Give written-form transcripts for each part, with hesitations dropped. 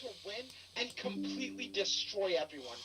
to win and completely destroy everyone.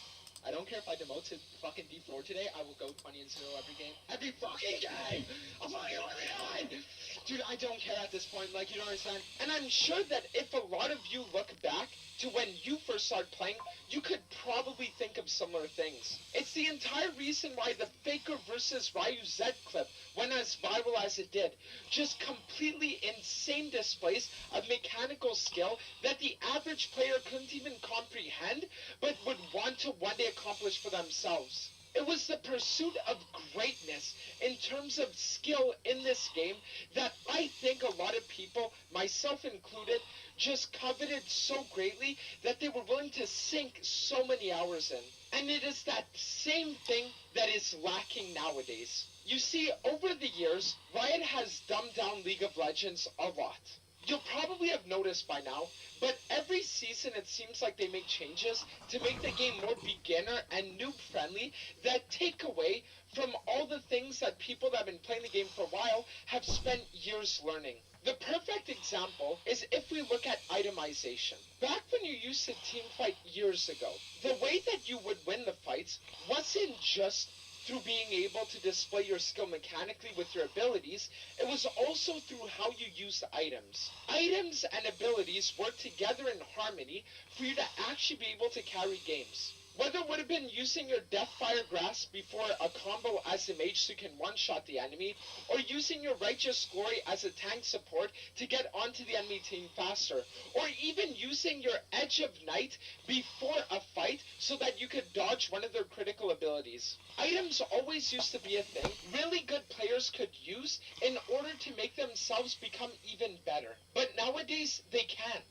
I don't care if I demote to fucking D4 today, I will go 20-0 every game. Every fucking game! I'll fucking win every time! Dude, I don't care at this point, like, you don't understand? And I'm sure that if a lot of you look back to when you first started playing, you could probably think of similar things. It's the entire reason why the Faker versus Ryu Z clip went as viral as it did. Just completely insane displays of mechanical skill that the average player couldn't even comprehend, but would want to one day accomplish for themselves. It was the pursuit of greatness in terms of skill in this game that I think a lot of people, myself included, just coveted so greatly that they were willing to sink so many hours in. And it is that same thing that is lacking nowadays. You see, over the years, Riot has dumbed down League of Legends a lot. You'll probably have noticed by now, but every season it seems like they make changes to make the game more beginner and noob friendly that take away from all the things that people that have been playing the game for a while have spent years learning. The perfect example is if we look at itemization. Back when you used to teamfight years ago, the way that you would win the fights wasn't just through being able to display your skill mechanically with your abilities, it was also through how you used items. Items and abilities work together in harmony for you to actually be able to carry games. Whether it would have been using your Deathfire Grasp before a combo as a mage so you can one-shot the enemy, or using your Righteous Glory as a tank support to get onto the enemy team faster, or even using your Edge of Night before a fight so that you could dodge one of their critical abilities. Items always used to be a thing really good players could use in order to make themselves become even better. But nowadays, they can't.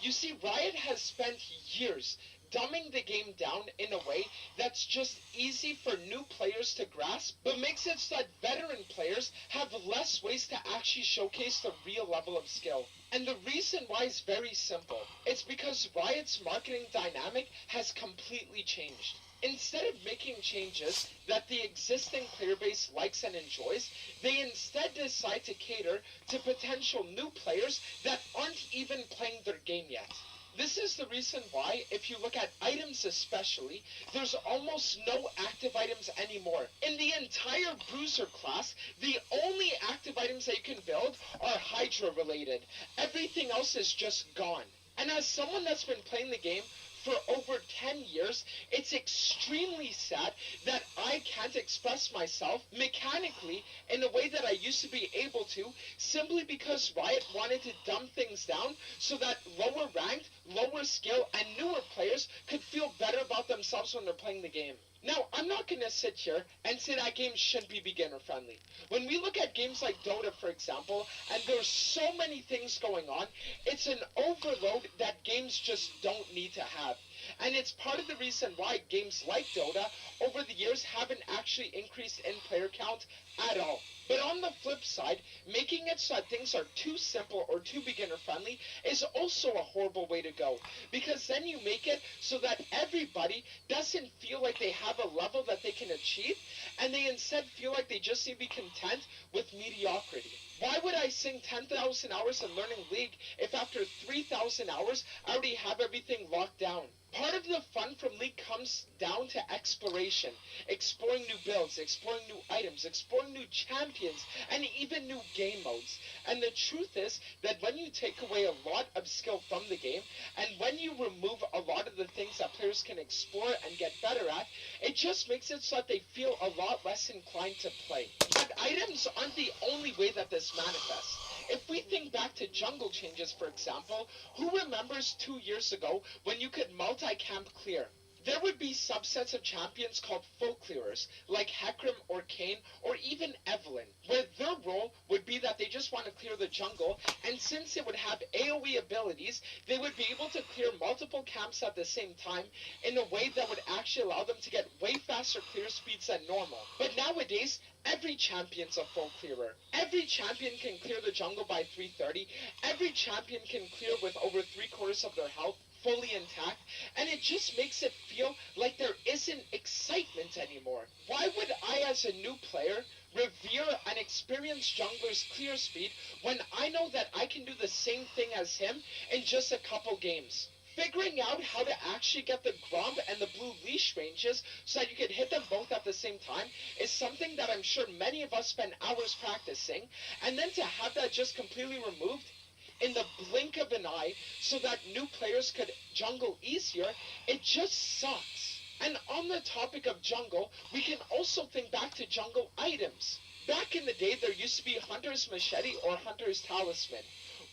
You see, Riot has spent years dumbing the game down in a way that's just easy for new players to grasp, but makes it so that veteran players have less ways to actually showcase the real level of skill. And the reason why is very simple. It's because Riot's marketing dynamic has completely changed. Instead of making changes that the existing player base likes and enjoys, they instead decide to cater to potential new players that aren't even playing their game yet. This is the reason why, if you look at items especially, there's almost no active items anymore. In the entire Bruiser class, the only active items that you can build are Hydra related. Everything else is just gone. And as someone that's been playing the game for over 10 years, it's extremely sad that I can't express myself mechanically in a way that I used to be able to, simply because Riot wanted to dumb things down so that lower ranked, lower skill, and newer players could feel better about themselves when they're playing the game. Now, I'm not going to sit here and say that games shouldn't be beginner friendly. When we look at games like Dota, for example, and there's so many things going on, it's an overload that games just don't need to have. And it's part of the reason why games like Dota over the years haven't actually increased in player count at all. But on the flip side, making it so that things are too simple or too beginner friendly is also a horrible way to go. Because then you make it so that everybody doesn't feel like they have a level that they can achieve, and they instead feel like they just need to be content with mediocrity. Why would I sink 10,000 hours in learning League if after 3,000 hours I already have everything locked down? Part of the fun from League comes down to exploration, exploring new builds, exploring new items, exploring new champions, and even new game modes. And the truth is that when you take away a lot of skill from the game, and when you remove a lot of the things that players can explore and get better at, it just makes it so that they feel a lot less inclined to play. But items aren't the only way that this manifests. If we think back to jungle changes, for example, who remembers 2 years ago when you could multi-camp clear? There would be subsets of champions called full clearers, like Hecarim or Kayn or even Evelynn, where their role would be that they just want to clear the jungle, and since it would have AoE abilities, they would be able to clear multiple camps at the same time in a way that would actually allow them to get way faster clear speeds than normal. But nowadays, every champion's a full clearer. Every champion can clear the jungle by 330. Every champion can clear with over 3/4 of their health fully intact, and it just makes it feel like there isn't excitement anymore. Why would I, as a new player, revere an experienced jungler's clear speed when I know that I can do the same thing as him in just a couple games? Figuring out how to actually get the Gromp and the blue leash ranges so that you can hit them both at the same time is something that I'm sure many of us spend hours practicing, and then to have that just completely removed in the blink of an eye so that new players could jungle easier, it just sucks. And on the topic of jungle, we can also think back to jungle items. Back in the day, there used to be Hunter's Machete or Hunter's Talisman.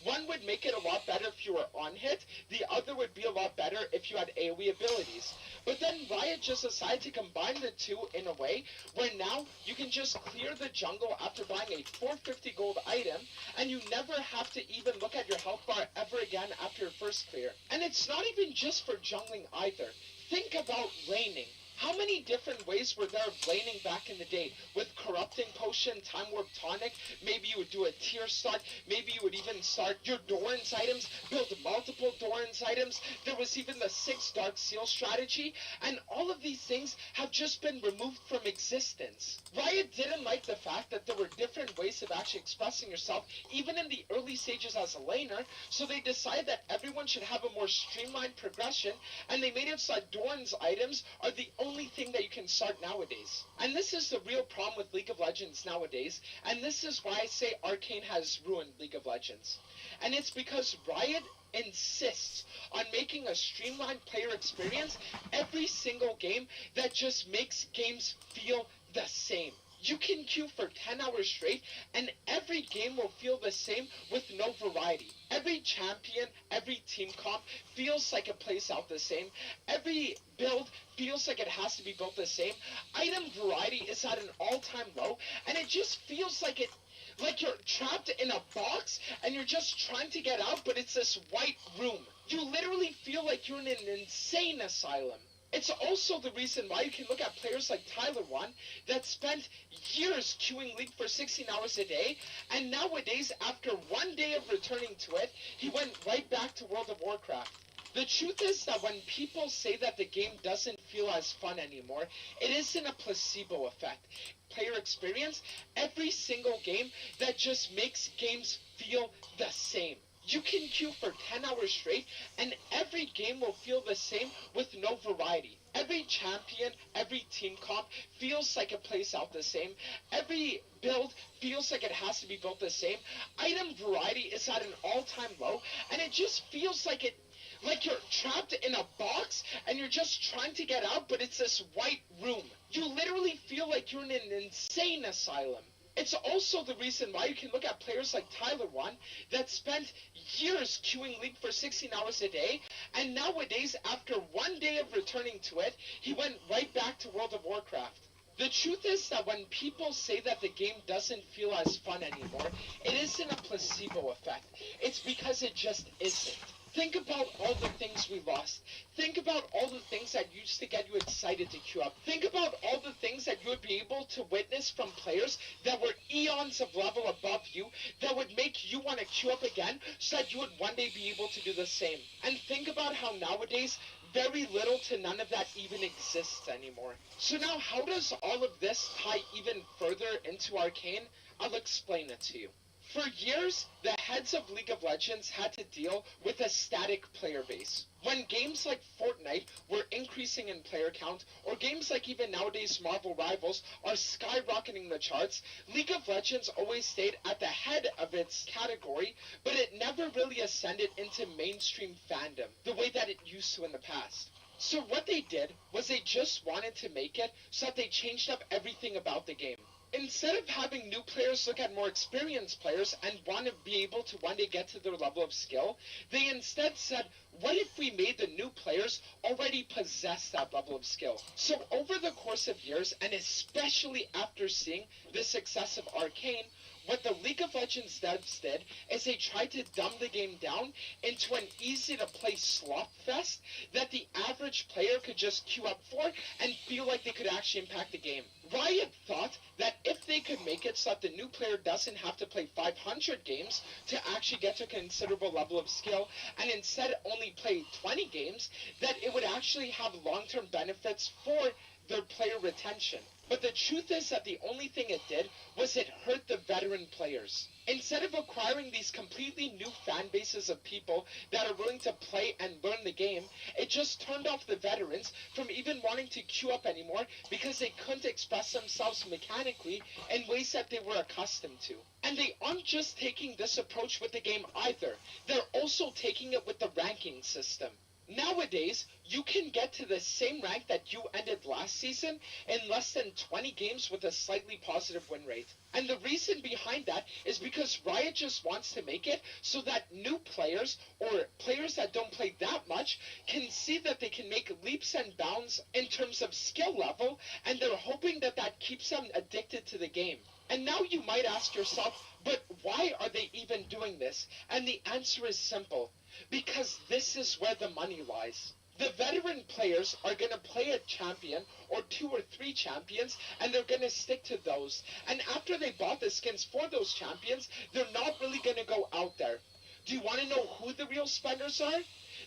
One would make it a lot better if you were on hit, the other would be a lot better if you had AoE abilities. But then Riot just decided to combine the two in a way where now you can just clear the jungle after buying a 450 gold item, and you never have to even look at your health bar ever again after your first clear. And it's not even just for jungling either. Think about laning. How many different ways were there of laning back in the day? With Corrupting Potion, Time Warp Tonic, maybe you would do a tier start, maybe you would even start your Doran's items, build multiple Doran's items. There was even the 6 Dark Seal strategy, and all of these things have just been removed from existence. Riot didn't like the fact that there were different ways of actually expressing yourself, even in the early stages as a laner, so they decided that everyone should have a more streamlined progression, and they made it so that Doran's items are the only thing that you can start nowadays. And this is the real problem with League of Legends nowadays, and this is why I say Arcane has ruined League of Legends. And it's because Riot insists on making a streamlined player experience every single game that just makes games feel the same. You can queue for 10 hours straight, and every game will feel the same with no variety. Every champion, every team comp feels like it plays out the same. Every build feels like it has to be built the same. Item variety is at an all-time low, and it just feels like you're trapped in a box and you're just trying to get out, but it's this white room. You literally feel like you're in an insane asylum. It's also the reason why you can look at players like Tyler One that spent years queuing League for 16 hours a day, and nowadays, after one day of returning to it, he went right back to World of Warcraft. The truth is that when people say that the game doesn't feel as fun anymore, it isn't a placebo effect. Player experience, every single game that just makes games feel the same. You can queue for 10 hours straight, and every game will feel the same with no variety. Every champion, every team comp feels like it plays out the same. Every build feels like it has to be built the same. Item variety is at an all-time low, and it just feels like you're trapped in a box and you're just trying to get out, but it's this white room. You literally feel like you're in an insane asylum. It's also the reason why you can look at players like Tyler One that spent years queuing League for 16 hours a day, and nowadays, after one day of returning to it, he went right back to World of Warcraft. The truth is that when people say that the game doesn't feel as fun anymore, it isn't a placebo effect. It's because it just isn't. Think about all the things we lost. Think about all the things that used to get you excited to queue up. Think about all the things that you would be able to witness from players that were eons of level above you that would make you want to queue up again so that you would one day be able to do the same. And think about how nowadays very little to none of that even exists anymore. So now how does all of this tie even further into Arcane? I'll explain it to you. For years, the heads of League of Legends had to deal with a static player base. When games like Fortnite were increasing in player count, or games like even nowadays Marvel Rivals are skyrocketing the charts, League of Legends always stayed at the head of its category, but it never really ascended into mainstream fandom, the way that it used to in the past. So what they did was they just wanted to make it so that they changed up everything about the game. Instead of having new players look at more experienced players and want to be able to one day get to their level of skill, they instead said, what if we made the new players already possess that level of skill? So over the course of years, and especially after seeing the success of Arcane, what the League of Legends devs did is they tried to dumb the game down into an easy-to-play slop fest that the average player could just queue up for and feel like they could actually impact the game. Riot thought that if they could make it so that the new player doesn't have to play 500 games to actually get to a considerable level of skill, and instead only play 20 games, that it would actually have long-term benefits for their player retention. But the truth is that the only thing it did was it hurt the veteran players. Instead of acquiring these completely new fan bases of people that are willing to play and learn the game, it just turned off the veterans from even wanting to queue up anymore because they couldn't express themselves mechanically in ways that they were accustomed to. And they aren't just taking this approach with the game either, they're also taking it with the ranking system. Nowadays, you can get to the same rank that you ended last season in less than 20 games with a slightly positive win rate. And the reason behind that is because Riot just wants to make it so that new players, or players that don't play that much, can see that they can make leaps and bounds in terms of skill level, and they're hoping that that keeps them addicted to the game. And now you might ask yourself, but why are they even doing this? And the answer is simple. Because this is where the money lies. The veteran players are going to play a champion or 2 or 3 champions, and they're going to stick to those. And after they bought the skins for those champions, they're not really going to go out there. Do you want to know who the real spenders are?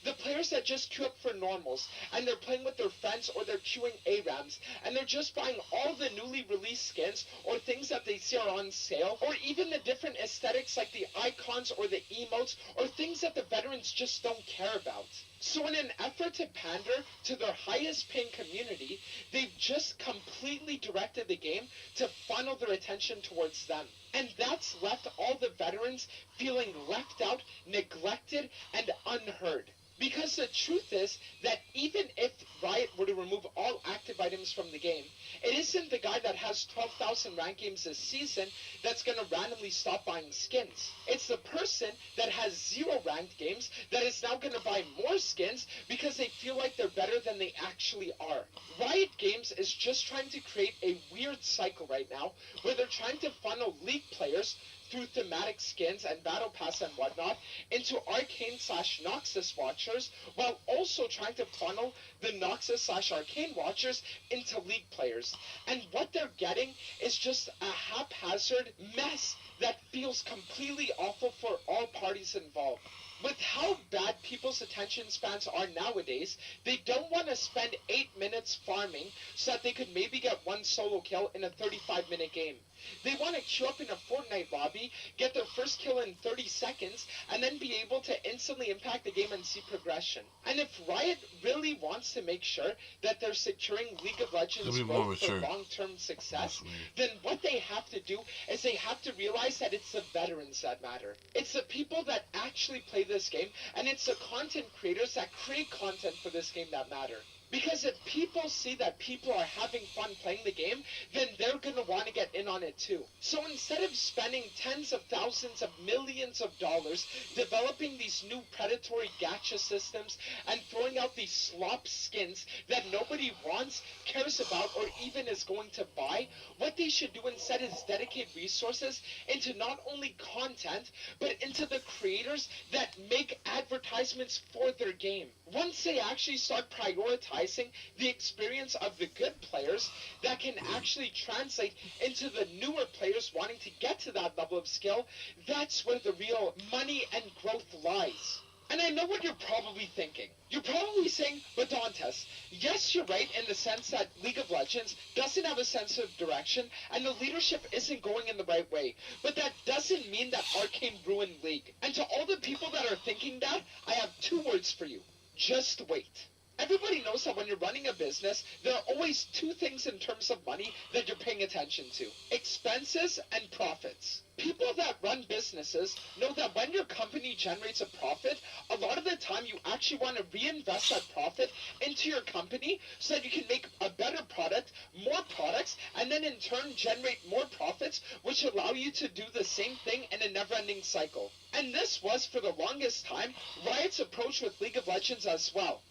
The players that just queue up for normals, and they're playing with their friends, or they're queuing ARAMs, and they're just buying all the newly released skins, or things that they see are on sale, or even the different aesthetics like the icons or the emotes, or things that the veterans just don't care about. So in an effort to pander to their highest paying community, they've just completely directed the game to funnel their attention towards them. And that's left all the veterans feeling left out, neglected, and unheard. Because the truth is that even if Riot were to remove all active items from the game, it isn't the guy that has 12,000 rank games this season that's going to randomly stop buying skins. It's the person that has 0 ranked games that is now going to buy more skins because they feel like they're better than they actually are. Riot Games is just trying to create a weird cycle right now where they're trying to funnel League players through thematic skins and battle pass and whatnot into Arcane/Noxus watchers, while also trying to funnel the Noxus/Arcane watchers into League players. And what they're getting is just a haphazard mess that feels completely awful for all parties involved. With how bad people's attention spans are nowadays, they don't want to spend 8 minutes farming so that they could maybe get 1 solo kill in a 35-minute game. They want to queue up in a Fortnite lobby, get their first kill in 30 seconds, and then be able to instantly impact the game and see progression. And if Riot really wants to make sure that they're securing League of Legends growth for long-term success, then what they have to do is they have to realize that it's the veterans that matter. It's the people that actually play this game, and it's the content creators that create content for this game that matter. Because if people see that people are having fun playing the game, then they're going to want to get in on it too. So instead of spending tens of thousands of millions of dollars developing these new predatory gacha systems and throwing out these slop skins that nobody wants, cares about, or even is going to buy, what they should do instead is dedicate resources into not only content, but into the creators that make advertisements for their game. Once they actually start prioritizing the experience of the good players, that can actually translate into the newer players wanting to get to that level of skill, that's where the real money and growth lies. And I know what you're probably thinking. You're probably saying, but Dantes, yes, you're right in the sense that League of Legends doesn't have a sense of direction and the leadership isn't going in the right way. But that doesn't mean that Arcane ruined League. And to all the people that are thinking that, I have 2 words for you. Just wait. Everybody knows that when you're running a business, there are always 2 things in terms of money that you're paying attention to. Expenses and profits. People that run businesses know that when your company generates a profit, a lot of the time you actually want to reinvest that profit into your company so that you can make a better product, more products, and then in turn generate more profits, which allow you to do the same thing in a never-ending cycle. And this was, for the longest time, Riot's approach with League of Legends as well.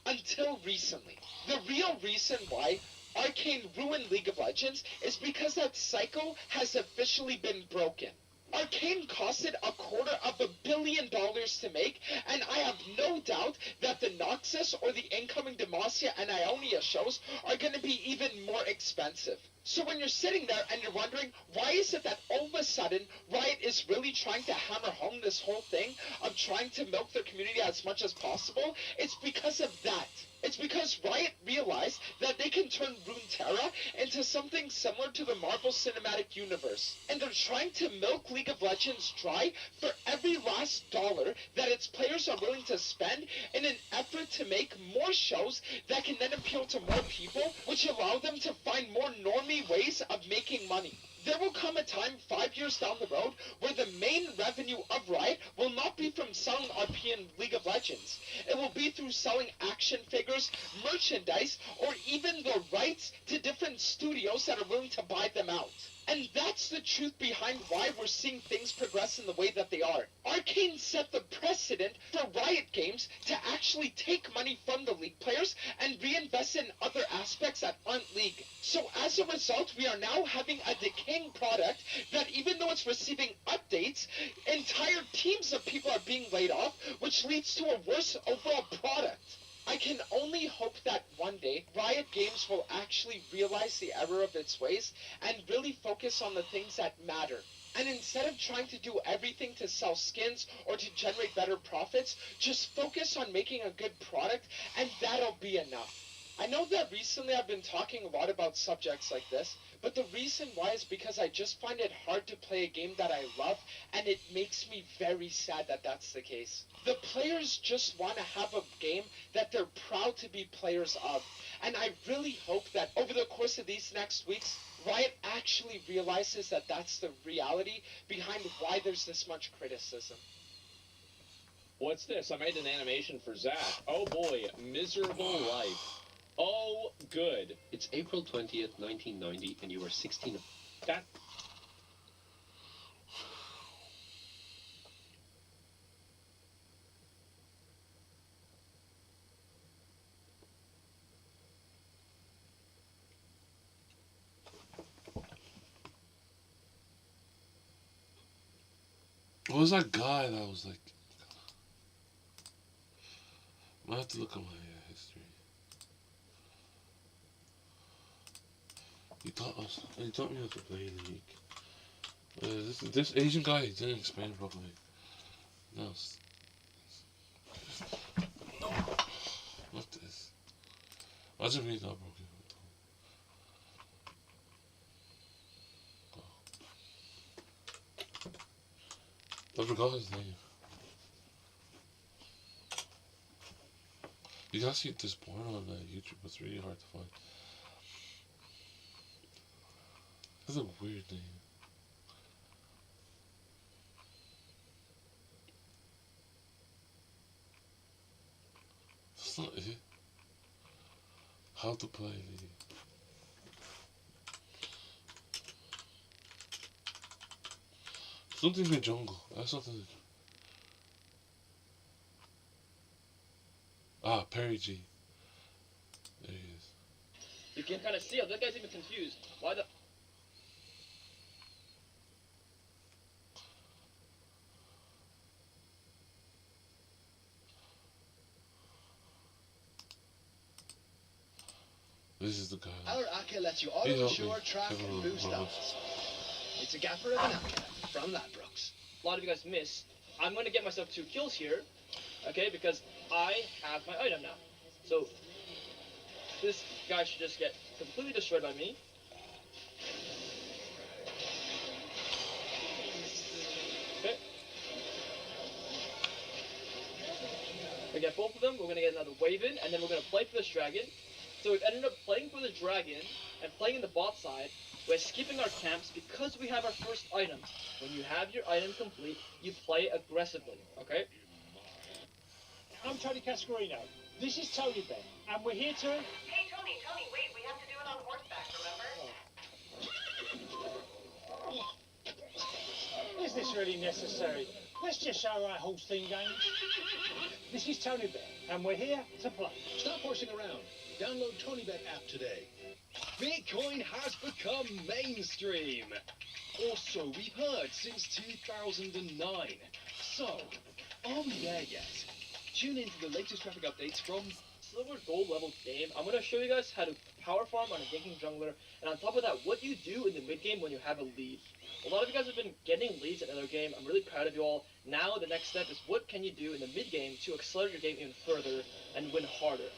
Until recently. The real reason why Arcane ruined League of Legends is because that cycle has officially been broken. Arcane costed $250 million to make, and I have no doubt that the Noxus or the incoming Demacia and Ionia shows are going to be even more expensive. So when you're sitting there and you're wondering, why is it that all of a sudden Riot is really trying to hammer home this whole thing of trying to milk their community as much as possible? It's because of that. It's because Riot realized that they can turn Runeterra into something similar to the Marvel Cinematic Universe. And they're trying to milk League of Legends dry for every last dollar that its players are willing to spend in an effort to make more shows that can then appeal to more people, which allow them to find more normie ways of making money. There will come a time 5 years down the road where the main revenue of Riot will not be from selling RP in League of Legends. It will be through selling action figures, merchandise, or even the rights to different studios that are willing to buy them out. And that's the truth behind why we're seeing things progress in the way that they are. Arcane set the precedent for Riot Games to actually take money from the League players and reinvest it in other aspects that aren't League. So as a result, we are now having a decaying product that even though it's receiving updates, entire teams of people are being laid off, which leads to a worse overall product. I can only hope that one day Riot Games will actually realize the error of its ways and really focus on the things that matter. And instead of trying to do everything to sell skins or to generate better profits, just focus on making a good product and that'll be enough. I know that recently I've been talking a lot about subjects like this, but the reason why is because I just find it hard to play a game that I love, and it makes me very sad that that's the case. The players just want to have a game that they're proud to be players of, and I really hope that over the course of these next weeks, Riot actually realizes that that's the reality behind why there's this much criticism. What's this? I made an animation for Zach. Oh boy, miserable life. Oh, good. It's April 20th, 1990, and you are 16. That... What was that guy that was like... I have to look at my history. He taught me how to play in the league. This Asian guy, he didn't explain properly. No, no, not this. Imagine me that broken. I forgot his name. You can see this porn on YouTube, but it's really hard to find. That's a weird name. That's not it. How to play League. Something in the jungle. That's something. Ah, Perry G. There he is. You can kind of see how that guy's even confused. Why the... This is the guy. Our Akka lets you auto shore, track, and boost stats. It's a gaffer of an Akka from Ladbrokes. A lot of you guys missed. I'm going to get myself 2 kills here, okay, because I have my item now. So, this guy should just get completely destroyed by me. Okay. We get both of them, we're going to get another wave in, and then we're going to play for this dragon. So we've ended up playing for the dragon, and playing in the bot side, by skipping our camps because we have our first item. When you have your item complete, you play aggressively, okay? I'm Tony Cascarino. This is Tony Ben, and we're here to... Hey, Tony, wait, we have to do it on horseback, remember? Is this really necessary? Let's just show our horse theme games. This is Tony Ben, and we're here to play. Stop horsing around. Download TonyBet app today. Bitcoin has become mainstream. Or so we've heard since 2009. So, are we there yet? Tune in to the latest traffic updates from Silver Gold level game. I'm going to show you guys how to power farm on a ganking jungler, and on top of that, what you do in the mid game when you have a lead. A lot of you guys have been getting leads in another game. I'm really proud of you all. Now the next step is what can you do in the mid game to accelerate your game even further and win harder.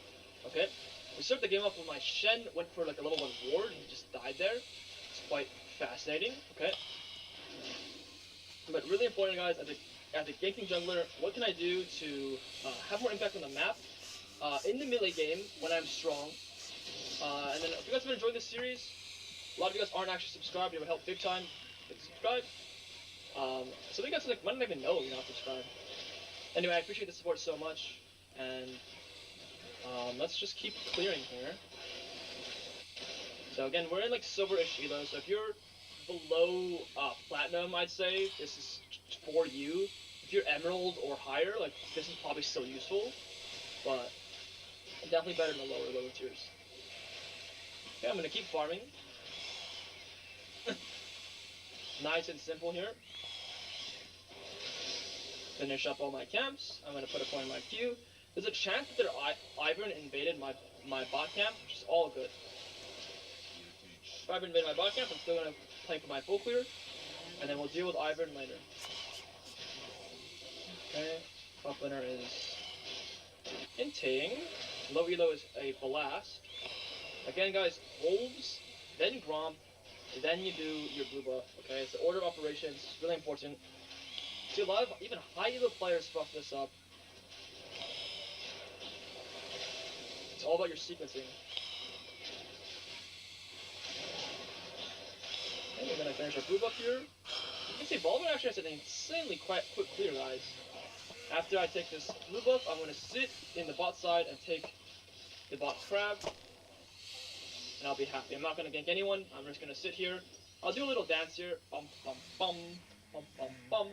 Okay? We started the game off with my Shen, went for like a level 1 ward, and he just died there. It's quite fascinating, okay? But really important, guys, as a ganking jungler, what can I do to have more impact on the map in the melee game when I'm strong? And then if you guys have been enjoying this series, a lot of you guys aren't actually subscribed. It would help big time if you subscribe. So you guys like might not even know you're not subscribed. Anyway, I appreciate the support so much, and let's just keep clearing here. So again, we're in like silver-ish elo, so if you're below platinum, I'd say this is for you. If you're emerald or higher, like this is probably still useful, but definitely better than the lower tiers. Okay, I'm gonna keep farming. Nice and simple here. Finish up all my camps. I'm gonna put a point in my queue. There's a chance that Ivern invaded my bot camp, which is all good. If Ivern invaded my bot camp, I'm still gonna play for my full clear, and then we'll deal with Ivern later. Okay, top laner is hinting. Low elo is a blast. Again, guys, wolves, then Gromp, then you do your blue buff. Okay, it's the order of operations. It's really important. See, a lot of even high elo players fuck this up. It's all about your sequencing. Okay, we're gonna finish our blue buff here. You can see Volvin actually has an insanely quick clear, guys. After I take this blue buff, I'm gonna sit in the bot side and take the bot crab, and I'll be happy. I'm not gonna gank anyone. I'm just gonna sit here. I'll do a little dance here. Bum bum bum bum bum bum.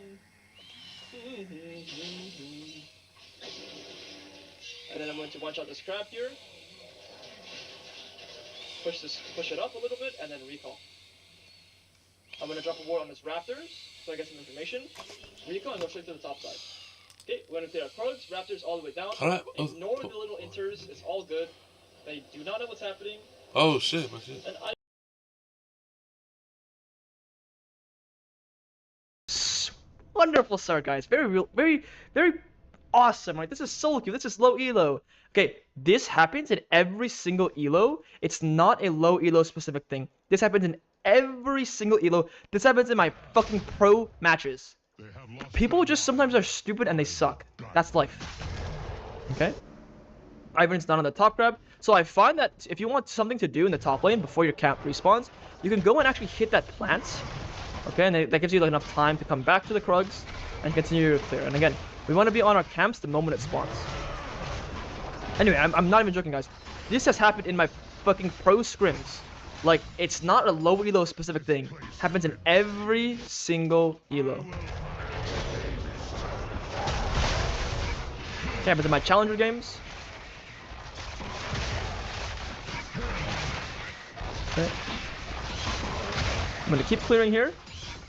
And then I'm going to one shot this crab here. Push it up a little bit, and then recall. I'm gonna drop a ward on this Raptors, so I get some information. Recall and go straight to the top side. Okay, we're gonna clear our Krugs, Raptors all the way down. Ignore the little inters, it's all good. They do not know what's happening. Oh shit, my shit. And wonderful start, guys. Very awesome. Right, this is solo queue. This is low elo. Okay, this happens in every single elo. It's not a low elo specific thing. This happens in every single elo. This happens in my fucking pro matches. People just sometimes are stupid and they suck. That's life. Okay? Ivern's not on the top grab. So I find that if you want something to do in the top lane before your camp respawns, you can go and actually hit that plant. Okay, and that gives you like enough time to come back to the Krugs and continue your clear. And again, we want to be on our camps the moment it spawns. Anyway, I'm not even joking, guys. This has happened in my fucking pro scrims. Like, it's not a low elo specific thing. It happens in every single elo. Okay, happens in my challenger games. Okay. I'm gonna keep clearing here,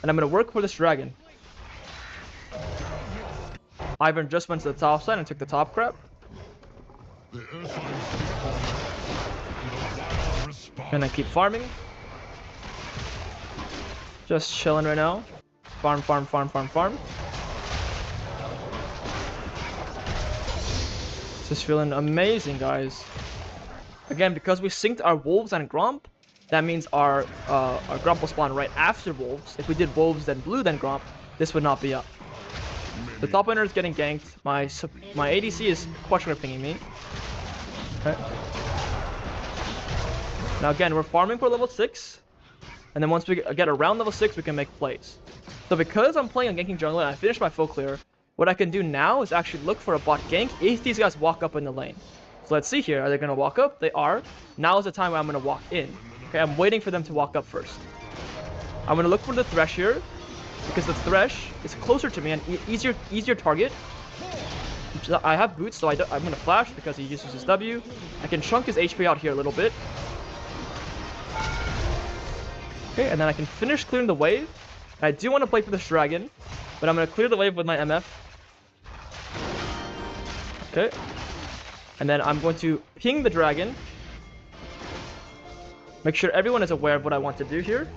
and I'm gonna work for this dragon. Ivern just went to the top side and took the top crab. And I keep farming. Just chilling right now. Farm. This is feeling amazing, guys. Again, because we synced our wolves and Gromp, that means our Gromp will spawn right after wolves. If we did wolves then blue then Gromp, this would not be up. The top laner is getting ganked. My ADC is question pinging me. Okay. Now again, we're farming for level 6, and then once we get around level 6, we can make plays. So because I'm playing a ganking jungler and I finished my full clear, what I can do now is actually look for a bot gank if these guys walk up in the lane. So let's see here. Are they going to walk up? They are. Now is the time where I'm going to walk in. Okay, I'm waiting for them to walk up first. I'm going to look for the Thresh here, because the Thresh is closer to me and easier target. I have boots, so I'm going to flash because he uses his W. I can chunk his HP out here a little bit. Okay, and then I can finish clearing the wave. And I do want to play for this dragon, but I'm going to clear the wave with my MF. Okay. And then I'm going to ping the dragon. Make sure everyone is aware of what I want to do here.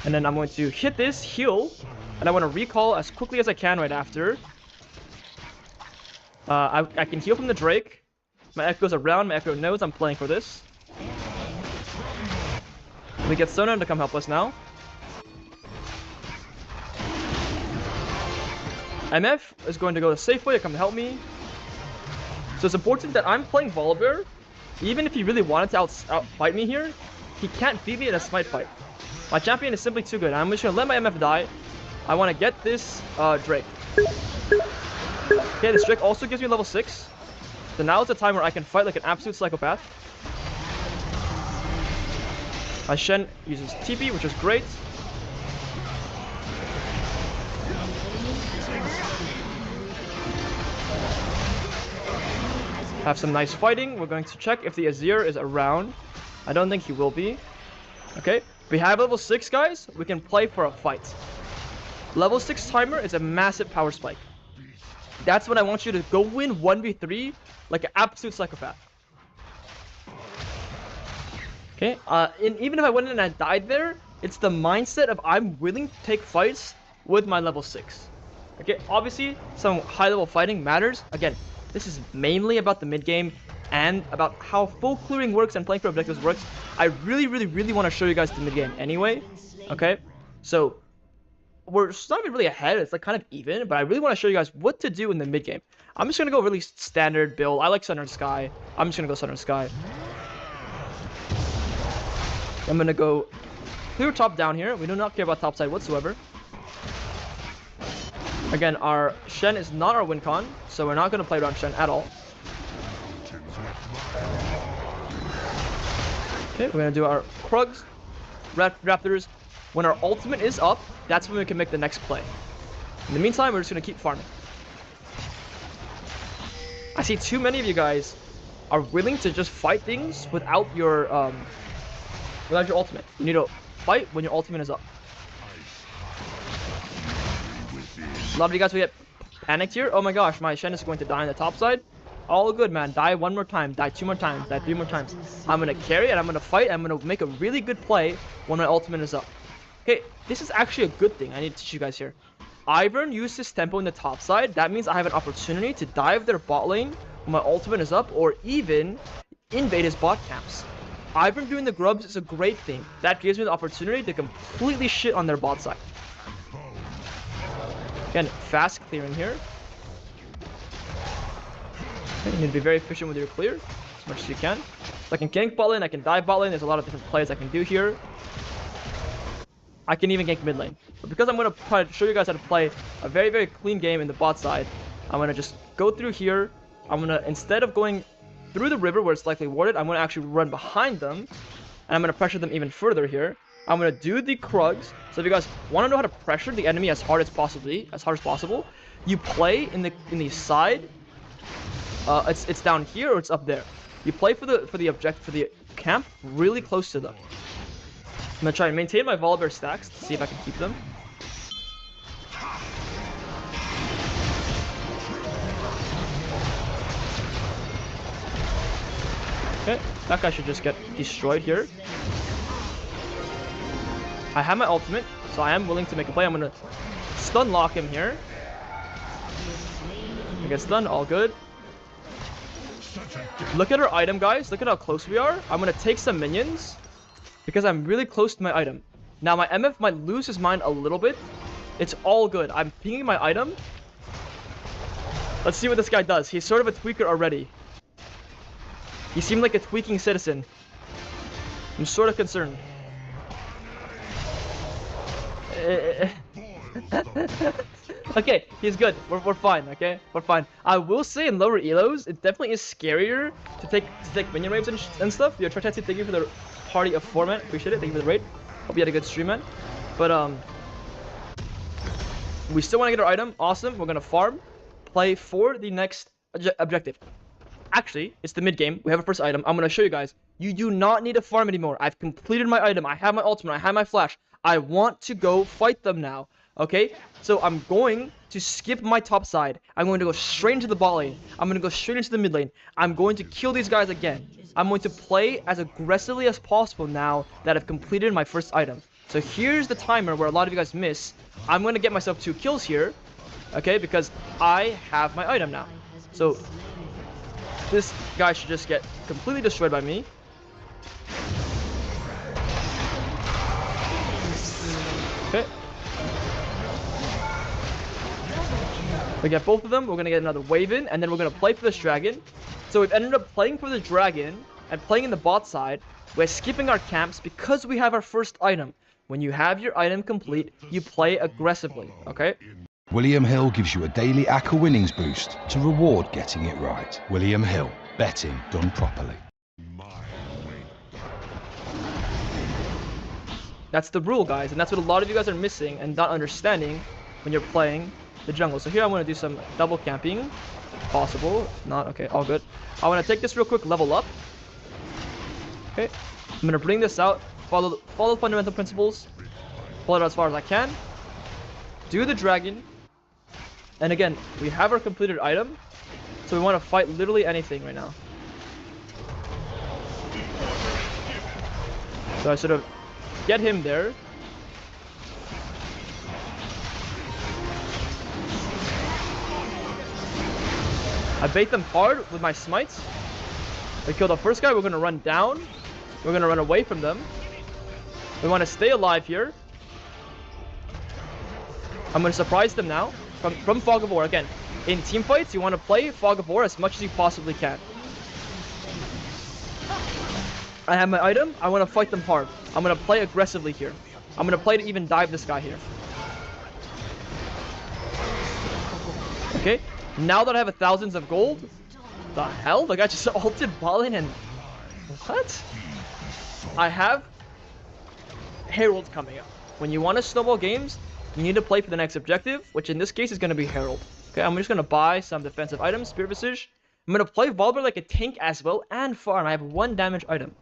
And then I'm going to hit this, heal, and I want to recall as quickly as I can right after. I can heal from the Drake. My Echo goes around, my Echo knows I'm playing for this. We get Sona to come help us now. MF is going to go the safe way to come help me. So it's important that I'm playing Volibear. Even if he really wanted to outfight me here, he can't beat me in a smite fight. My champion is simply too good. I'm just going to let my MF die. I want to get this Drake. Okay, this Drake also gives me level 6. So now it's a time where I can fight like an absolute psychopath. My Shen uses TP, which is great. Have some nice fighting. We're going to check if the Azir is around. I don't think he will be. Okay, we have level 6, guys. We can play for a fight. Level 6 timer is a massive power spike. That's when I want you to go win 1v3 like an absolute psychopath. Okay, and even if I went in and I died there, it's the mindset of I'm willing to take fights with my level 6. Okay, obviously some high level fighting matters. Again, this is mainly about the mid game and about how full clearing works and playing for objectives works. I really want to show you guys the mid game anyway. Okay, so we're not even really ahead. It's like kind of even, but I really want to show you guys what to do in the mid game. I'm just gonna go really standard build. I like Southern Sky. I'm just gonna go Southern Sky. I'm gonna go clear top down here. We do not care about top side whatsoever. Again, our Shen is not our win con, so we're not gonna play around Shen at all. Okay, we're gonna do our Krugs, Raptors. When our ultimate is up, that's when we can make the next play. In the meantime, we're just gonna keep farming. I see too many of you guys are willing to just fight things without your ultimate. You need to fight when your ultimate is up. A lot of you guys will get panicked here. Oh my gosh, my Shen is going to die on the top side. All good, man. Die one more time, die 2 more times, die 3 more times. I'm gonna carry and I'm gonna fight. I'm gonna make a really good play when my ultimate is up. Okay, this is actually a good thing. I need to teach you guys here. Ivern used his tempo in the top side. That means I have an opportunity to dive their bot lane when my ultimate is up, or even invade his bot camps. Ivern doing the grubs is a great thing. That gives me the opportunity to completely shit on their bot side. Again, fast clearing here. Okay, you need to be very efficient with your clear, as much as you can. So I can gank bot lane, I can dive bot lane. There's a lot of different plays I can do here. I can even gank mid lane. But because I'm going to try to show you guys how to play a very clean game in the bot side, I'm going to just go through here. I'm going to, instead of going through the river where it's likely warded, I'm going to actually run behind them. And I'm going to pressure them even further here. I'm going to do the Krugs. So if you guys want to know how to pressure the enemy as hard as possible, you play in the side. It's down here or it's up there. You play for the camp really close to them. I'm gonna try and maintain my Volibear stacks to see if I can keep them. Okay, that guy should just get destroyed here. I have my ultimate, so I am willing to make a play. I'm gonna stun lock him here. I get stunned, all good. Look at our item, guys. Look at how close we are. I'm gonna take some minions because I'm really close to my item. Now my MF might lose his mind a little bit. It's all good. I'm pinging my item. Let's see what this guy does. He's sort of a tweaker already. He seemed like a tweaking citizen. I'm sort of concerned. Okay, he's good. We're fine, okay? We're fine. I will say in lower elos, it definitely is scarier to take minion waves and stuff. Yo, Trotetsy, thank you for the party of 4, man. Appreciate it. Thank you for the raid. Hope you had a good stream, man. But we still want to get our item. Awesome. We're gonna farm, play for the next objective. Actually, it's the mid game. We have a first item. I'm gonna show you guys. You do not need to farm anymore. I've completed my item. I have my ultimate. I have my flash. I want to go fight them now. Okay, so I'm going to skip my top side. I'm going to go straight into the bot lane. I'm going to go straight into the mid lane. I'm going to kill these guys again. I'm going to play as aggressively as possible now that I've completed my first item. So here's the timer where a lot of you guys miss. I'm going to get myself 2 kills here. Okay, because I have my item now. So this guy should just get completely destroyed by me. Okay. We get both of them. We're gonna get another wave in, and then we're gonna play for this dragon. So we've ended up playing for the dragon and playing in the bot side. We're skipping our camps because we have our first item. When you have your item complete, you play aggressively, okay? William Hill gives you a daily ACCA winnings boost to reward getting it right. William Hill, betting done properly. That's the rule, guys, and that's what a lot of you guys are missing and not understanding when you're playing the jungle. So here I'm going to do some double camping, if possible. If not, okay, all good. I want to take this real quick, level up. Okay, I'm going to bring this out, follow the fundamental principles, pull it as far as I can, do the dragon, and again, we have our completed item, so we want to fight literally anything right now. So I sort of get him there. I bait them hard with my smites. We kill the first guy, we're going to run down. We're going to run away from them. We want to stay alive here. I'm going to surprise them now from Fog of War. Again, in team fights, you want to play Fog of War as much as you possibly can. I have my item. I want to fight them hard. I'm going to play aggressively here. I'm going to play to even dive this guy here. Okay. Now that I have thousands of gold, the hell? The guy just ulted Ballin and... What? I have Herald coming up. When you want to snowball games, you need to play for the next objective, which in this case is going to be Herald. Okay, I'm just going to buy some defensive items, Spirit Visage. I'm going to play Volber like a tank as well, and farm. I have 1 damage item.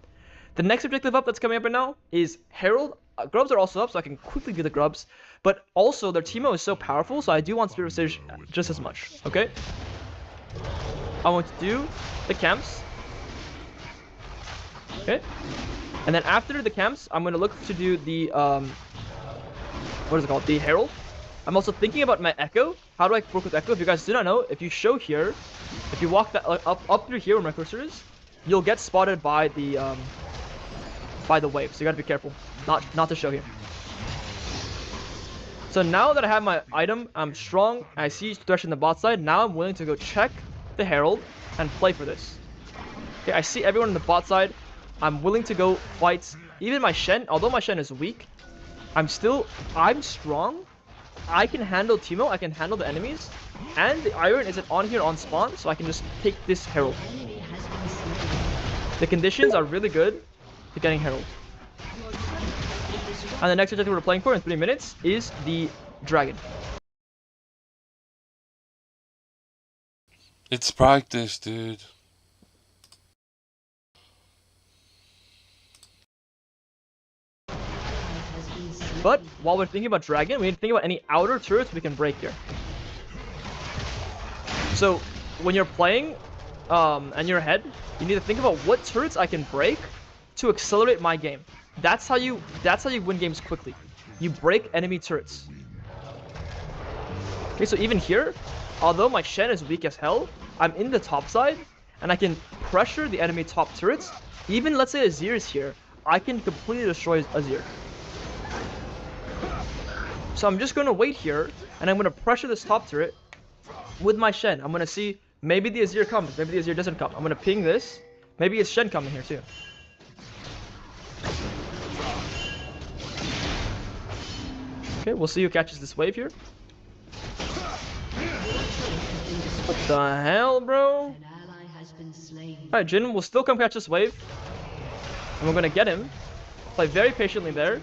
The next objective up that's coming up right now is Herald. Grubs are also up, so I can quickly do the grubs. But also, their Teemo is so powerful, so I do want Spirit Visage just as much. Okay? I want to do the camps. Okay? And then after the camps, I'm going to look to do the, what is it called? The Herald. I'm also thinking about my Echo. How do I work with Echo? If you guys do not know, if you show here, if you walk that up through here where my cursor is, you'll get spotted by the wave. So you gotta be careful, not to show here. So now that I have my item, I'm strong. I see Thresh in the bot side. Now I'm willing to go check the Herald and play for this. Okay, I see everyone in the bot side. I'm willing to go fight. Even my Shen, although my Shen is weak, I'm strong. I can handle Teemo, I can handle the enemies, and the Iron isn't on here on spawn, so I can just take this Herald. The conditions are really good to getting Herald. And the next objective we're playing for in 3 minutes is the Dragon. It's practice, dude. But while we're thinking about Dragon, we need to think about any outer turrets we can break here. So when you're playing and you're ahead, you need to think about what turrets I can break to accelerate my game. That's how you win games quickly. You break enemy turrets. Okay, so even here, although my Shen is weak as hell, I'm in the top side and I can pressure the enemy top turrets. Even let's say Azir is here, I can completely destroy Azir. So I'm just going to wait here, and I'm going to pressure this top turret with my Shen. I'm going to see, maybe the Azir comes, maybe the Azir doesn't come. I'm going to ping this. Maybe it's Shen coming here too. Okay, we'll see who catches this wave here. What the hell, bro? Alright, Jin will still come catch this wave. And we're going to get him. Play very patiently there.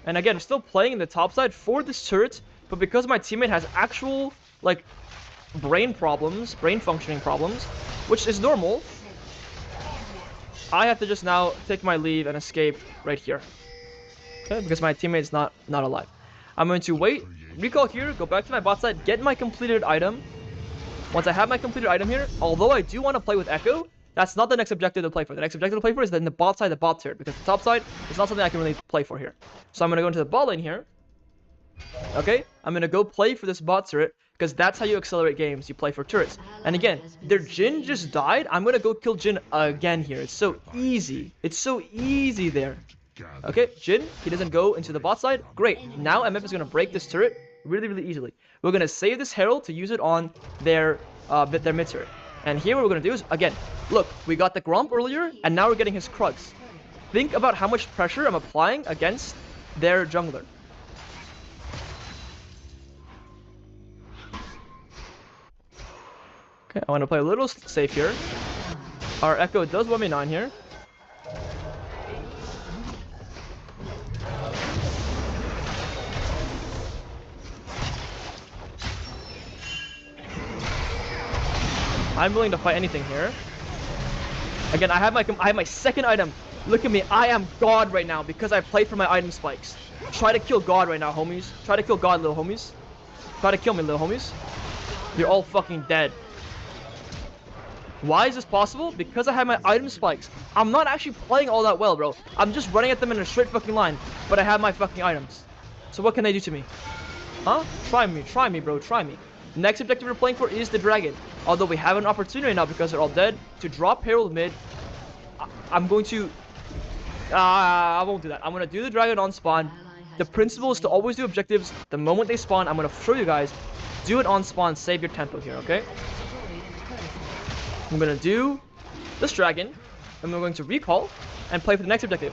And again, I'm still playing in the top side for this turret, but because my teammate has actual, like, brain functioning problems, which is normal, I have to just now take my leave and escape right here. Okay, because my teammate's not alive. I'm going to wait, recall here, go back to my bot side, get my completed item. Once I have my completed item here, although I do want to play with Echo, that's not the next objective to play for. The next objective to play for is in the bot side, the bot turret, because the top side is not something I can really play for here. So I'm going to go into the bot lane here. Okay, I'm going to go play for this bot turret, because that's how you accelerate games. You play for turrets. And again, their Jhin just died. I'm going to go kill Jhin again here. It's so easy. It's so easy there. Okay, Jhin, he doesn't go into the bot side. Great. Now MF is going to break this turret really, really easily. We're gonna save this Herald to use it on their mid turret. And here what we're gonna do is, again, look, we got the Gromp earlier, and now we're getting his Krugs. Think about how much pressure I'm applying against their jungler. Okay, I want to play a little safe here. Our Echo does 1v9 here. I'm willing to fight anything here. Again, I have my second item. Look at me, I am God right now because I played for my item spikes. Try to kill God right now, homies. Try to kill God, little homies. Try to kill me, little homies. You're all fucking dead. Why is this possible? Because I have my item spikes. I'm not actually playing all that well, bro. I'm just running at them in a straight fucking line, but I have my fucking items. So what can they do to me? Huh? Try me, bro. Try me. Next objective we're playing for is the dragon. Although we have an opportunity now because they're all dead to drop Herald mid. I'm going to... I won't do that. I'm going to do the dragon on spawn. The principle is to always do objectives the moment they spawn. I'm going to show you guys. Do it on spawn. Save your tempo here, okay? I'm going to do this dragon. And we're going to recall and play for the next objective.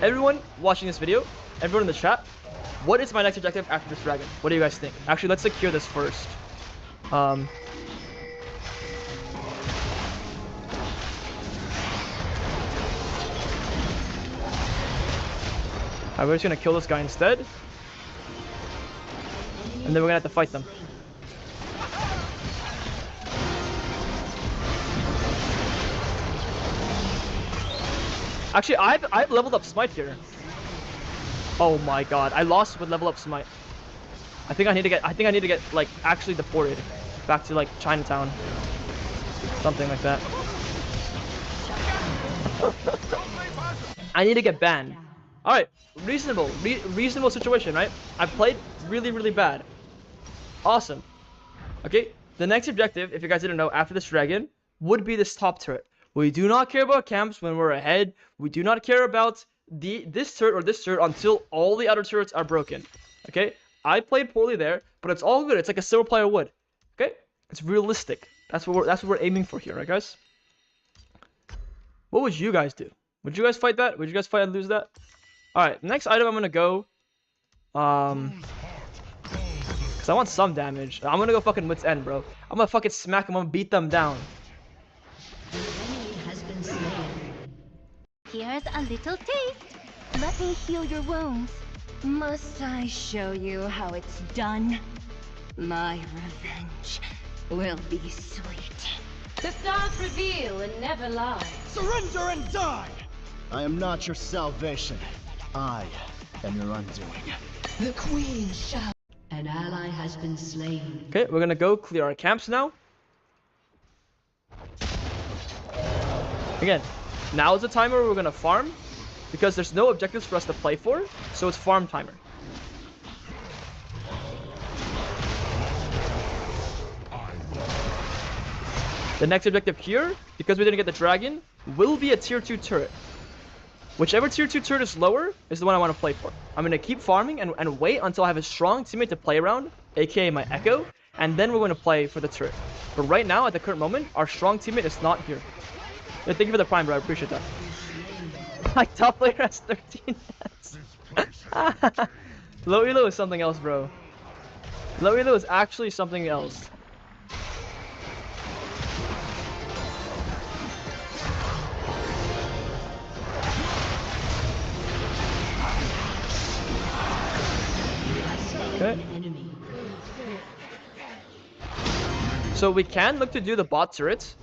Everyone watching this video, everyone in the chat, what is my next objective after this dragon? What do you guys think? Actually, let's secure this first. Alright, we're just gonna kill this guy instead. And then we're gonna have to fight them. Actually, I've leveled up Smite here. Oh my god, I lost with level up Smite. I think I need to get like actually deported back to like Chinatown. Something like that. I need to get banned. Alright, reasonable situation, right? I've played really, really bad. Awesome. Okay, the next objective, if you guys didn't know, after this dragon, would be this top turret. We do not care about camps when we're ahead. We do not care about this turret or this turret until all the other turrets are broken. Okay, I played poorly there, but it's all good. It's like a silver player would. Okay, it's realistic. That's what we're aiming for here, right, guys? What would you guys do? Would you guys fight that? Would you guys fight and lose that? Alright, next item I'm gonna go. Cause I want some damage. I'm gonna go fucking Wit's End, bro. I'm gonna fucking smack them. I'm gonna beat them down. An enemy has been slain. Here's a little taste. Let me heal your wounds. Must I show you how it's done? My revenge will be sweet. The stars reveal and never lie. Surrender and die! I am not your salvation. I am your undoing. The queen shall. An ally has been slain. Okay, we're gonna go clear our camps now. Again, now is the time where we're gonna farm, because there's no objectives for us to play for, so it's farm timer. The next objective here, because we didn't get the dragon, will be a tier 2 turret. Whichever tier 2 turret is lower is the one I want to play for. I'm going to keep farming and wait until I have a strong teammate to play around, aka my Echo, and then we're going to play for the turret. But right now, at the current moment, our strong teammate is not here. Yeah, thank you for the prime, bro. I appreciate that. My top player has 13 deaths. Low elo is something else, bro. Low elo is actually something else. Okay. So we can look to do the bot turrets.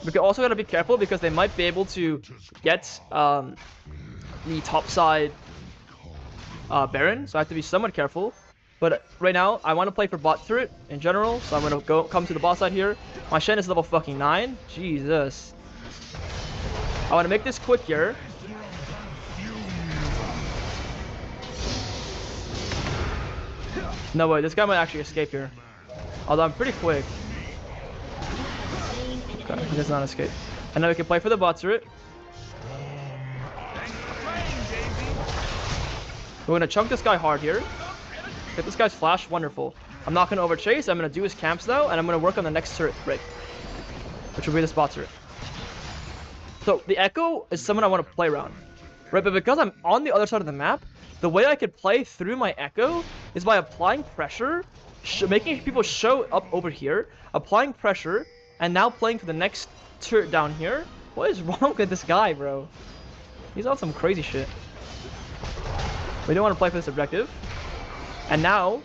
We also gotta be careful because they might be able to get the top side Baron, so I have to be somewhat careful. But right now, I want to play for bot turret in general, so I'm gonna come to the bot side here. My Shen is level fucking 9. Jesus. I want to make this quick here. No way, this guy might actually escape here. Although I'm pretty quick. Okay, he does not escape. And now we can play for the bot turret. We're gonna chunk this guy hard here. Get this guy's flash. Wonderful. I'm not going to overchase. I'm going to do his camps though, and I'm going to work on the next turret break, which will be the spot turret. So the Echo is someone I want to play around, right? But because I'm on the other side of the map, the way I could play through my Echo is by applying pressure, making people show up over here, applying pressure, and now playing for the next turret down here. What is wrong with this guy, bro? He's on some crazy shit. We don't want to play for this objective. And now,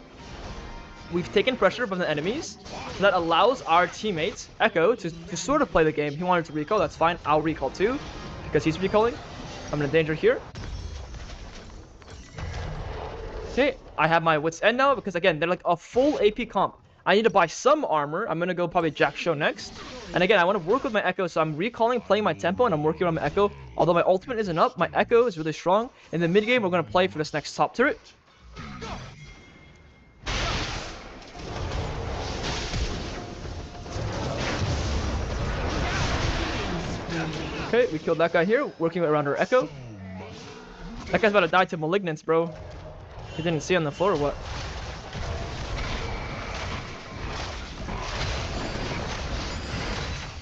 we've taken pressure from the enemies. So that allows our teammates, Echo, to sort of play the game. He wanted to recall, that's fine. I'll recall too, because he's recalling. I'm in danger here. Okay, I have my wits end now, because again, they're like a full AP comp. I need to buy some armor. I'm going to go probably Jack Show next. And again, I want to work with my Echo, so I'm recalling, playing my tempo, and I'm working on my Echo. Although my ultimate isn't up, my Echo is really strong. In the mid game, we're going to play for this next top turret. Okay, we killed that guy here, working around our Echo. That guy's about to die to Malignance, bro. He didn't see on the floor or what?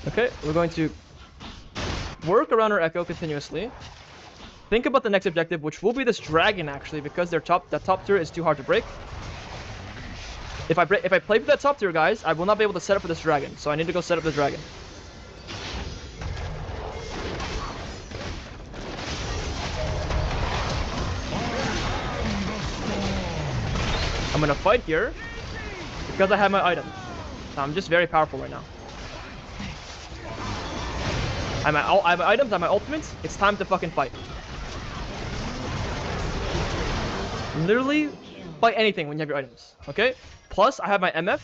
Okay, we're going to work around our Echo continuously. Think about the next objective, which will be this dragon actually, because that top tier is too hard to break. If I play for that top tier, guys, I will not be able to set up for this dragon. So I need to go set up the dragon. I'm gonna fight here because I have my item. I'm just very powerful right now. I have my items, I have my ultimates. It's time to fucking fight. Literally fight anything when you have your items. Okay. Plus I have my MF,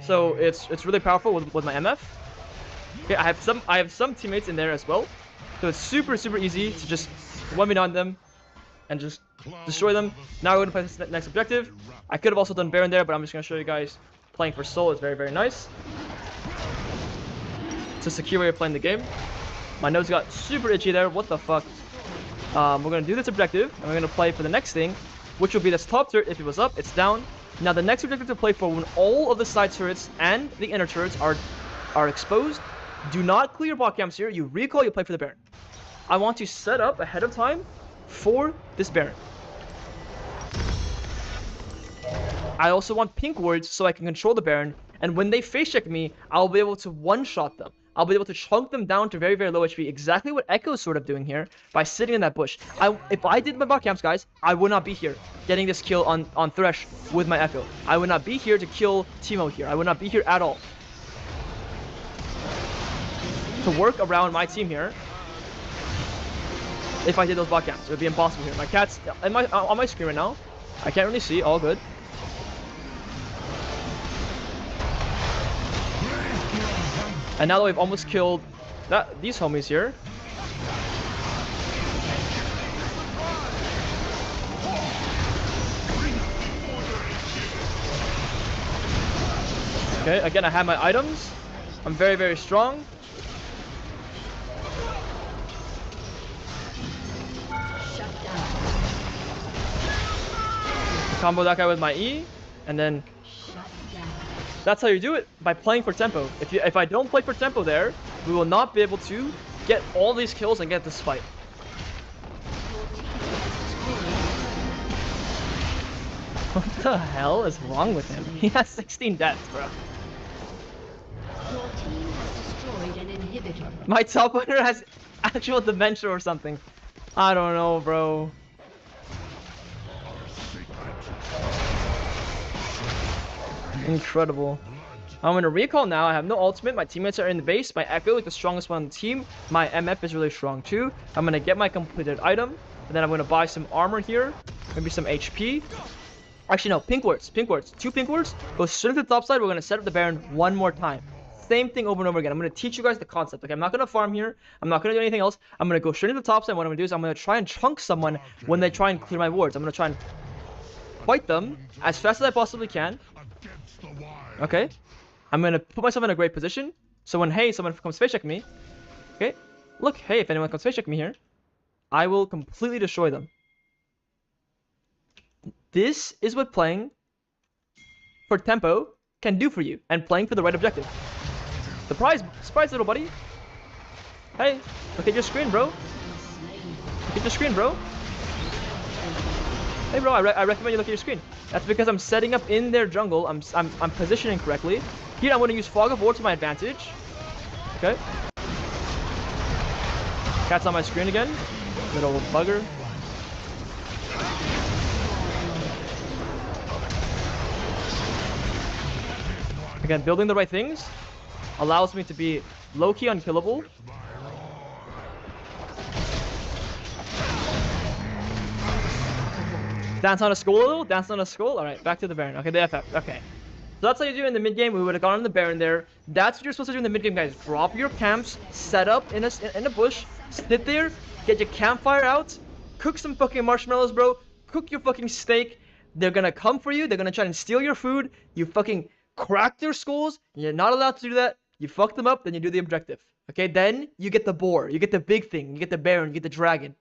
so it's really powerful with my MF. Okay. I have some teammates in there as well, so it's super easy to just 1v9 them and just destroy them. Now we're gonna play this next objective. I could have also done Baron there, but I'm just gonna show you guys playing for Soul is very nice. It's a secure way of playing the game. My nose got super itchy there. What the fuck? We're gonna do this objective, and we're gonna play for the next thing, which will be this top turret. If it was up, it's down. Now the next objective to play for, when all of the side turrets and the inner turrets are exposed, do not clear bot camps here. You recall, you play for the Baron. I want to set up ahead of time for this Baron. I also want pink wards so I can control the Baron, and when they face check me, I'll be able to one-shot them. I'll be able to chunk them down to very low HP, exactly what Echo is sort of doing here by sitting in that bush. If I did my bot camps, guys, I would not be here getting this kill on Thresh with my Echo. I would not be here to kill Teemo here. I would not be here at all. To work around my team here, if I did those bot camps, it would be impossible here. My cat's on my screen right now. I can't really see. All good. And now that we've almost killed these homies here. Okay, again, I have my items. I'm very strong. Combo that guy with my E, and then that's how you do it, by playing for tempo. If I don't play for tempo there, we will not be able to get all these kills and get this fight. What the hell is wrong with him? He has 16 deaths, bro. Your team has destroyed an inhibitor. My top winner has actual dementia or something. I don't know, bro. Incredible. I'm gonna recall now. I have no ultimate. My teammates are in the base. My Echo, like the strongest one on the team. My MF is really strong too. I'm gonna get my completed item, and then I'm gonna buy some armor here, maybe some HP. Actually, no, pink wards. 2 pink wards. Go straight to the top side. We're gonna set up the Baron one more time. Same thing over and over again. I'm gonna teach you guys the concept. Okay, I'm not gonna farm here. I'm not gonna do anything else. I'm gonna go straight to the top side. What I'm gonna do is I'm gonna try and chunk someone when they try and clear my wards. I'm gonna try and fight them as fast as I possibly can. Okay, I'm gonna put myself in a great position, so when, hey, someone comes face check me, okay, look, hey, if anyone comes face check me here, I will completely destroy them. This is what playing for tempo can do for you and playing for the right objective. Surprise, little buddy. Hey, look at your screen, bro. Look at your screen, bro. Hey, bro, I recommend you look at your screen. That's because I'm setting up in their jungle. I'm positioning correctly. Here, I'm going to use Fog of War to my advantage. Okay. Cat's on my screen again. Little bugger. Again, building the right things allows me to be low-key unkillable. Dance on a skull a little? Dance on a skull? Alright, back to the Baron. Okay, the FF. Okay. So that's how you do it in the mid-game. We would have gone on the Baron there. That's what you're supposed to do in the mid-game, guys. Drop your camps, set up in a bush, sit there, get your campfire out, cook some fucking marshmallows, bro. Cook your fucking steak. They're gonna come for you. They're gonna try and steal your food. You fucking crack their skulls. You're not allowed to do that. You fuck them up, then you do the objective. Okay, then you get the boar. You get the big thing. You get the Baron. You get the dragon.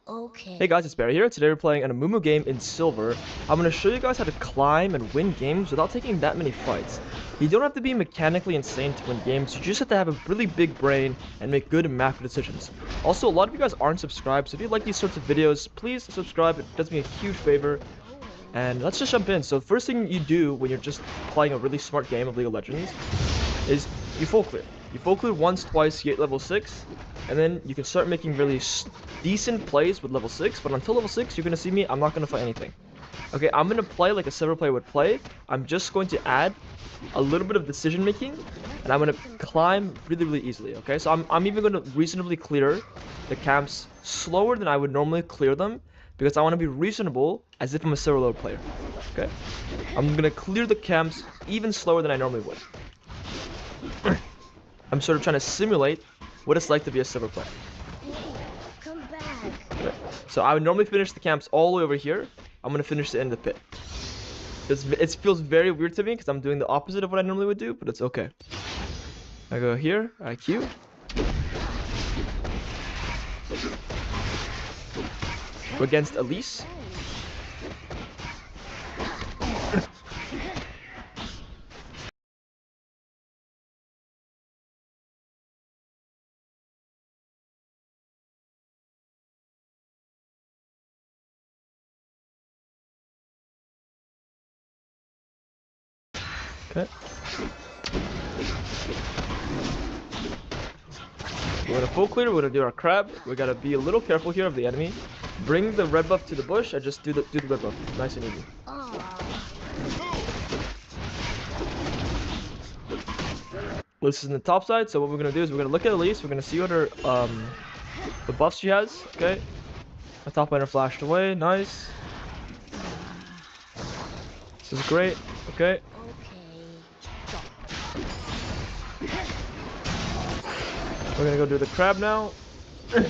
Okay. Hey guys, it's Barry here. Today we're playing an Amumu game in silver. I'm going to show you guys how to climb and win games without taking that many fights. You don't have to be mechanically insane to win games, you just have to have a really big brain and make good macro decisions. Also, a lot of you guys aren't subscribed, so if you like these sorts of videos, please subscribe. It does me a huge favor. And let's just jump in. So the first thing you do when you're just playing a really smart game of League of Legends is you full clear. You full clear once, twice, you get level 6, and then you can start making really decent plays with level 6, but until level 6, you're going to see me, I'm not going to fight anything. Okay, I'm going to play like a silver player would play. I'm just going to add a little bit of decision making, and I'm going to climb really, really easily, okay? So I'm even going to reasonably clear the camps slower than I would normally clear them, because I want to be reasonable as if I'm a silver level player, okay? I'm going to clear the camps even slower than I normally would. I'm sort of trying to simulate what it's like to be a silver player. Come back. Okay. So I would normally finish the camps all the way over here. I'm going to finish it in the pit. It feels very weird to me because I'm doing the opposite of what I normally would do, but it's okay. I go here, I Q. We're against Elise. Okay. We're gonna full clear, we're gonna do our crab. We gotta be a little careful here of the enemy. Bring the red buff to the bush and just do the red buff. Nice and easy. This is in the top side, so what we're gonna do is we're gonna look at Elise, we're gonna see what her the buffs she has. Okay. My top laner flashed away, nice. This is great, okay. We're gonna go do the crab now. And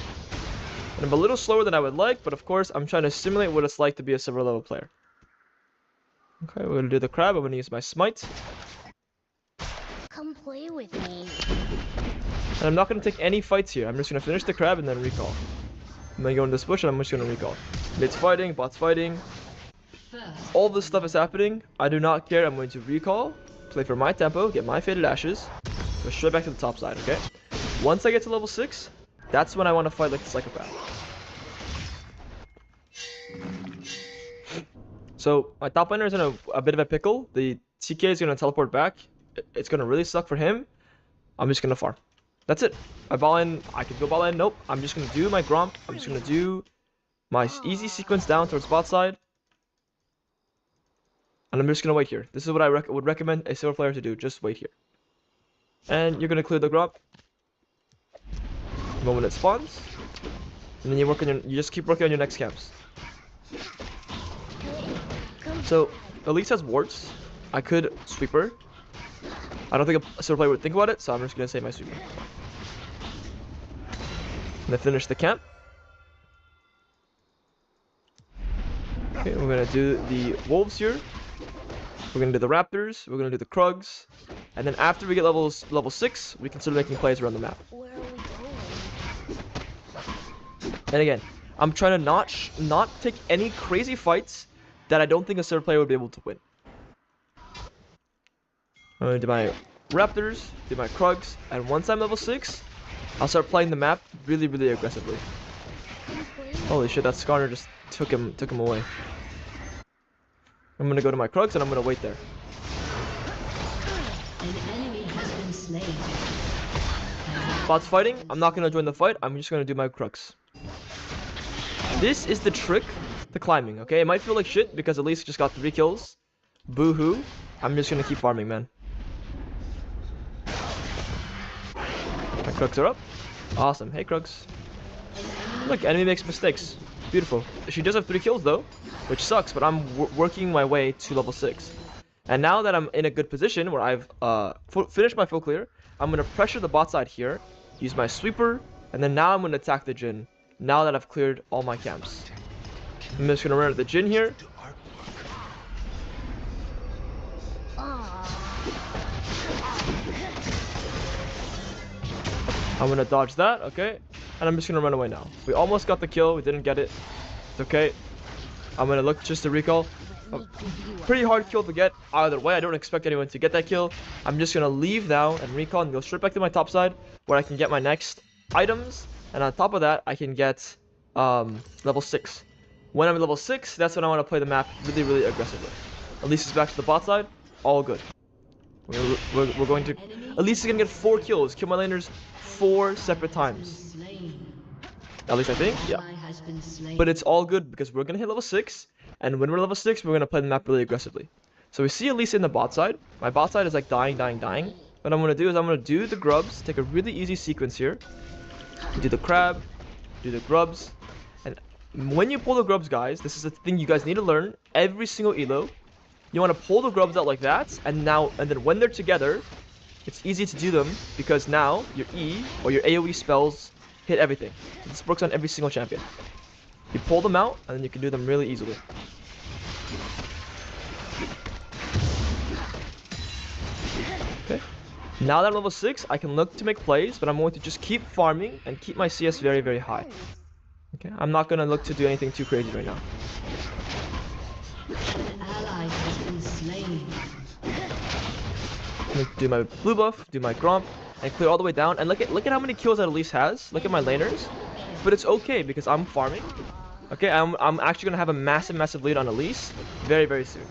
I'm a little slower than I would like, but of course I'm trying to simulate what it's like to be a silver level player. Okay, we're gonna do the crab. I'm gonna use my smite. Come play with me. And I'm not gonna take any fights here. I'm just gonna finish the crab and then recall. I'm gonna go in this bush and I'm just gonna recall. Mid's fighting, bot's fighting. All this stuff is happening. I do not care. I'm going to recall, play for my tempo, get my faded ashes, go straight back to the top side, okay? Once I get to level 6, that's when I want to fight like a psychopath. So my top laner is in a bit of a pickle. The TK is going to teleport back. It's going to really suck for him. I'm just going to farm. That's it. I ball in. I can go ball in. Nope. I'm just going to do my Gromp. I'm just going to do my easy sequence down towards bot side. And I'm just going to wait here. This is what I would recommend a silver player to do. Just wait here. And you're going to clear the Gromp the moment it spawns. And then you just keep working on your next camps. So Elise has wards. I could sweep her. I don't think a silver player would think about it, so I'm just gonna say my sweeper. I'm gonna finish the camp. Okay, we're gonna do the wolves here. We're gonna do the raptors. We're gonna do the krugs, and then after we get level 6, we can start making plays around the map. And again, I'm trying to not take any crazy fights that I don't think a silver player would be able to win. I'm gonna do my raptors, do my krugs, and once I'm level 6, I'll start playing the map really, really aggressively. Holy shit, that Skarner just took him away. I'm gonna go to my krugs and I'm gonna wait there. An enemy has been slain. Bots fighting, I'm not gonna join the fight, I'm just gonna do my krugs. This is the trick to climbing, okay? It might feel like shit because Elise just got 3 kills. Boo-hoo. I'm just gonna keep farming, man. My krugs are up. Awesome. Hey, krugs. Look, enemy makes mistakes. Beautiful. She does have 3 kills, though, which sucks, but I'm working my way to level 6. And now that I'm in a good position where I've finished my full clear, I'm gonna pressure the bot side here, use my sweeper, and then now I'm gonna attack the Jhin. Now that I've cleared all my camps. I'm just gonna run at the Jhin here. I'm gonna dodge that, okay? And I'm just gonna run away now. We almost got the kill, we didn't get it. It's okay. I'm gonna look just to recall. A pretty hard kill to get either way. I don't expect anyone to get that kill. I'm just gonna leave now and recall and go straight back to my top side where I can get my next items. And on top of that, I can get level 6. When I'm level 6, that's when I want to play the map really, really aggressively. Elise is back to the bot side. All good. We're going to... Elise is going to get 4 kills. Kill my laners 4 separate times. At least I think. Yeah. But it's all good because we're going to hit level 6. And when we're level 6, we're going to play the map really aggressively. So we see Elise in the bot side. My bot side is like dying. What I'm going to do is I'm going to do the grubs. Take a really easy sequence here. Do the crab. Do the grubs. And when you pull the grubs, guys, this is the thing you guys need to learn. Every single elo, you want to pull the grubs out like that, and then when they're together, it's easy to do them because now your E or your AoE spells hit everything. This works on every single champion. You pull them out, and then you can do them really easily. Okay. Now that I'm level 6, I can look to make plays, but I'm going to just keep farming and keep my CS very, very high. Okay, I'm not going to look to do anything too crazy right now. An ally has been slain. I'm gonna do my blue buff, do my gromp, and clear all the way down. And look at how many kills that Elise has. Look at my laners. But it's okay because I'm farming. Okay, I'm actually gonna have a massive lead on Elise very, very soon.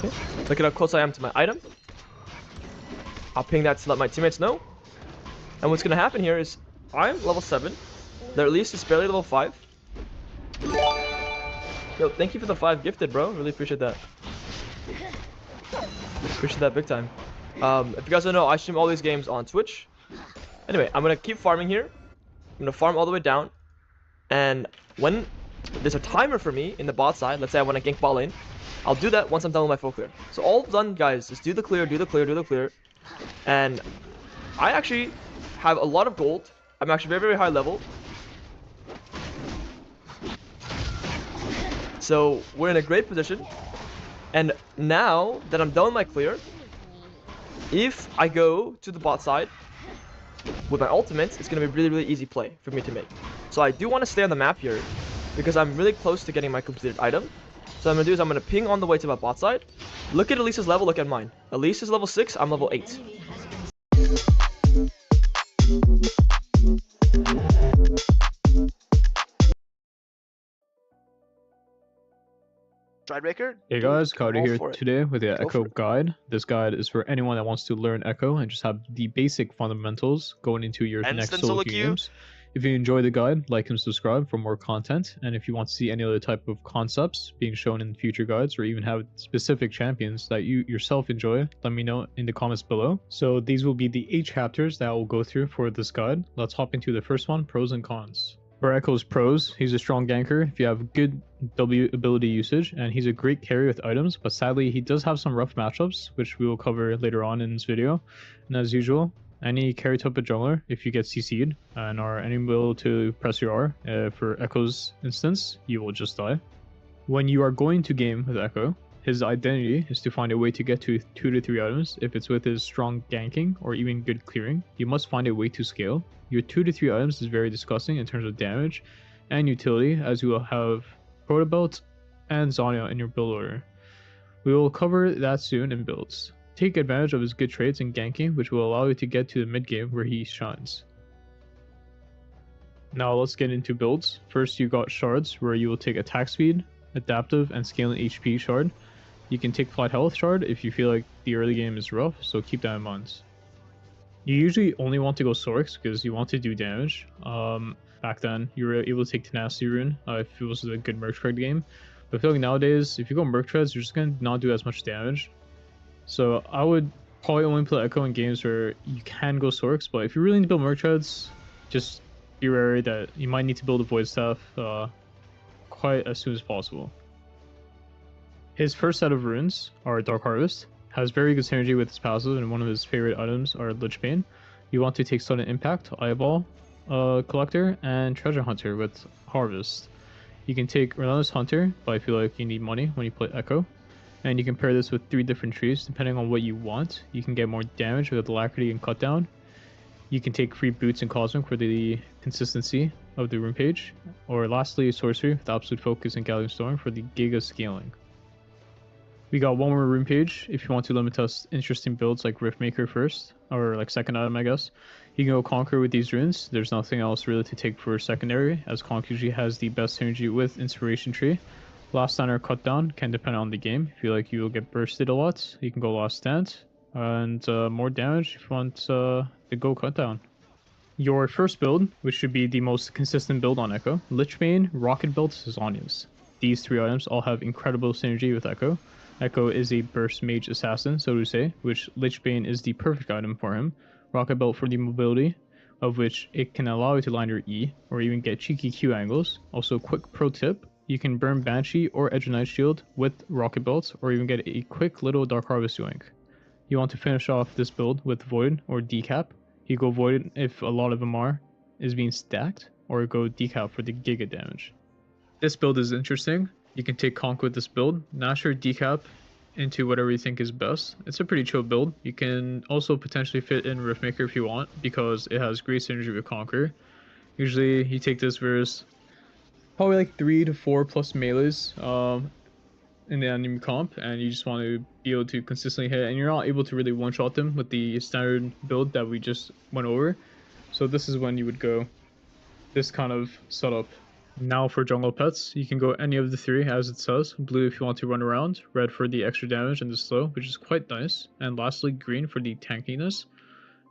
Okay. Look at how close I am to my item. I'll ping that to let my teammates know. And what's gonna happen here is I'm level 7. Their Elise is barely level 5. Yo, thank you for the 5 gifted, bro. Really appreciate that. Appreciate that big time. If you guys don't know, I stream all these games on Twitch. Anyway, I'm gonna keep farming here. I'm gonna farm all the way down. And when there's a timer for me in the bot side, let's say I want to gank bot lane, I'll do that once I'm done with my full clear. So all done, guys, is do the clear. And I actually have a lot of gold. I'm actually very, very high level. So we're in a great position. And now that I'm done with my clear, if I go to the bot side with my ultimate, it's going to be really, really easy play for me to make. So I do want to stay on the map here because I'm really close to getting my completed item. So what I'm going to do is I'm going to ping on the way to my bot side. Look at Elise's level, look at mine. Elise is level 6, I'm level 8. Stridebreaker? Hey guys, Carter here for it. today with the Go Echo for it. guide. This guide is for anyone that wants to learn Echo and just have the basic fundamentals going into your Instant next solo solo queue queue. games. If you enjoy the guide, like and subscribe for more content, and if you want to see any other type of concepts being shown in future guides or even have specific champions that you yourself enjoy, let me know in the comments below. So these will be the 8 chapters that I will go through for this guide. Let's hop into the first one, pros and cons. For Echo's pros, he's a strong ganker if you have good W ability usage, and he's a great carry with items, but sadly he does have some rough matchups, which we will cover later on in this video. And as usual, any carry type of jungler, if you get CC'd and are unable to press your R, for Echo's instance, you will just die. When you are going to game with Echo, his identity is to find a way to get to 2 to 3 items. If it's with his strong ganking or even good clearing, you must find a way to scale. Your 2 to 3 items is very disgusting in terms of damage and utility, as you will have Protobelt and Zanya in your build order. We will cover that soon in builds. Take advantage of his good traits in ganking, which will allow you to get to the mid game where he shines. Now let's get into builds. First, you got shards, where you will take attack speed, adaptive, and scaling HP shard. You can take flight health shard if you feel like the early game is rough, so keep that in mind. You usually only want to go Sorix because you want to do damage. Back then, you were able to take Tenacity Rune if it was a good Merc Tread game. But I feel like nowadays, if you go Merc Treads, you're just going to not do as much damage. So I would probably only play Echo in games where you can go Sorix, but if you really need to build Merc Treads, just be wary that you might need to build a Void Staff quite as soon as possible. His first set of runes are Dark Harvest, has very good synergy with his passive, and one of his favorite items are Lich Bane. You want to take Sudden Impact, Eyeball Collector, and Treasure Hunter with Harvest. You can take Relentless Hunter, but I feel like you need money when you play Echo. And you can pair this with 3 different trees depending on what you want. You can get more damage with Alacrity and Cut Down. You can take free Boots and Cosmic for the consistency of the rune page. Or lastly, Sorcery with Absolute Focus and Gathering Storm for the Giga Scaling. We got one more rune page if you want to limit us interesting builds like Riftmaker first, or like second item I guess. You can go Conquer with these runes. There's nothing else really to take for secondary, as Conk usually has the best synergy with Inspiration Tree. Last Stand or Cut Down can depend on the game. If you feel like you will get bursted a lot, you can go Last Stand. And more damage if you want to go Cut Down. Your first build, which should be the most consistent build on Echo, Lich Bane, Rocket Belt, Zanyas. These 3 items all have incredible synergy with Echo. Echo is a burst mage assassin, so to say, which Lich Bane is the perfect item for him. Rocket Belt for the mobility, of which it can allow you to land your E, or even get cheeky Q angles. Also, quick pro tip, you can burn Banshee or Edge of Night Shield with Rocket Belts, or even get a quick little Dark Harvest doink. You want to finish off this build with Void or Decap. You go Void if a lot of them is being stacked, or go Decap for the Giga damage. This build is interesting. You can take Conk with this build, Nash or Decap into whatever you think is best. It's a pretty chill build. You can also potentially fit in Riftmaker if you want, because it has great synergy with Conquer. Usually you take this versus probably like 3 to 4 plus melees in the enemy comp, and you just want to be able to consistently hit, and you're not able to really one-shot them with the standard build that we just went over. So this is when you would go this kind of setup. Now for jungle pets, you can go any of the 3 as it says. Blue if you want to run around, red for the extra damage and the slow, which is quite nice, and lastly green for the tankiness.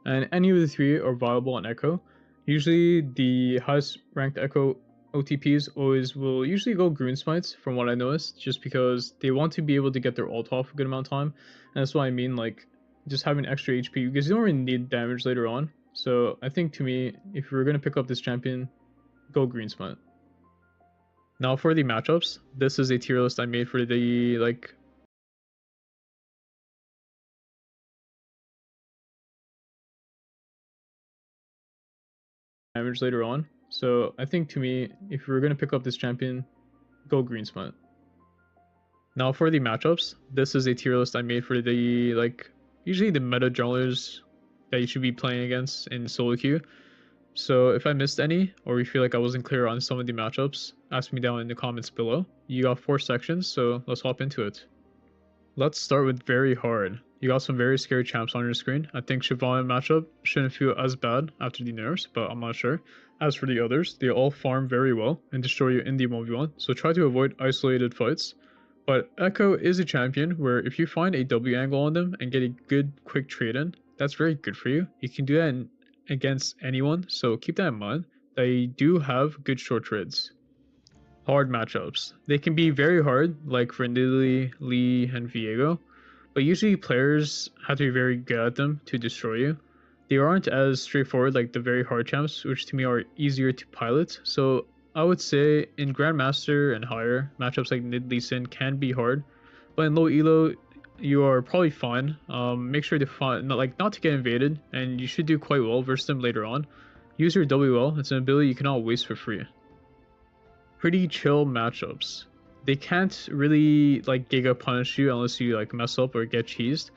And any of the 3 are viable on Echo. Usually the highest ranked Echo OTPs always will usually go green smites from what I noticed, just because they want to be able to get their ult off a good amount of time. And that's what I mean, like just having extra HP, because you don't really need damage later on. So I think to me, if you're going to pick up this champion, go green smite. Now for the matchups, this is a tier list I made for the damage later on. So I think to me, if you're going to pick up this champion, go green smite. Now for the matchups, this is a tier list I made for the usually the meta junglers that you should be playing against in solo queue. So if I missed any, or you feel like I wasn't clear on some of the matchups, ask me down in the comments below. You got 4 sections, so let's hop into it. Let's start with very hard. You got some very scary champs on your screen. I think Siobhan matchup shouldn't feel as bad after the nerfs, but I'm not sure. As for the others, they all farm very well and destroy you in the 1v1, so try to avoid isolated fights. But Echo is a champion where if you find a W angle on them and get a good quick trade in, that's very good for you. You can do that against anyone, so keep that in mind. they do have good short trades. Hard matchups. They can be very hard, like for Nidalee, Lee, and Viego, but usually players have to be very good at them to destroy you. They aren't as straightforward like the very hard champs, which to me are easier to pilot. So I would say in Grandmaster and higher, matchups like Nidalee Sin can be hard, but in low elo, you are probably fine. Make sure to find not to get invaded, and you should do quite well versus them later on. Use your W well. It's an ability you cannot waste for free. Pretty chill matchups. They can't really like Giga punish you unless you like mess up or get cheesed.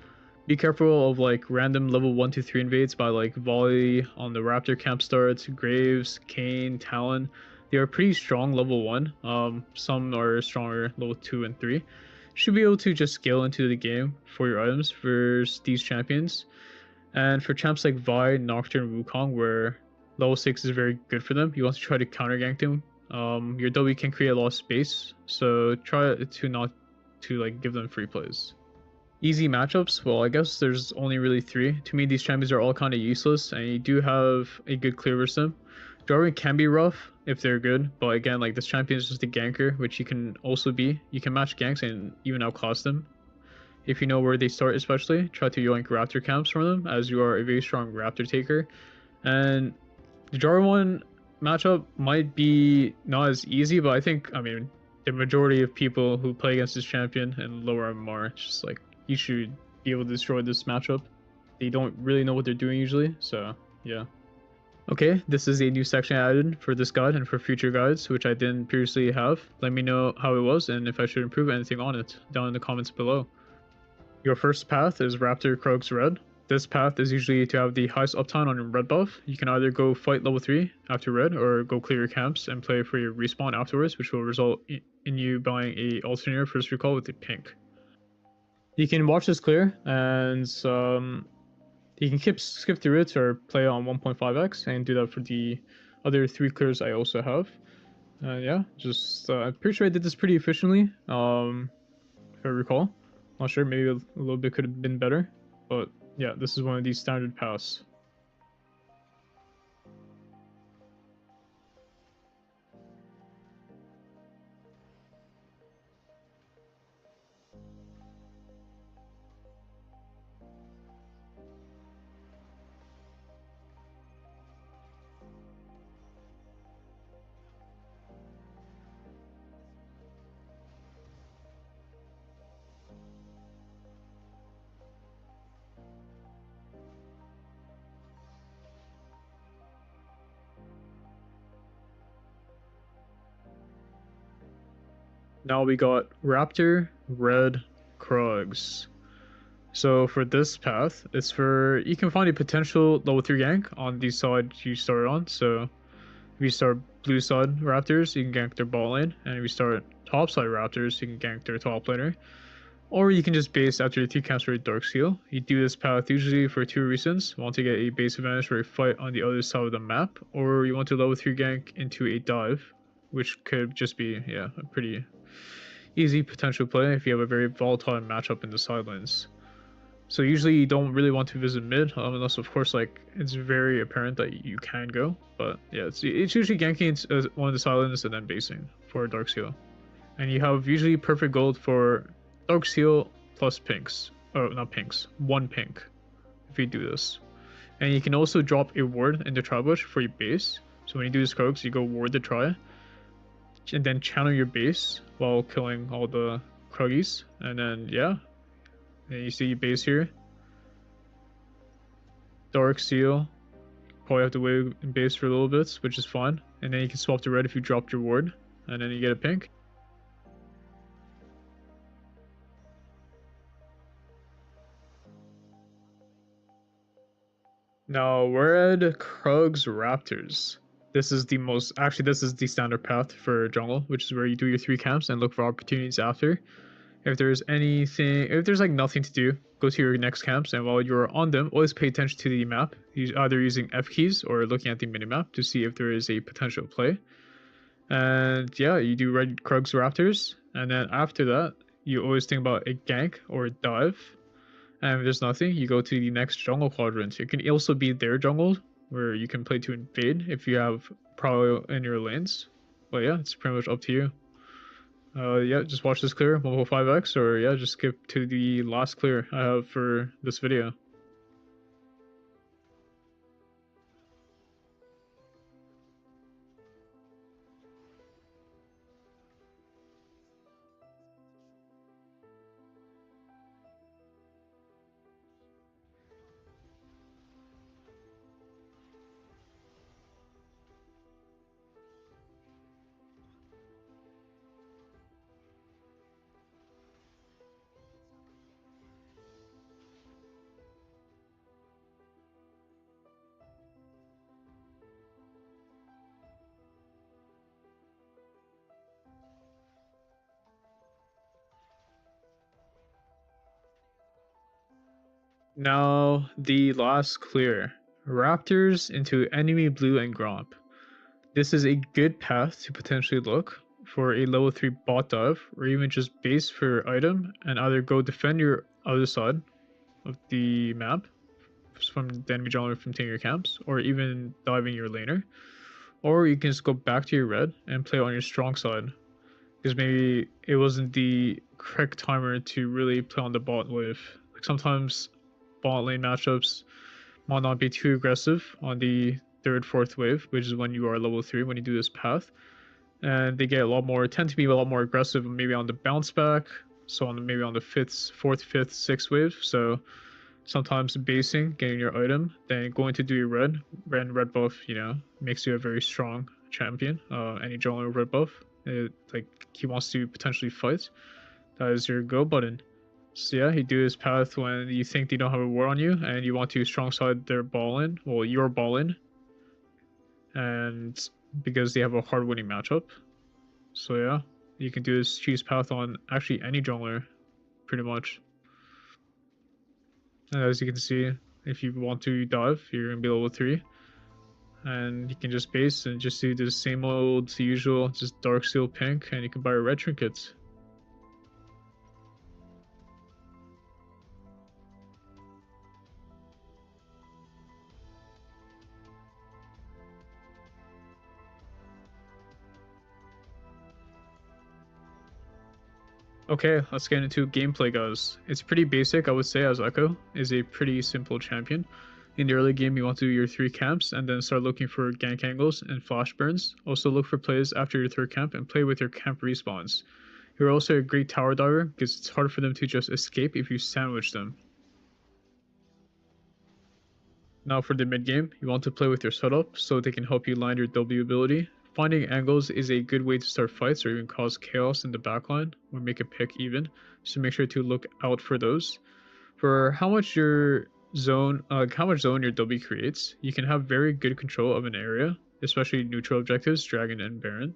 Be careful of like random level 1 to 3 invades by like Volley on the Raptor camp starts, Graves, Kane, Talon. They are pretty strong level 1. Some are stronger level 2 and 3. Should be able to just scale into the game for your items versus these champions. And for champs like Vi, Nocturne, Wukong, where level 6 is very good for them, you want to try to counter gank them. Your W can create a lot of space, so try to not to like give them free plays. Easy matchups, well I guess there's only really 3. To me these champions are all kind of useless, and you do have a good clear versus them. Jarvan can be rough if they're good, but again, like this champion is just a ganker, which you can also be. You can match ganks and even outclass them. If you know where they start especially, try to yoink Raptor camps from them, as you are a very strong Raptor taker. And the Jarvan matchup might be not as easy, but I mean, the majority of people who play against this champion and lower MMR, it's just like, you should be able to destroy this matchup. They don't really know what they're doing usually, so yeah. Okay, this is a new section I added for this guide and for future guides, which I didn't previously have. Let me know how it was and if I should improve anything on it down in the comments below. Your first path is Raptor Krugs Red. This path is usually to have the highest uptime on your red buff. You can either go fight level 3 after red, or go clear your camps and play for your respawn afterwards, which will result in you buying a alternator first recall with a pink. You can watch this clear, and you can skip through it or play on 1.5x and do that for the other 3 clears I also have. Yeah, just I'm pretty sure I did this pretty efficiently, if I recall. Not sure, maybe a little bit could have been better, but yeah, this is one of these standard paths. Now we got Raptor Red Krugs. So for this path, it's for, you can find a potential level 3 gank on the side you start on. So if you start blue side Raptors, you can gank their bot lane, and if you start top side Raptors, you can gank their top laner. Or you can just base after your 3 camps for a Dark Seal. You do this path usually for 2 reasons. You want to get a base advantage for a fight on the other side of the map, or you want to level 3 gank into a dive, which could just be, yeah, a pretty easy potential play if you have a very volatile matchup in the side lanes. So usually you don't really want to visit mid, unless of course like it's very apparent that you can go. But yeah, it's usually ganking one of the side lanes and then basing for a Dark Seal. And you have usually perfect gold for Dark Seal plus pinks. Oh, not pinks, 1 pink if you do this. And you can also drop a ward into Tribush for your base. So when you do this Krugs, you go ward the try, and then channel your base while killing all the Kruggies. And then yeah, and you see your base here. Dark Seal. Probably have to wait in base for a little bit, which is fine. And then you can swap to red if you dropped your ward, and then you get a pink. Now, Red Krugs Raptors. This is the most, actually this is the standard path for jungle, which is where you do your 3 camps and look for opportunities after. If there's like nothing to do, go to your next camps, and while you're on them, always pay attention to the map, either using F keys or looking at the minimap to see if there is a potential play. And yeah, you do Red Krugs Raptors, and then after that, you always think about a gank or a dive. And if there's nothing, you go to the next jungle quadrant. It can also be their jungle, where you can play to invade if you have Prowl in your lanes. But yeah, it's pretty much up to you. Yeah, just watch this clear, 1.5x, or yeah, just skip to the last clear I have for this video. Now, the last clear. Raptors into enemy blue and Gromp. This is a good path to potentially look for a level 3 bot dive, or even just base for your item and either go defend your other side of the map from the enemy jungler from taking your camps, or even diving your laner. Or you can just go back to your red and play on your strong side, because maybe it wasn't the correct timer to really play on the bot wave. Like sometimes bot lane matchups might not be too aggressive on the 3rd, 4th wave, which is when you are level 3 when you do this path, and they get a lot more, tend to be a lot more aggressive maybe on the bounce back, so on maybe on the 4th, 5th, 6th wave. So sometimes basing, getting your item, then going to do your red and red buff, you know, makes you a very strong champion. Any jungler red buff, like he wants to potentially fight, that is your go button. So yeah, you do this path when you think they don't have a war on you and you want to strong side their ball in, well, your ball in, and because they have a hard winning matchup. So yeah, you can do this cheese path on actually any jungler, pretty much. And as you can see, if you want to dive, you're gonna be level 3. And you can just base and just do the same old usual, just dark steel pink, and you can buy a red trinket. Okay, let's get into gameplay, guys. It's pretty basic, I would say, as Echo is a pretty simple champion. In the early game, you want to do your 3 camps and then start looking for gank angles and flash burns. Also look for plays after your 3rd camp and play with your camp respawns. You're also a great tower diver because it's hard for them to just escape if you sandwich them. Now for the mid game, you want to play with your setup so they can help you land your W ability. Finding angles is a good way to start fights or even cause chaos in the backline or make a pick even, so make sure to look out for those. For how much your zone your W creates, you can have very good control of an area, especially neutral objectives, Dragon and Baron.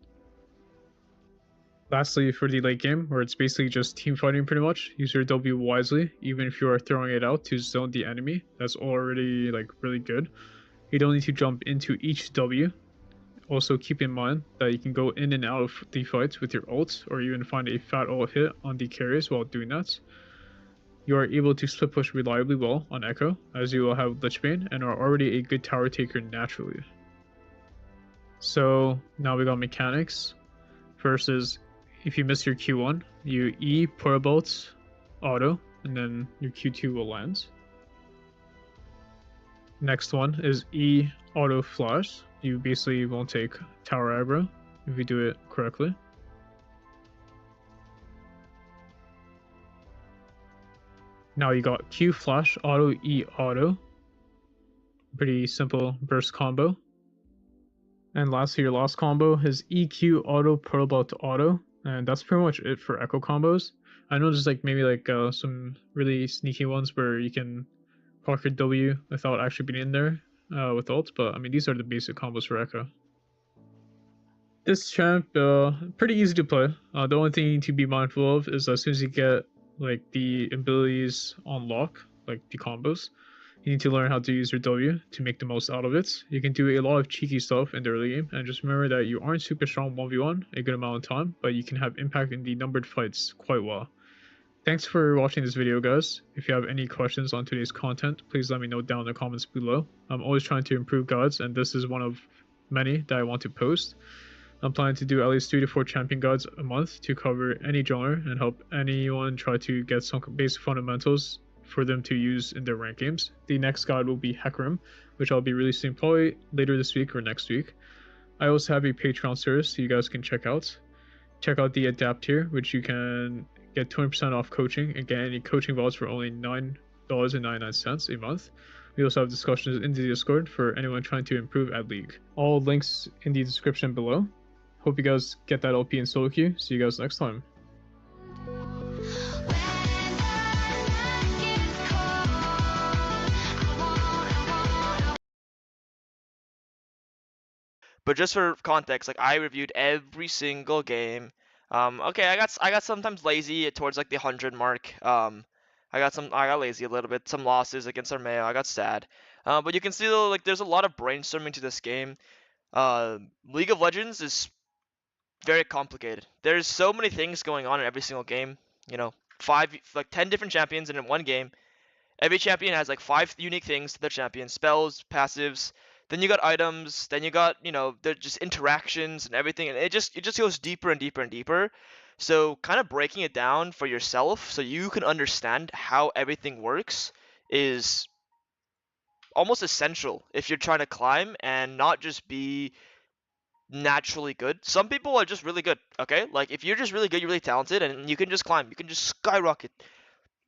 Lastly, for the late game, where it's basically just team fighting pretty much, use your W wisely, even if you are throwing it out to zone the enemy. That's already like really good. You don't need to jump into each W. Also keep in mind that you can go in and out of the fights with your ult, or even find a fat ult hit on the carries while doing that. You are able to split push reliably well on Echo, as you will have Lichbane and are already a good tower taker naturally. So now we got mechanics. First is, if you miss your Q1, you E Portabolt auto, and then your Q2 will land. Next one is E auto flash. You basically won't take tower aggro if you do it correctly. Now you got Q flash auto E auto. Pretty simple burst combo. And lastly, your last combo is EQ auto Portabolt auto, and that's pretty much it for Echo combos. I know there's like maybe like some really sneaky ones where you can proc your W without actually being in there with ult, but I mean these are the basic combos for Echo. This champ, pretty easy to play. The only thing you need to be mindful of is as soon as you get like the abilities on lock, like the combos, you need to learn how to use your W to make the most out of it. You can do a lot of cheeky stuff in the early game, and just remember that you aren't super strong 1v1 a good amount of time, but you can have impact in the numbered fights quite well. Thanks for watching this video, guys. If you have any questions on today's content, please let me know down in the comments below. I'm always trying to improve guides, and this is one of many that I want to post. I'm planning to do at least 3 to 4 champion guides a month to cover any genre and help anyone try to get some basic fundamentals for them to use in their rank games. The next guide will be Hecarim, which I'll be releasing probably later this week or next week. I also have a Patreon service so you guys can check out. Check out the Adapt tier, which you can get 20% off coaching and get any coaching vaults for only $9.99 a month. We also have discussions in the Discord for anyone trying to improve at League. All links in the description below. Hope you guys get that LP in solo queue. See you guys next time. But just for context, like I reviewed every single game. Okay, I got sometimes lazy towards like the 100 mark. I got lazy a little bit. Some losses against Armeo. I got sad. But you can see though, like there's a lot of brainstorming to this game. League of Legends is very complicated. There's so many things going on in every single game. You know, 10 different champions in one game. Every champion has like 5 unique things to their champion: spells, passives. Then you got items. Then you got, you know, they're just interactions and everything. And it just goes deeper and deeper and deeper. So kind of breaking it down for yourself so you can understand how everything works is almost essential if you're trying to climb and not just be naturally good. Some people are just really good, okay? Like if you're just really good, you're really talented, and you can just climb, you can just skyrocket.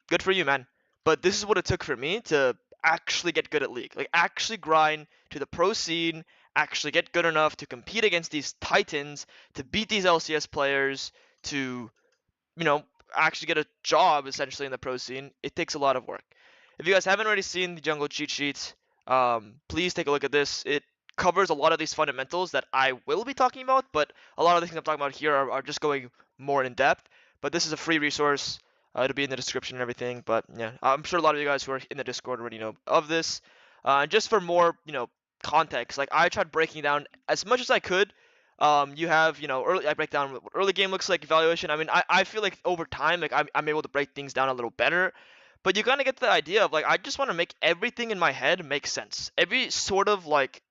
Good for you, man. But this is what it took for me to actually get good at League. Like actually grind to the pro scene, actually get good enough to compete against these titans, to beat these LCS players, to, you know, actually get a job essentially in the pro scene. It takes a lot of work. If you guys haven't already seen the jungle cheat sheet, please take a look at this. It covers a lot of these fundamentals that I will be talking about, but a lot of the things I'm talking about here are just going more in depth. But this is a free resource. It'll be in the description and everything. But yeah, I'm sure a lot of you guys who are in the Discord already know of this. Just for more, you know, context, like I tried breaking down as much as I could. You have, you know, I break down what early game looks like, evaluation. I mean, I feel like over time, like I'm able to break things down a little better. But you kind of get the idea of like, I just want to make everything in my head make sense. Every sort of like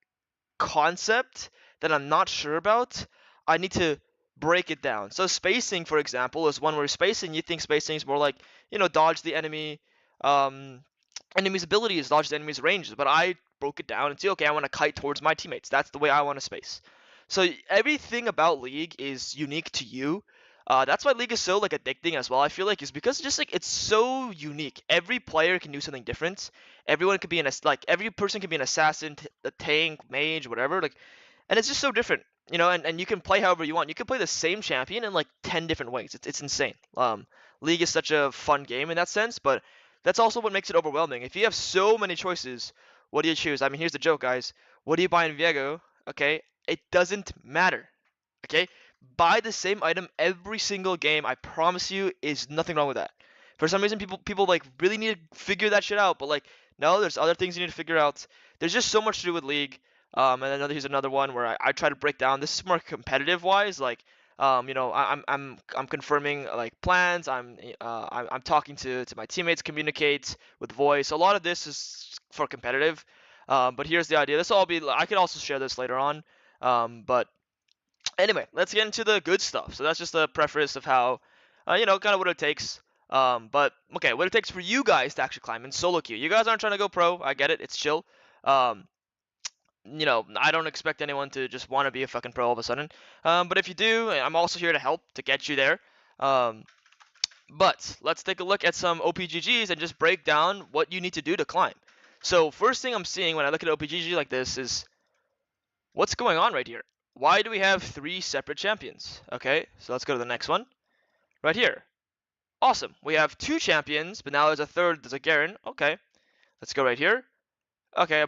concept that I'm not sure about, I need to break it down. So spacing, for example, is one where spacing, you think spacing is more like, you know, dodge the enemy, enemy's abilities, dodge the enemy's ranges. But I broke it down and see, okay, I want to kite towards my teammates. That's the way I want to space. So everything about League is unique to you. That's why League is so like addicting as well. I feel like is because just like it's so unique. Every player can do something different. Everyone could be every person can be an assassin, a tank, mage, whatever. Like, and it's just so different, you know. And you can play however you want. You can play the same champion in like 10 different ways. It's insane. League is such a fun game in that sense, but that's also what makes it overwhelming. If you have so many choices, what do you choose? I mean, here's the joke, guys. What do you buy in Viego? Okay, it doesn't matter. Okay. Buy the same item every single game. I promise you, is nothing wrong with that. For some reason, people like really need to figure that shit out. But like, no, there's other things you need to figure out. There's just so much to do with League. And here's another one where I try to break down. This is more competitive wise. Like, you know, I'm confirming like plans. I'm talking to my teammates, communicate with voice. A lot of this is for competitive. But here's the idea. This will all be. I can also share this later on. But anyway, let's get into the good stuff. So that's just a preface of how, you know, kind of what it takes. But okay, what it takes for you guys to actually climb in solo queue. You guys aren't trying to go pro. I get it. It's chill. You know, I don't expect anyone to just want to be a fucking pro all of a sudden. But if you do, I'm also here to help to get you there. But let's take a look at some OPGGs and just break down what you need to do to climb. So first thing I'm seeing when I look at OPGG like this is, what's going on right here? Why do we have 3 separate champions? Okay, so let's go to the next one. Right here. Awesome. We have 2 champions, but now there's a third, there's a Garen. Okay, let's go right here. Okay,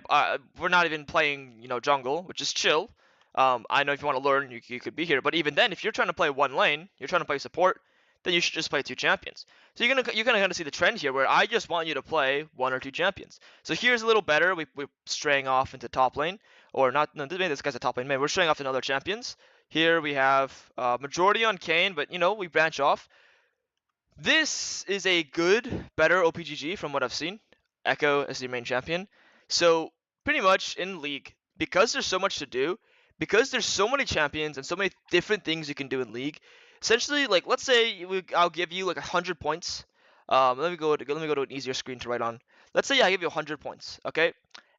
we're not even playing, you know, jungle, which is chill. I know if you want to learn, you could be here. But even then, if you're trying to play one lane, you're trying to play support, then you should just play 2 champions. So you're gonna kind of see the trend here, where I just want you to play 1 or 2 champions. So here's a little better. We're straying off into top lane, or not? No, maybe this guy's a top lane man. We're straying off to other champions. Here we have majority on Kayn, but you know we branch off. This is a good, better OPGG from what I've seen. Echo as the main champion. So pretty much in League, because there's so much to do, because there's so many champions and so many different things you can do in League. Essentially, like let's say I'll give you like 100 points. Let me go to an easier screen to write on. Let's say I give you 100 points, okay?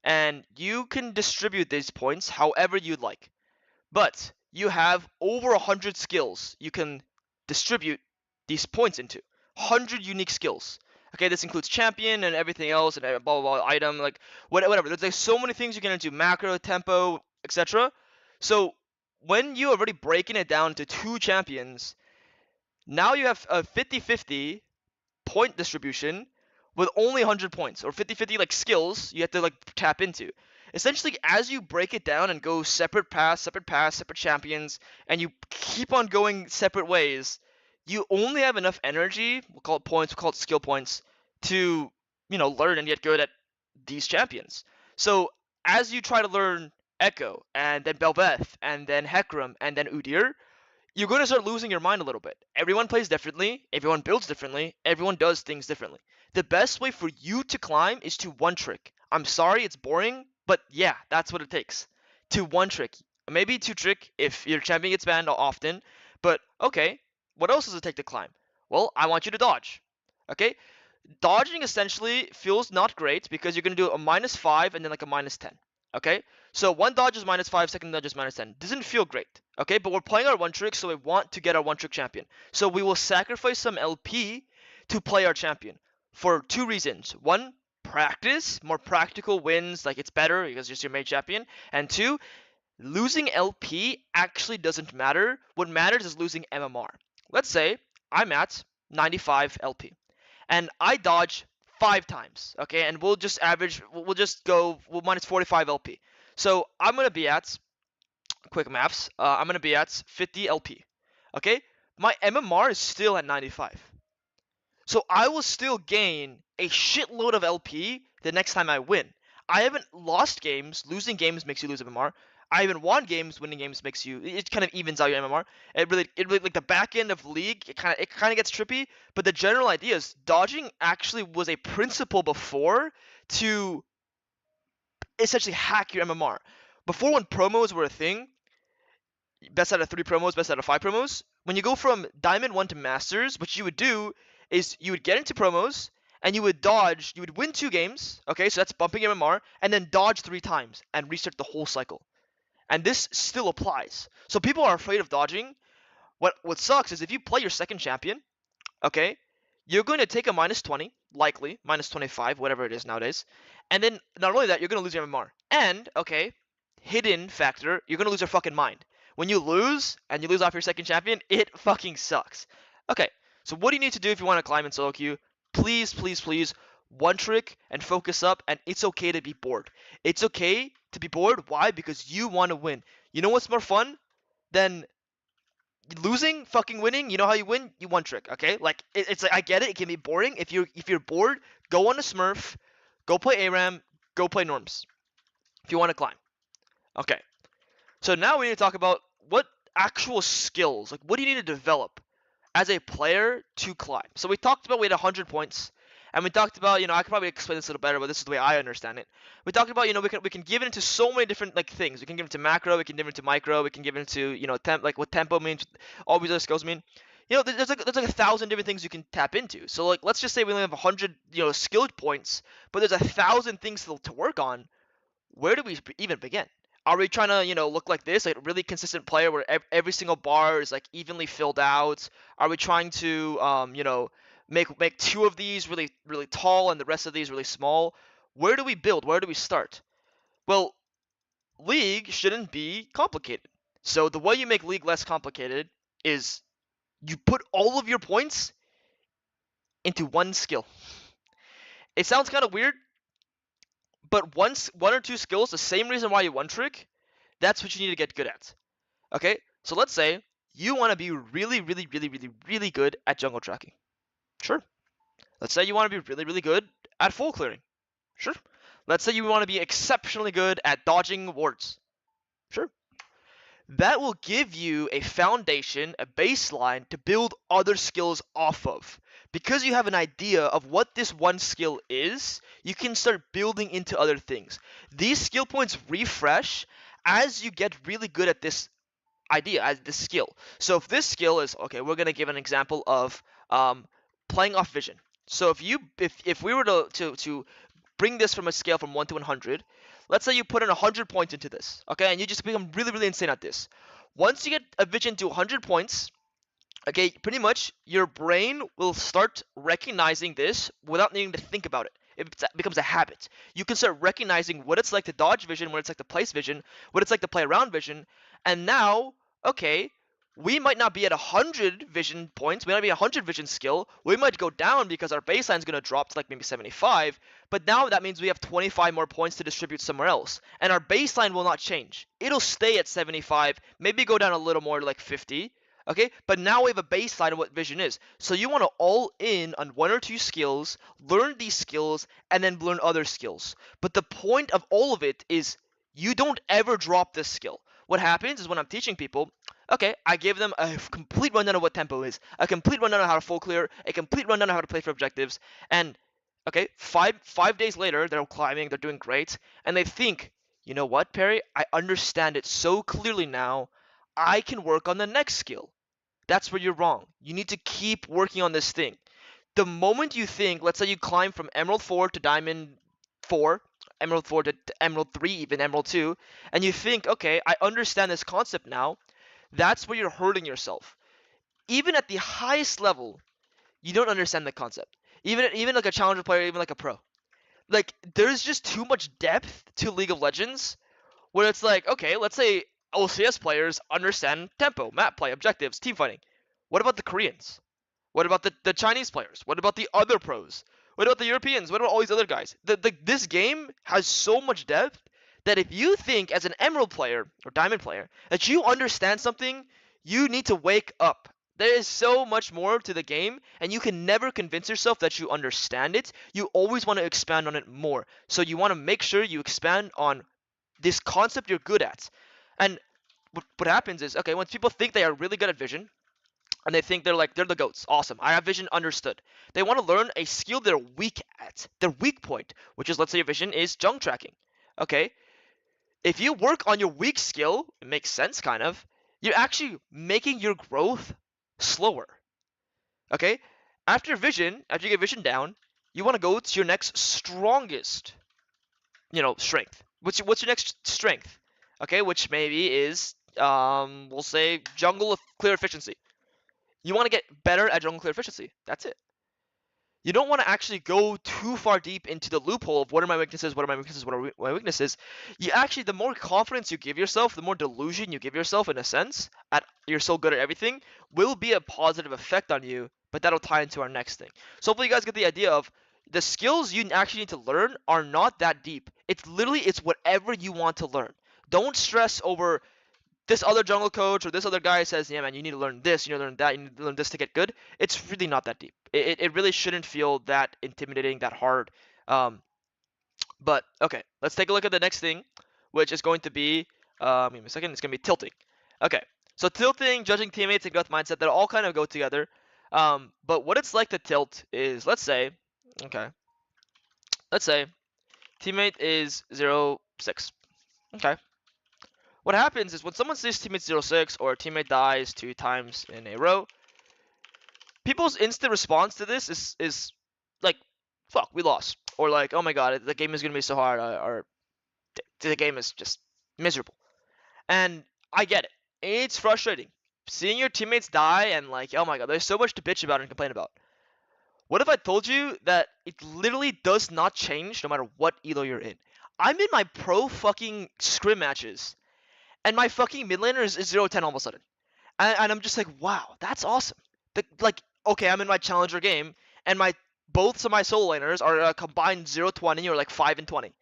And you can distribute these points however you'd like. But you have over 100 skills you can distribute these points into. 100 unique skills. Okay, this includes champion and everything else and blah blah blah item, like whatever. There's like so many things you can do, macro, tempo, etc. So when you already breaking it down to 2 champions, now you have a 50-50 point distribution with only 100 points, or 50-50 like skills you have to like tap into. Essentially, as you break it down and go separate paths, separate champions, and you keep on going separate ways, you only have enough energy, we'll call it points, we'll call it skill points, to, learn and get good at these champions. So as you try to learn Echo, and then Belveth, and then Hecarim, and then Udyr, you're going to start losing your mind a little bit. Everyone plays differently, everyone builds differently, everyone does things differently. The best way for you to climb is to one trick. I'm sorry, it's boring, but yeah, that's what it takes. To one trick. Maybe two trick if your champion gets banned often, but okay, what else does it take to climb? Well, I want you to dodge. Okay? Dodging essentially feels not great because you're going to do a -5 and then like a -10. Okay? So one dodge is -5, second dodge is -10. Doesn't feel great. Okay? But we're playing our one trick, so we want to get our one trick champion. So we will sacrifice some LP to play our champion for 2 reasons. One, practice, more practical wins, like it's better because it's your main champion. And 2, losing LP actually doesn't matter. What matters is losing MMR. Let's say I'm at 95 LP and I dodge 5 times, okay? And we'll just average, we'll minus 45 LP. So I'm going to be at, quick maths, I'm going to be at 50 LP, okay? My MMR is still at 95. So I will still gain a shitload of LP the next time I win. I haven't lost games. Losing games makes you lose MMR. I haven't won games. Winning games makes you. It kind of evens out your MMR. It really like the back end of League. It kind of gets trippy. But the general idea is dodging actually was a principle before to essentially hack your MMR. Before, when promos were a thing, best out of 3 promos, best out of 5 promos. When you go from Diamond 1 to Masters, what you would do is you would get into promos and you would dodge. You would win 2 games. Okay, so that's bumping MMR, and then dodge 3 times and restart the whole cycle. And this still applies. So people are afraid of dodging. What sucks is if you play your second champion, okay, you're going to take a -20, likely, -25, whatever it is nowadays. And then not only that, you're going to lose your MMR. And, okay, hidden factor, you're going to lose your fucking mind. When you lose, and you lose off your second champion, it fucking sucks. Okay, so what do you need to do if you want to climb in solo queue? Please, please, please, one trick and focus up, and it's okay to be bored. It's okay to be bored. Why? Because you want to win. You know what's more fun than losing, fucking winning? You know how you win? You one trick, okay? Like it's like, I get it. It can be boring. If you're bored, go on a Smurf, go play ARAM, go play Norms. If you want to climb, okay. So now we need to talk about what actual skills, like what do you need to develop as a player to climb. So we talked about we had 100 points. And we talked about, I could probably explain this a little better, but this is the way I understand it. We talked about, we can give it into so many different things. We can give it to macro, we can give it to micro, we can give it into, what tempo means, all these other skills mean. There's like 1,000 different things you can tap into. So let's just say we only have 100, skilled points, but there's 1,000 things to work on. Where do we even begin? Are we trying to, look like this, like a really consistent player where every single bar is like evenly filled out? Are we trying to, make 2 of these really, really tall and the rest of these really small? Where do we build? Where do we start? Well, League shouldn't be complicated. So the way you make League less complicated is you put all of your points into one skill. It sounds kind of weird, but one or 2 skills, the same reason why you one trick, that's what you need to get good at. Okay? So let's say you want to be really, really, really, really, really good at jungle tracking. Sure. Let's say you want to be really, really good at full clearing. Sure. Let's say you want to be exceptionally good at dodging wards. Sure. That will give you a foundation, a baseline to build other skills off of. because you have an idea of what this one skill is, you can start building into other things. These skill points refresh as you get really good at this idea, as this skill. So if this skill is, okay, we're going to give an example of playing off vision. So if we were to bring this from a scale from 1 to 100, let's say you put in 100 points into this, okay, and you just become really, really insane at this. Once you get a vision to 100 points, okay, pretty much your brain will start recognizing this without needing to think about it. It becomes a habit. You can start recognizing what it's like to dodge vision, what it's like to place vision, what it's like to play around vision, and now, okay, we might not be at 100 vision points, we might be 100 vision skill, we might go down because our baseline is going to drop to like maybe 75, but now that means we have 25 more points to distribute somewhere else, and our baseline will not change. It'll stay at 75, maybe go down a little more to like 50, okay, but now we have a baseline of what vision is. So you want to all in on 1 or 2 skills, learn these skills, and then learn other skills. But the point of all of it is you don't ever drop this skill. What happens is when I'm teaching people, okay, I give them a complete rundown of what tempo is, a complete rundown of how to full clear, a complete rundown of how to play for objectives, and okay, five days later, they're climbing, they're doing great, and they think, you know what, Perry, I understand it so clearly now, I can work on the next skill. That's where you're wrong. You need to keep working on this thing. The moment you think, let's say you climb from Emerald 4 to Diamond 4, Emerald 4 to Emerald 3, even Emerald 2, and you think, okay, I understand this concept now, that's where you're hurting yourself. Even at the highest level, you don't understand the concept. Even like a challenger player, even like a pro. Like, there's just too much depth to League of Legends, where it's like, okay, let's say LCS players understand tempo, map play, objectives, team fighting. What about the Koreans? What about the Chinese players? What about the other pros? What about the Europeans? What about all these other guys? This game has so much depth that if you think as an Emerald player or Diamond player that you understand something, you need to wake up. There is so much more to the game, and you can never convince yourself that you understand it. You always want to expand on it more. So you want to make sure you expand on this concept you're good at. And what happens is, okay, when people think they are really good at vision, and they think they're the goats, awesome, I have vision, understood. They want to learn a skill they're weak at, their weak point, which is, let's say your vision is junk tracking. Okay, if you work on your weak skill, it makes sense, kind of, you're actually making your growth slower. Okay, after vision, after you get vision down, you want to go to your next strongest, strength. What's your next strength? Okay, which maybe is, we'll say jungle clear efficiency. You want to get better at jungle clear efficiency. That's it. You don't want to actually go too far deep into the loophole of what are my weaknesses, what are my weaknesses, what are my weaknesses. You actually, the more confidence you give yourself, the more delusion you give yourself, in a sense, at you're so good at everything, will be a positive effect on you, but that'll tie into our next thing. So hopefully you guys get the idea of the skills you actually need to learn are not that deep. It's whatever you want to learn. Don't stress over this other jungle coach or this other guy says, yeah, man, you need to learn this, you need to learn that, you need to learn this to get good. It's really not that deep. It really shouldn't feel that intimidating, that hard. But, okay, let's take a look at the next thing, which is going to be, give me a second, it's going to be tilting. Okay, so tilting, judging teammates, and growth mindset, that all kind of go together. But what it's like to tilt is, let's say, teammate is 0-6. Okay. What happens is when someone sees teammate 0-6 or a teammate dies 2 times in a row, people's instant response to this is like, fuck, we lost. Or like, oh my god, the game is going to be so hard, or the game is just miserable. And I get it. It's frustrating. Seeing your teammates die and like, oh my god, there's so much to bitch about and complain about. What if I told you that it literally does not change no matter what elo you're in? I'm in my pro fucking scrim matches, and my fucking mid laner is 0-10 all of a sudden. And I'm just like, wow, that's awesome. Okay, I'm in my challenger game, and both of my solo laners are a combined 0-20 or like 5-20.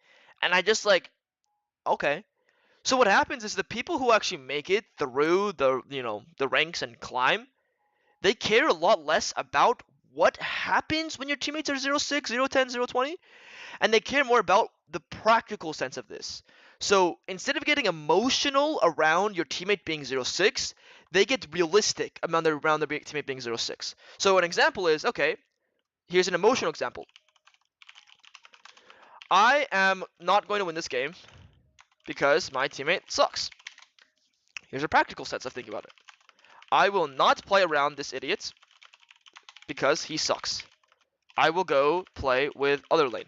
And I just like, okay. So what happens is the people who actually make it through the ranks and climb, they care a lot less about what happens when your teammates are 0-6, 0-10, 0-20, and they care more about the practical sense of this. So instead of getting emotional around your teammate being 0-6, they get realistic around their teammate being 0-6. So an example is, okay, here's an emotional example. I am not going to win this game because my teammate sucks. Here's a practical sense of thinking about it. I will not play around this idiot because he sucks. I will go play with other lane.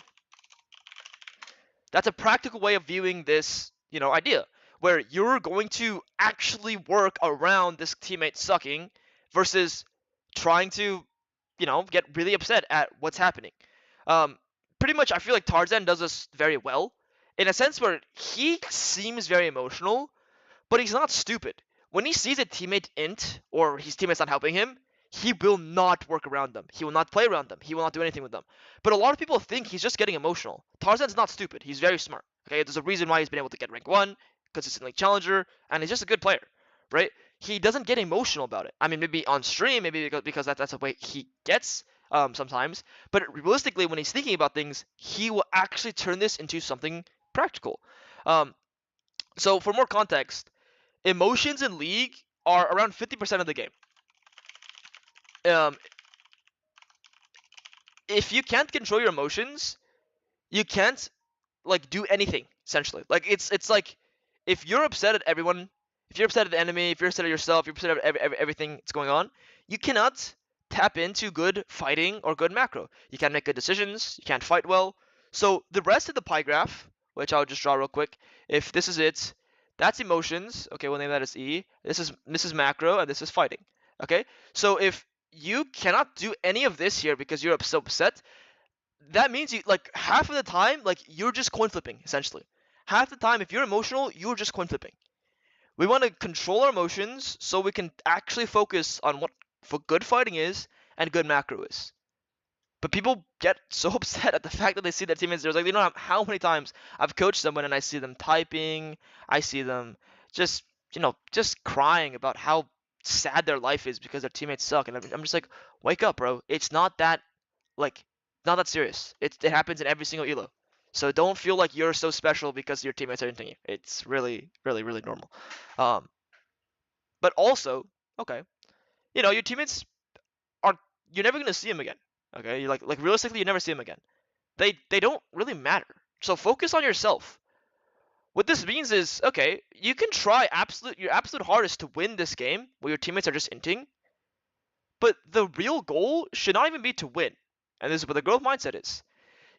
That's a practical way of viewing this, idea, where you're going to actually work around this teammate sucking versus trying to, get really upset at what's happening. Pretty much, I feel like Tarzan does this very well, in a sense where he seems very emotional, but he's not stupid. When he sees a teammate int, or his teammate's not helping him, he will not work around them. He will not play around them. He will not do anything with them. But a lot of people think he's just getting emotional. Tarzan's not stupid. He's very smart. Okay, there's a reason why he's been able to get rank 1, consistently challenger, and he's just a good player, right? He doesn't get emotional about it. I mean, maybe on stream, maybe because that's the way he gets sometimes. But realistically, when he's thinking about things, he will actually turn this into something practical. So for more context, emotions in League are around 50% of the game. If you can't control your emotions, you can't do anything essentially. It's like if you're upset at everyone, if you're upset at the enemy, if you're upset at yourself, if you're upset at everything that's going on, you cannot tap into good fighting or good macro. You can't make good decisions. You can't fight well. So the rest of the pie graph, which I'll just draw real quick, if this is it, that's emotions. Okay, we'll name that as E. This is macro, and this is fighting. Okay, so if you cannot do any of this here because you're so upset, that means you half of the time you're just coin flipping essentially. Half the time if you're emotional, you're just coin flipping. We want to control our emotions so we can actually focus on what good fighting is and good macro is. But people get so upset at the fact that they see their teammates. There's they don't know how many times I've coached someone and I see them typing, I see them just crying about how sad their life is because their teammates suck, and I'm just like, wake up, bro. It's not that not that serious. It happens in every single elo. So don't feel like you're so special because your teammates are hinting you. It's really, really, really normal. But also, okay, your teammates you're never gonna see them again. Okay, you realistically, you never see them again. They don't really matter. So focus on yourself. What this means is, okay, you can try your absolute hardest to win this game where your teammates are just inting, but the real goal should not even be to win. And this is what the growth mindset is.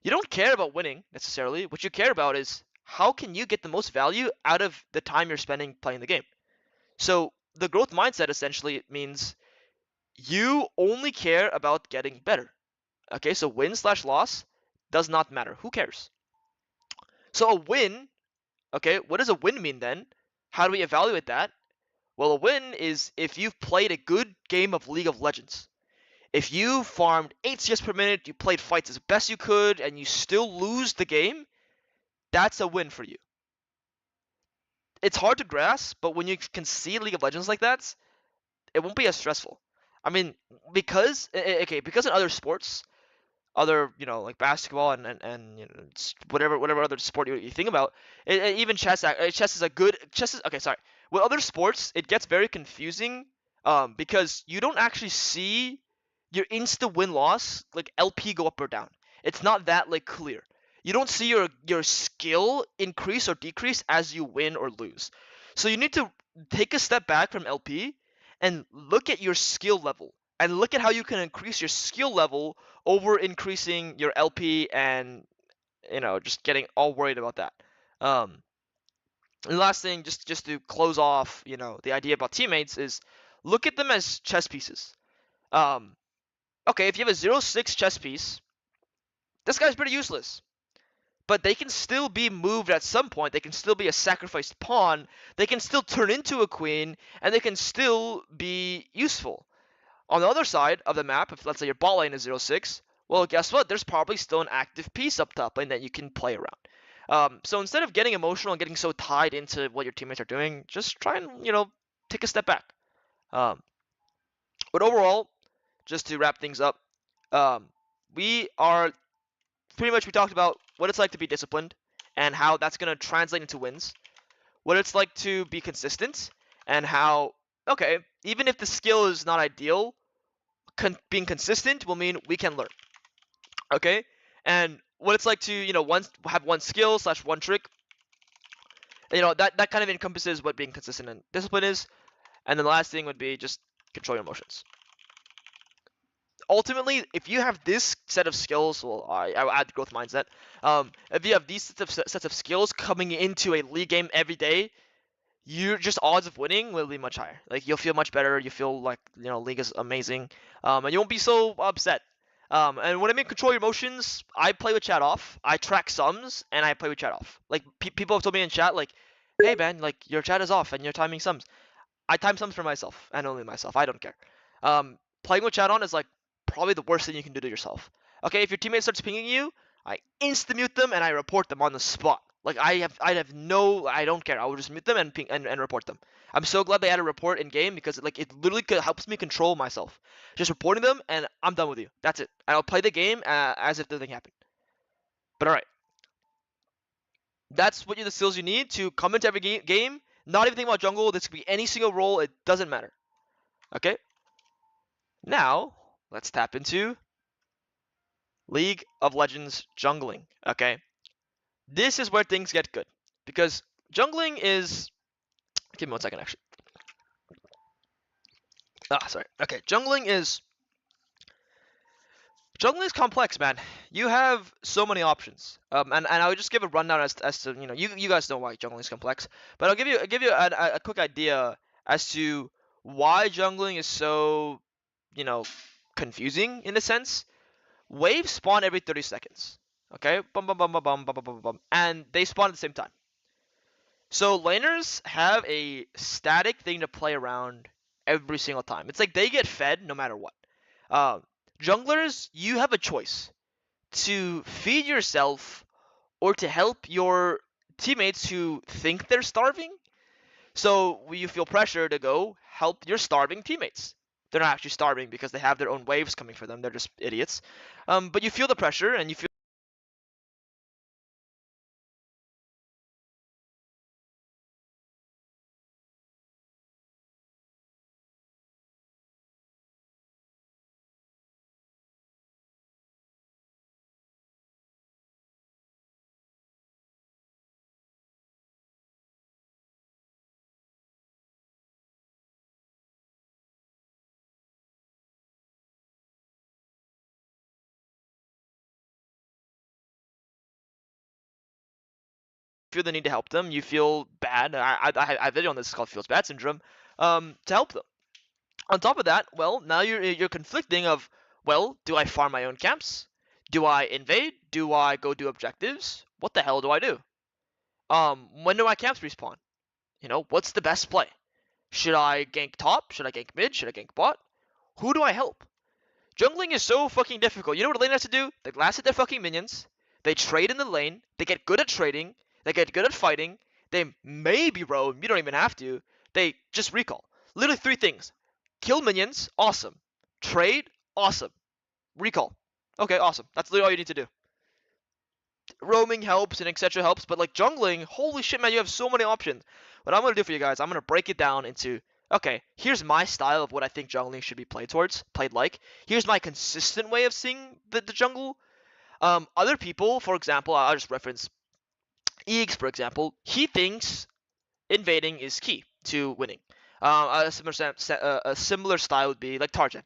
You don't care about winning necessarily. What you care about is how can you get the most value out of the time you're spending playing the game. So the growth mindset essentially means you only care about getting better. Okay, so win/loss does not matter. Who cares? So a win, okay, what does a win mean then? How do we evaluate that? Well, a win is if you've played a good game of League of Legends. If you farmed 8 CS per minute, you played fights as best you could, and you still lose the game, that's a win for you. It's hard to grasp, but when you can see League of Legends like that, it won't be as stressful. I mean, because in other sports, other basketball and whatever other sport you think about, even chess is okay. Sorry, with other sports it gets very confusing because you don't actually see your insta win loss LP go up or down. It's not that clear. You don't see your skill increase or decrease as you win or lose. So you need to take a step back from LP and look at your skill level and look at how you can increase your skill level over increasing your LP and just getting all worried about that. And the last thing, just to close off the idea about teammates, is look at them as chess pieces. Okay, if you have a 0-6 chess piece, this guy's pretty useless. But they can still be moved at some point. They can still be a sacrificed pawn. They can still turn into a queen, and they can still be useful. On the other side of the map, if let's say your bot lane is 0-6, well, guess what? There's probably still an active piece up top lane that you can play around. So instead of getting emotional and getting so tied into what your teammates are doing, just try and, take a step back. But overall, just to wrap things up, we talked about what it's like to be disciplined and how that's going to translate into wins. What it's like to be consistent and how, okay, even if the skill is not ideal, being consistent will mean we can learn. Okay, and what it's like to have one skill slash one trick. That kind of encompasses what being consistent and discipline is. And then the last thing would be just control your emotions. Ultimately, if you have this set of skills, well, I will add growth mindset. If you have these sets of skills coming into a league game every day, your just odds of winning will be much higher. Like you'll feel much better. You feel like league is amazing, and you won't be so upset. And when I mean control your emotions, I play with chat off. I track sums and I play with chat off. Like people have told me in chat, like, hey man, like your chat is off and you're timing sums. I time sums for myself and only myself. I don't care. Playing with chat on is like probably the worst thing you can do to yourself. Okay, if your teammate starts pinging you, I insta mute them and I report them on the spot. Like I don't care. I will just mute them and ping and report them. I'm so glad they had a report in game because it literally helps me control myself. Just reporting them and I'm done with you. That's it. I'll play the game as if nothing happened. But alright. That's what the skills you need to come into every game. Not even think about jungle. This could be any single role. It doesn't matter. Okay. Now let's tap into League of Legends jungling. Okay. This is where things get good because jungling is. Give me 1 second, actually. Sorry. Okay, jungling is complex, man. You have so many options. And I would just give a rundown as to you guys know why jungling is complex, but I'll give you a quick idea as to why jungling is so confusing in a sense. Waves spawn every 30 seconds. Okay, bum bum bum bum bum bum bum bum, and they spawn at the same time. So laners have a static thing to play around every single time. It's like they get fed no matter what. Junglers, you have a choice to feed yourself or to help your teammates who think they're starving. So you feel pressure to go help your starving teammates. They're not actually starving because they have their own waves coming for them. They're just idiots. But you feel the pressure and you feel the need to help them. You feel bad. I have a video on this called Feels Bad Syndrome. To help them. On top of that, well, now you're conflicting of, well, do I farm my own camps? Do I invade? Do I go do objectives? What the hell do I do? When do my camps respawn? What's the best play? Should I gank top? Should I gank mid? Should I gank bot? Who do I help? Jungling is so fucking difficult. You know what a lane has to do? They last hit their fucking minions. They trade in the lane. They get good at trading. They get good at fighting. They maybe roam. You don't even have to. They just recall. Literally 3 things. Kill minions. Awesome. Trade. Awesome. Recall. Okay, awesome. That's literally all you need to do. Roaming helps and etc. helps, but like jungling, holy shit, man, you have so many options. What I'm going to do for you guys, I'm going to break it down into, okay, here's my style of what I think jungling should be played like. Here's my consistent way of seeing the jungle. Other people, for example, I'll just reference Eags, for example. He thinks invading is key to winning. A similar style would be like Tarzan.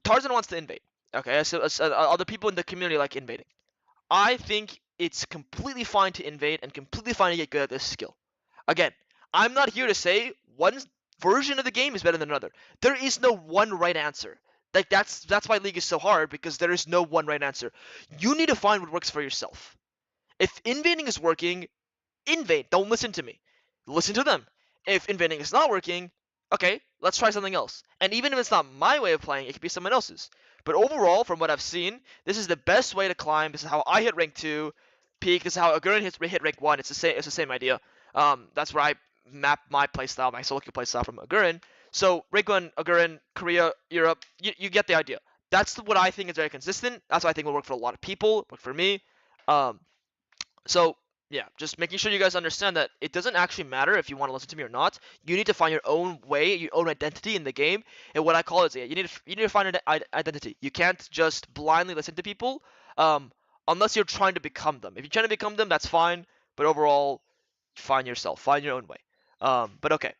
Tarzan wants to invade. Okay, so other people in the community like invading. I think it's completely fine to invade and completely fine to get good at this skill. Again, I'm not here to say one version of the game is better than another. There is no one right answer. Like that's why League is so hard, because there is no one right answer. You need to find what works for yourself. If invading is working, invade. Don't listen to me. Listen to them. If invading is not working, okay, let's try something else. And even if it's not my way of playing, it could be someone else's. But overall, from what I've seen, this is the best way to climb. This is how I hit rank 2, peak. This is how Agurin hit rank 1. It's the same idea. That's where I map my playstyle, my solo queue playstyle from Agurin. So rank 1, Agurin, Korea, Europe. You get the idea. That's what I think is very consistent. That's what I think will work for a lot of people. Work for me. So yeah, just making sure you guys understand that it doesn't actually matter if you want to listen to me or not. You need to find your own way, your own identity in the game. And what I call it is, you need to find an identity. You can't just blindly listen to people. Unless you're trying to become them. If you're trying to become them, that's fine. But overall, find yourself. Find your own way. But okay.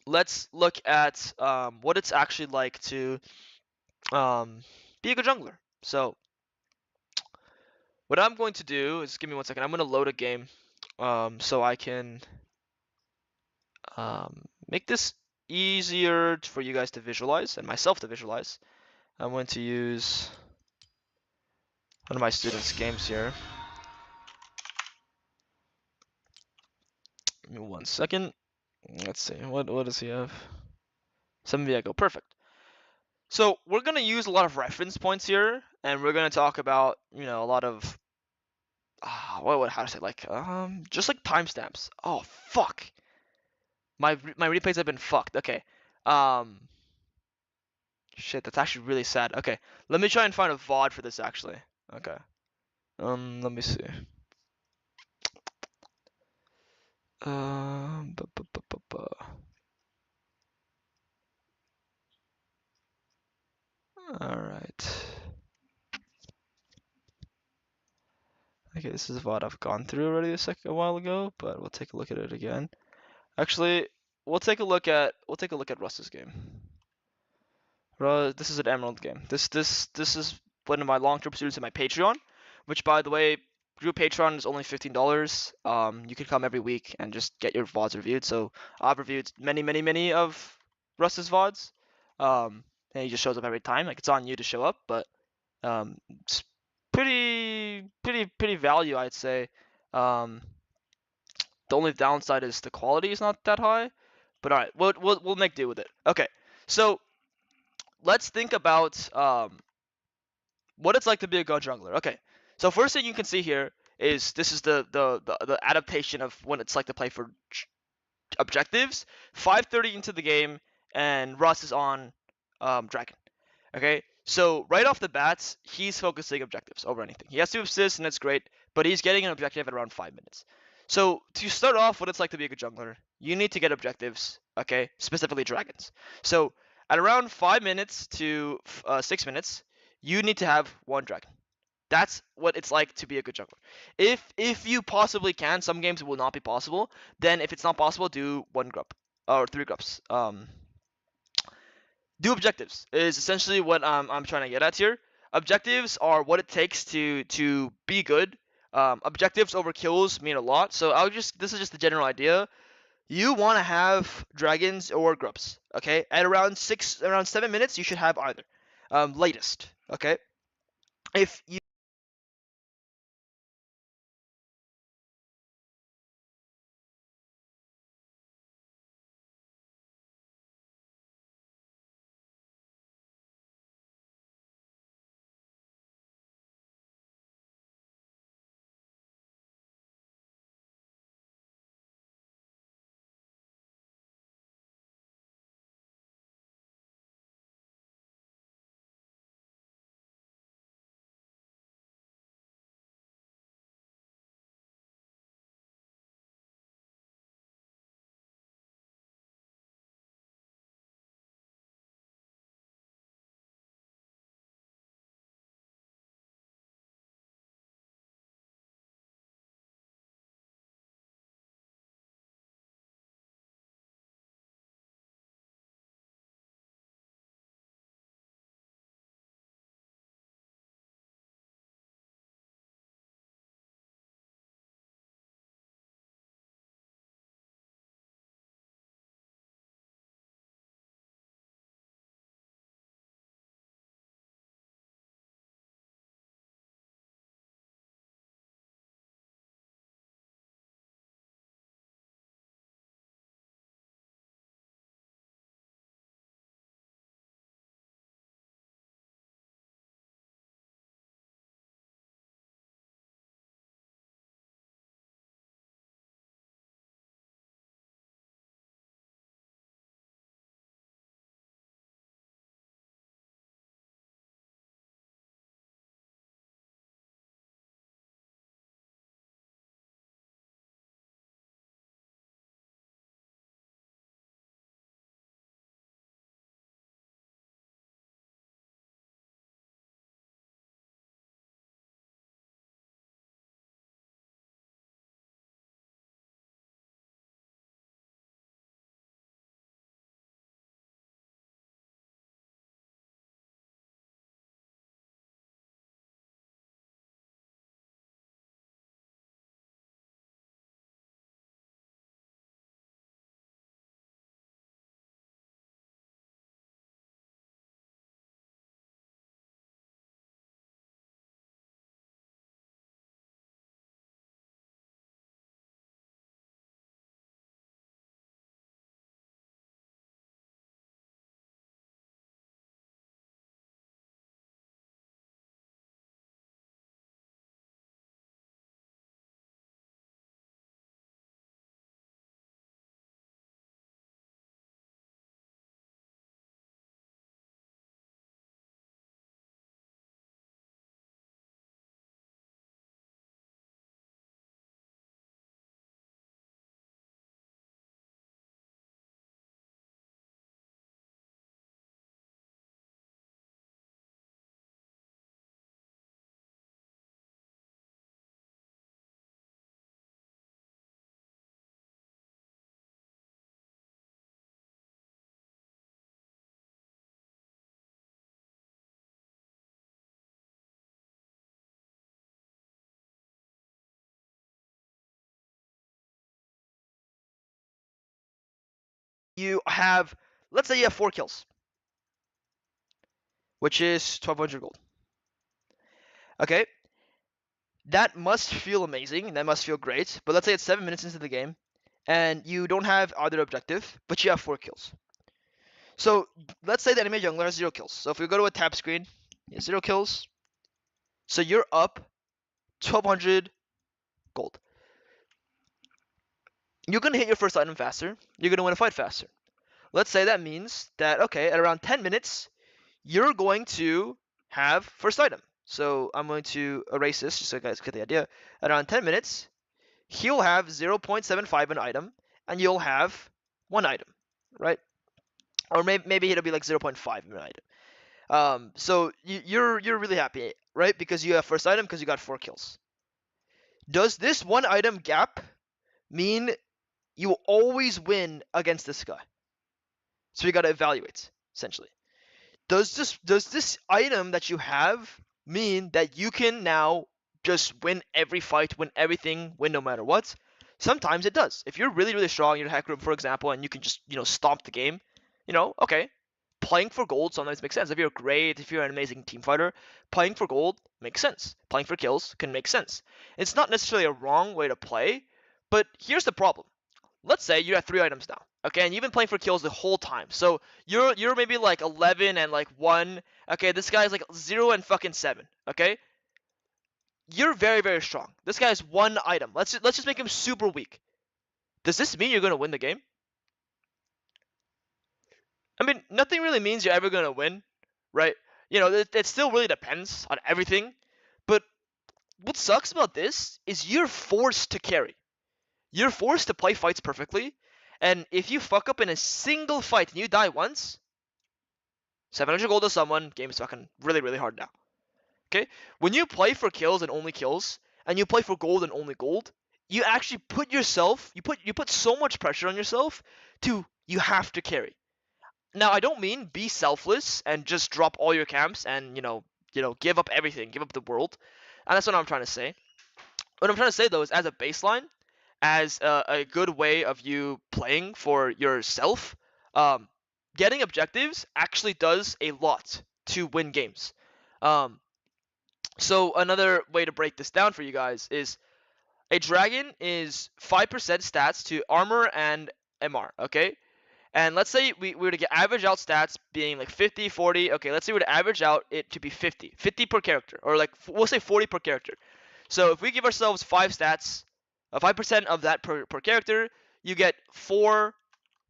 Let's look at what it's actually like to be a good jungler. So what I'm going to do is, give me 1 second. I'm going to load a game so I can make this easier for you guys to visualize and myself to visualize. I'm going to use one of my students' games here. Give me 1 second. Let's see. What does he have? 7 Viego. Perfect. So we're gonna use a lot of reference points here, and we're gonna talk about, you know, a lot of how to say, like just like timestamps. Oh fuck. My replays have been fucked. Okay. Shit, that's actually really sad. Okay, let me try and find a VOD for this actually. Okay. Let me see. All right. Okay, this is a VOD I've gone through already a while ago, but we'll take a look at it again. Actually, we'll take a look at Russ's game. This is an Emerald game. This is one of my long-term students in my Patreon, which, by the way, group Patreon is only $15. You can come every week and just get your VODs reviewed. So I've reviewed many of Russ's VODs. And he just shows up every time. Like, it's on you to show up, but it's pretty value, I'd say. The only downside is the quality is not that high. But all right, we'll make do with it. Okay, so let's think about what it's like to be a god jungler. Okay, so first thing you can see here is this is the adaptation of what it's like to play for objectives. 5:30 into the game, and Russ is on Dragon. Okay, so right off the bat, he's focusing objectives over anything. He has 2 assists, and it's great, but he's getting an objective at around 5 minutes. So to start off, what it's like to be a good jungler, you need to get objectives, okay, specifically dragons. So at around 5 minutes to 6 minutes, you need to have 1 dragon. That's what it's like to be a good jungler. If you possibly can, some games will not be possible. Then if it's not possible, do 1 grub or 3 grubs. Do objectives is essentially what I'm trying to get at here. Objectives are what it takes to be good. Objectives over kills mean a lot. So this is just the general idea. You want to have dragons or grubs. Okay, at around 7 minutes, you should have either. Latest. Okay, if you you have, let's say you have 4 kills, which is 1200 gold. Okay, that must feel amazing, that must feel great, but let's say it's 7 minutes into the game, and you don't have either objective, but you have 4 kills. So let's say the enemy jungler has 0 kills. So if we go to a tab screen, he has 0 kills. So you're up 1200 gold. You're going to hit your first item faster. You're going to win a fight faster. Let's say that means that, okay, at around 10 minutes, you're going to have first item. So I'm going to erase this just so you guys get the idea. At around 10 minutes, he'll have 0.75 an item, and you'll have 1 item, right? Or maybe it'll be like 0.5 an item. So you're really happy, right? Because you have first item because you got 4 kills. Does this 1 item gap mean you will always win against this guy? So you got to evaluate, essentially. Does this item that you have mean that you can now just win every fight, win everything, win no matter what? Sometimes it does. If you're really, really strong in your hack room, for example, and you can just, stomp the game, okay, playing for gold sometimes makes sense. If you're great, if you're an amazing team fighter, playing for gold makes sense. Playing for kills can make sense. It's not necessarily a wrong way to play, but here's the problem. Let's say you have 3 items now, okay, and you've been playing for kills the whole time. So you're maybe like 11 and like 1. Okay, this guy's like 0 and fucking 7. Okay, you're very, very strong. This guy has 1 item. Let's just make him super weak. Does this mean you're gonna win the game? I mean, nothing really means you're ever gonna win, right? It still really depends on everything. But what sucks about this is you're forced to carry. You're forced to play fights perfectly, and if you fuck up in a single fight and you die once, 700 gold to someone, game is fucking really, really hard now. Okay? When you play for kills and only kills, and you play for gold and only gold, you actually put yourself, you put so much pressure on yourself you have to carry. Now, I don't mean be selfless and just drop all your camps and, give up everything, give up the world. And that's what I'm trying to say. What I'm trying to say, though, is as a baseline, as a good way of you playing for yourself, getting objectives actually does a lot to win games. So another way to break this down for you guys is a dragon is 5% stats to armor and MR, okay? And let's say we were to get average out stats being like 50, 40. Okay, let's say we were to average out it to be 50 per character, or like we'll say 40 per character. So if we give ourselves 5 stats, 5% of that per character, you get 4,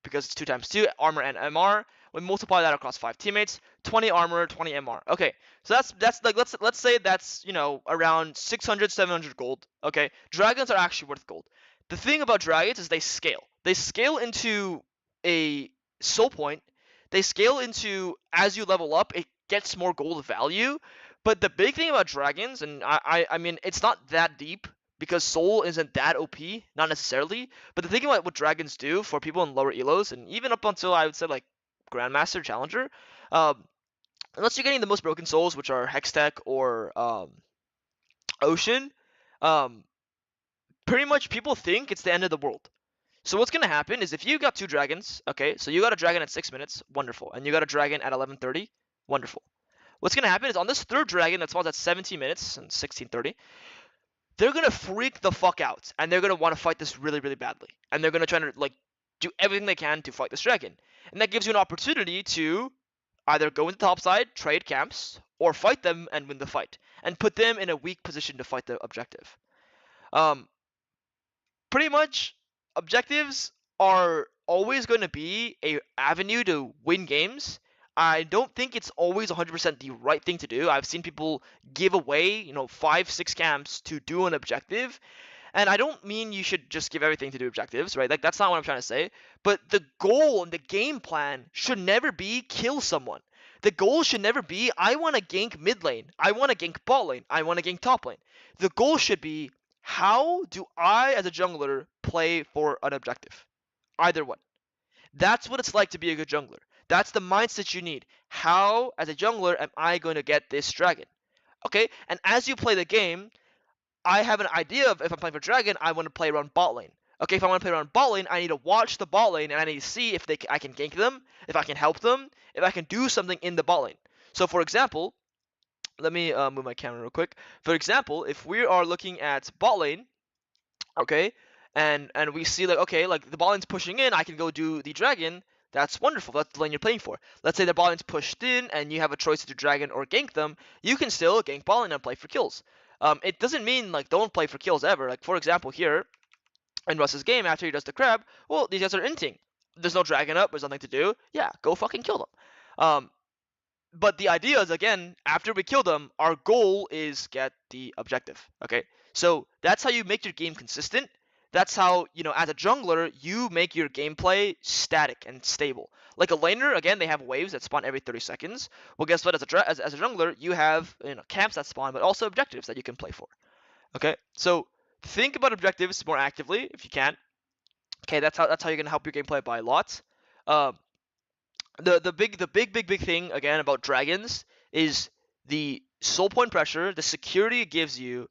because it's 2 times 2, armor and MR. We multiply that across 5 teammates, 20 armor, 20 MR. Okay, so that's like let's say that's around 600, 700 gold. Okay, dragons are actually worth gold. The thing about dragons is they scale. They scale into a soul point. They scale into, as you level up, it gets more gold value. But the big thing about dragons, and I mean, it's not that deep, because soul isn't that OP, not necessarily. But the thing about what dragons do for people in lower elos, and even up until I would say like Grandmaster, Challenger, unless you're getting the most broken souls, which are Hextech or Ocean, pretty much people think it's the end of the world. So what's gonna happen is if you got 2 dragons, okay, so you got a dragon at 6 minutes, wonderful, and you got a dragon at 11:30, wonderful. What's gonna happen is on this 3rd dragon that spawns at 17 minutes and 16:30, they're gonna freak the fuck out, and they're gonna want to fight this really, really badly, and they're gonna try to like do everything they can to fight this dragon, and that gives you an opportunity to either go into the top side, trade camps, or fight them and win the fight, and put them in a weak position to fight the objective. Pretty much, objectives are always going to be an avenue to win games. I don't think it's always 100% the right thing to do. I've seen people give away, 5, 6 camps to do an objective. And I don't mean you should just give everything to do objectives, right? Like, that's not what I'm trying to say. But the goal and the game plan should never be kill someone. The goal should never be, I want to gank mid lane. I want to gank bot lane. I want to gank top lane. The goal should be, how do I, as a jungler, play for an objective? Either one. That's what it's like to be a good jungler. That's the mindset you need. How, as a jungler, am I going to get this dragon? Okay, and as you play the game, I have an idea of if I'm playing for dragon, I want to play around bot lane. Okay, if I want to play around bot lane, I need to watch the bot lane and I need to see if I can gank them, if I can help them, if I can do something in the bot lane. So for example, let me move my camera real quick. For example, if we are looking at bot lane, okay, and we see like, okay, like the bot lane's pushing in, I can go do the dragon. That's wonderful. That's the lane you're playing for. Let's say the bot lane's pushed in and you have a choice to do dragon or gank them. You can still gank bot lane and play for kills. It doesn't mean like don't play for kills ever. Like for example here, in Russ's game after he does the crab, well, these guys are inting. There's no dragon up, there's nothing to do. Yeah, go fucking kill them. But the idea is, again, after we kill them, our goal is get the objective, okay? So that's how you make your game consistent. That's how, you know, as a jungler, you make your gameplay static and stable. Like a laner, again, they have waves that spawn every 30 seconds. Well, guess what? As a jungler, you have, you know, camps that spawn, but also objectives that you can play for, okay? So think about objectives more actively if you can. Okay, that's how you're gonna help your gameplay by a lot. The big thing again about dragons is the soul point pressure, the security it gives you,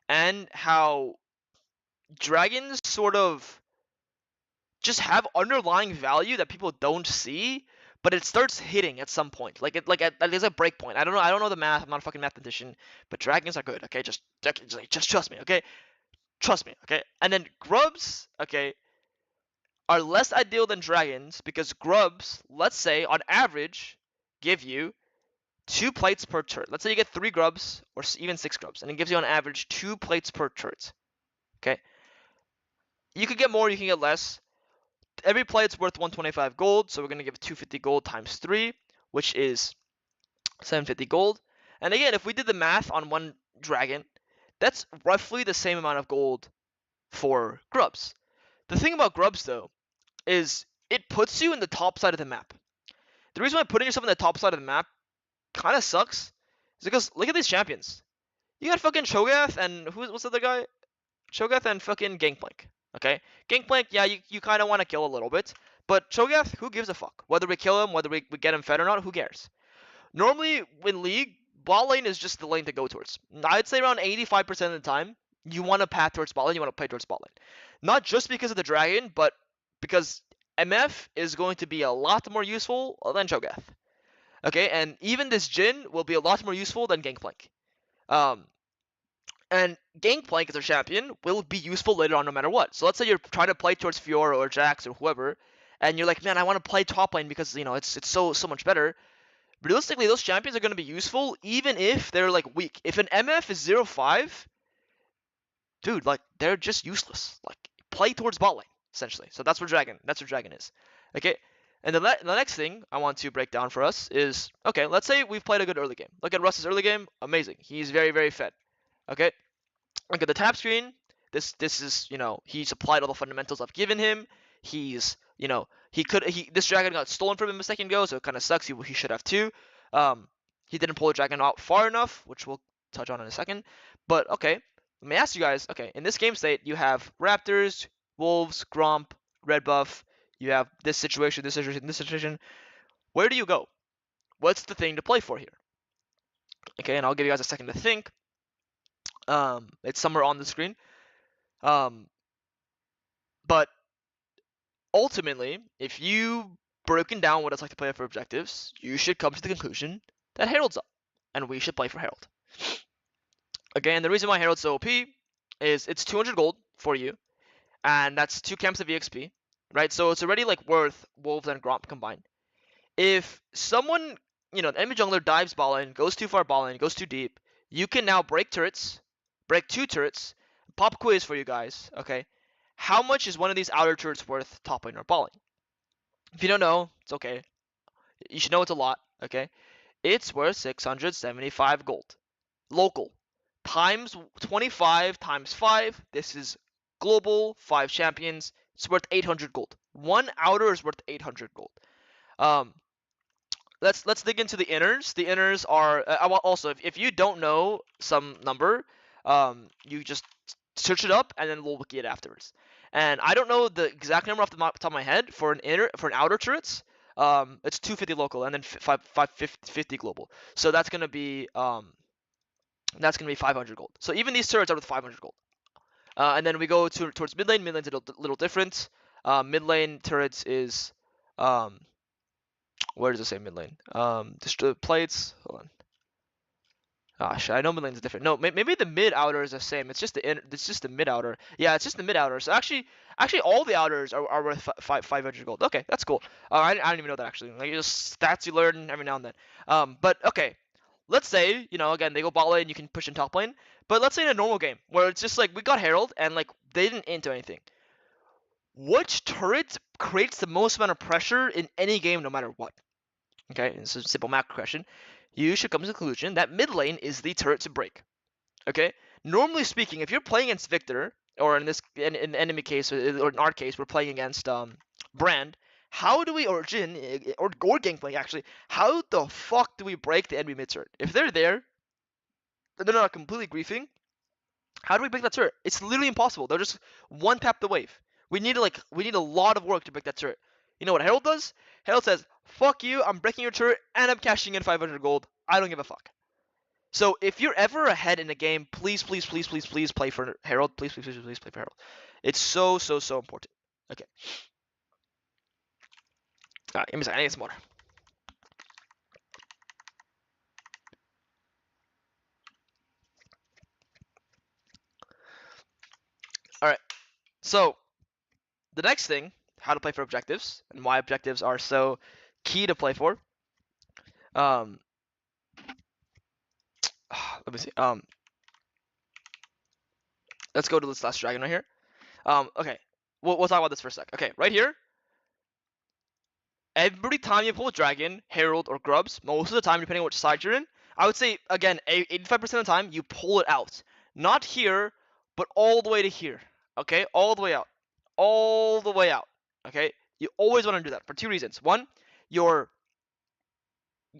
and how dragons sort of just have underlying value that people don't see, but it starts hitting at some point. There's a break point. I don't know the math. I'm not a fucking mathematician, but dragons are good. Okay, just trust me. Okay, trust me. Okay, and then grubs. Okay, are less ideal than dragons because grubs, let's say, on average, give you 2 plates per turret. Let's say you get 3 grubs or even 6 grubs, and it gives you on average 2 plates per turret. Okay? You could get more, you can get less. Every plate's worth 125 gold, so we're going to give 250 gold times 3, which is 750 gold. And again, if we did the math on one dragon, that's roughly the same amount of gold for grubs. The thing about grubs, though, is it puts you in the top side of the map. The reason why putting yourself in the top side of the map kind of sucks is because look at these champions. You got fucking Cho'Gath and what's the other guy? Cho'Gath and fucking Gangplank. Okay? Gangplank, yeah, you kind of want to kill a little bit. But Cho'Gath, who gives a fuck? Whether we kill him, whether we get him fed or not, who cares? Normally, in League, bot lane is just the lane to go towards. I'd say around 85% of the time, you want to path towards bot lane, you want to play towards bot lane. Not just because of the dragon, but because MF is going to be a lot more useful than Cho'Gath. Okay, and even this Jhin will be a lot more useful than Gangplank. And Gangplank as a champion will be useful later on no matter what. So let's say you're trying to play towards Fiora or Jax or whoever, and you're like, man, I want to play top lane because, you know, it's so much better. Realistically, those champions are going to be useful even if they're like weak. If an MF is 0-5, dude, like they're just useless. Like play towards bot lane. Essentially. So that's where Dragon is. Okay? And the next thing I want to break down for us is, okay, let's say we've played a good early game. Look at Russ's early game. Amazing. He's very, very fed. Okay? Look at the tap screen. This is, you know, he's applied all the fundamentals I've given him. He's, you know, this dragon got stolen from him a second ago, so it kind of sucks. He should have too. He didn't pull the dragon out far enough, which we'll touch on in a second. But, okay, let me ask you guys, okay, in this game state, you have Raptors, Wolves, Gromp, Red Buff, you have this situation, this situation, this situation. Where do you go? What's the thing to play for here? Okay, and I'll give you guys a second to think. It's somewhere on the screen. But ultimately, if you've broken down what it's like to play for objectives, you should come to the conclusion that Herald's up, and we should play for Herald. Again, the reason why Herald's so OP is it's 200 gold for you. And that's 2 camps of EXP, right? So it's already like worth Wolves and Gromp combined. If someone, you know, the enemy jungler dives bot lane, goes too far bot lane, goes too deep, you can now break 2 turrets, pop quiz for you guys, okay? How much is one of these outer turrets worth top lane or bot lane? If you don't know, it's okay. You should know it's a lot, okay? It's worth 675 gold. Local. Times 25 times 5, this is global, 5 champions, it's worth 800 gold. 1 outer is worth 800 gold. Let's dig into the inners. The inners are also if you don't know some number, you just search it up and then we'll wiki it afterwards. And I don't know the exact number off the top of my head for an outer turrets. It's 250 local and then 550 global. So that's gonna be 500 gold. So even these turrets are worth 500 gold. And then we go towards mid lane. Mid lane's a little different. Mid lane turrets is where does it say mid lane? Destroy plates. Hold on. Ah, shit, I know mid lane's different. No, maybe the mid outer is the same. It's just the mid outer. Yeah, it's just the mid outer. So actually, all the outers are worth 500 gold. Okay, that's cool. I didn't even know that actually. Like just stats you learn every now and then. But okay, let's say again they go bot lane, you can push in top lane. But let's say in a normal game where it's just like we got Herald and like they didn't into anything. Which turret creates the most amount of pressure in any game, no matter what? Okay, it's a simple macro question. You should come to the conclusion that mid lane is the turret to break. Okay, normally speaking, if you're playing against Victor, or in the enemy case, or in our case, we're playing against Brand. How do we or Gangplank actually? How the fuck do we break the enemy mid turret? If they're there, they're not completely griefing. How do we break that turret? It's literally impossible. They'll just one tap the wave. We need a lot of work to break that turret. You know what Herald does? Herald says, fuck you, I'm breaking your turret and I'm cashing in 500 gold. I don't give a fuck. So if you're ever ahead in a game, please play for Herald. Please play for Herald. It's so important. Okay. Alright, give me a second. I need some water. Alright. So the next thing, how to play for objectives and why objectives are so key to play for. Let me see. Let's go to this last dragon right here. Okay. We'll talk about this for a sec. Okay, right here. Every time you pull a dragon, Herald, or Grubs, most of the time, depending on which side you're in, I would say, again, 85% of the time, you pull it out. Not here, but all the way to here. Okay? All the way out. All the way out. Okay? You always want to do that for two reasons. One, you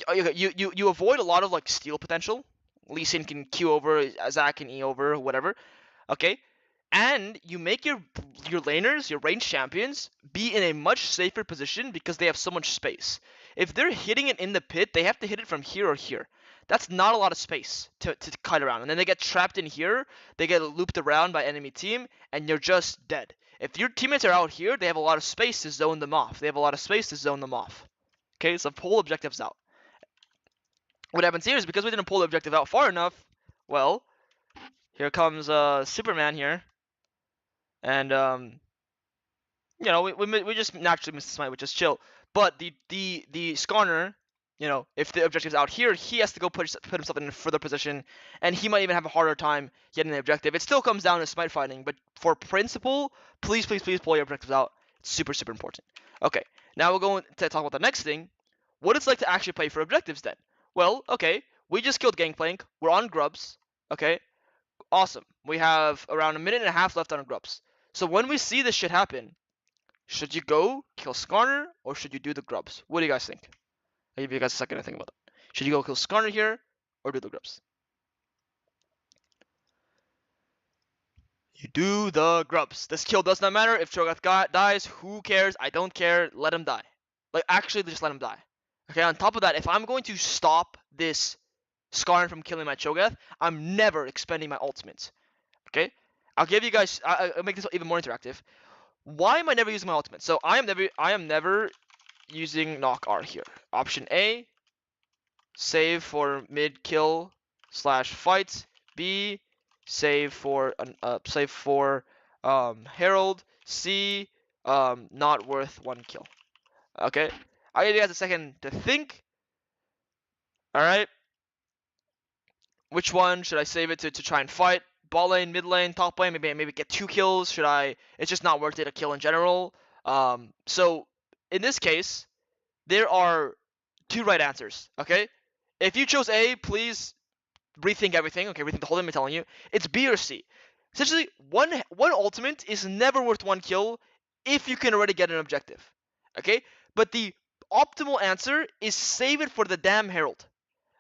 avoid a lot of like steal potential. Lee Sin can Q over, Zac can E over, whatever. Okay? And you make your laners, your ranged champions, be in a much safer position because they have so much space. If they're hitting it in the pit, they have to hit it from here or here. That's not a lot of space to kite around. And then they get trapped in here, they get looped around by enemy team, and you're just dead. If your teammates are out here, they have a lot of space to zone them off. Okay, so pull objectives out. What happens here is because we didn't pull the objective out far enough, well, here comes Superman here. And we just naturally miss the smite, which is chill. But the Skarner, if the objective's out here, he has to go put himself in a further position, and he might even have a harder time getting the objective. It still comes down to smite fighting, but for principle, please pull your objectives out. It's super important. Okay, now we'll go to talk about the next thing. What it's like to actually play for objectives then. Well, okay, we just killed Gangplank. We're on Grubs. Okay, awesome. We have around a minute and a half left on Grubs. So when we see this shit happen, should you go kill Skarner or should you do the Grubs? What do you guys think? I'll give you guys a second to think about that. Should you go kill Skarner here or do the Grubs? You do the Grubs. This kill does not matter. If Cho'Gath dies, who cares? I don't care. Let him die. Like, actually, just let him die. Okay, on top of that, if I'm going to stop this Skarner from killing my Cho'Gath, I'm never expending my ultimate. Okay? I'll give you guys. I'll make this even more interactive. Why am I never using my ultimate? So I am never using knock R here. Option A, save for mid kill / fight. B, save for Herald. C, not worth one kill. Okay, I'll give you guys a second to think. All right. Which one should I save it to try and fight? Bot lane, mid lane, top lane, maybe get 2 kills. Should I? It's just not worth it to kill in general. So in this case, there are 2 right answers. Okay, if you chose A, please rethink everything. Okay, rethink the whole thing I'm telling you. It's B or C. Essentially, one ultimate is never worth 1 kill if you can already get an objective. Okay, but the optimal answer is save it for the damn Herald.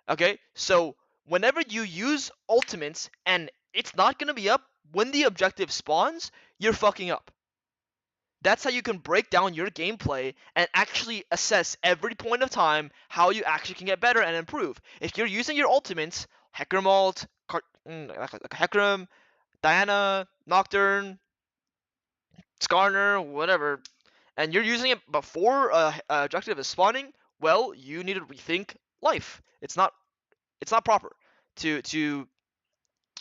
Okay, so whenever you use ultimates and it's not going to be up when the objective spawns, you're fucking up. That's how you can break down your gameplay and actually assess every point of time how you actually can get better and improve. If you're using your ultimates, Hecarim ult, Hecarim, Diana, Nocturne, Skarner, whatever, and you're using it before a objective is spawning, well, you need to rethink life. It's not proper to do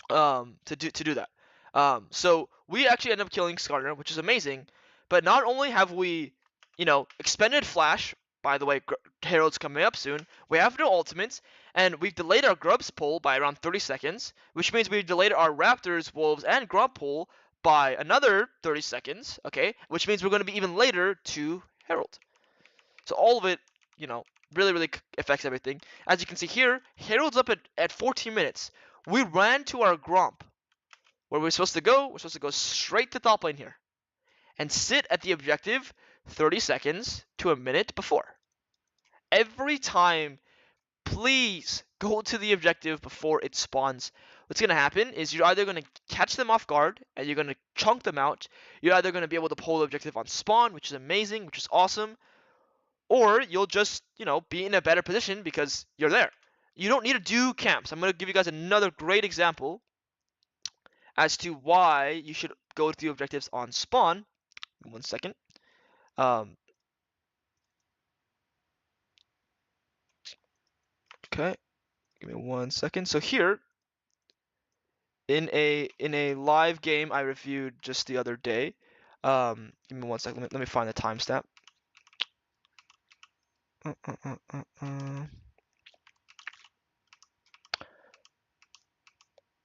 that. So we actually end up killing Skarner, which is amazing. But not only have we, expended Flash. By the way, Herald's coming up soon. We have no ultimates, and we've delayed our Grubs pull by around 30 seconds, which means we've delayed our Raptors, Wolves, and Grub pull by another 30 seconds. Okay, which means we're going to be even later to Herald. So all of it, really affects everything. As you can see here, Herald's up at 14 minutes. We ran to our Gromp. Where we're supposed to go? We're supposed to go straight to top lane here. And sit at the objective 30 seconds to a minute before. Every time, please go to the objective before it spawns. What's going to happen is you're either going to catch them off guard and you're going to chunk them out. You're either going to be able to pull the objective on spawn, which is amazing, which is awesome. Or you'll just, be in a better position because you're there. You don't need to do camps. I'm going to give you guys another great example as to why you should go to the objectives on spawn. 1 second. Okay, give me 1 second. So here, in a live game I reviewed just the other day. Give me 1 second. Let me find the timestamp.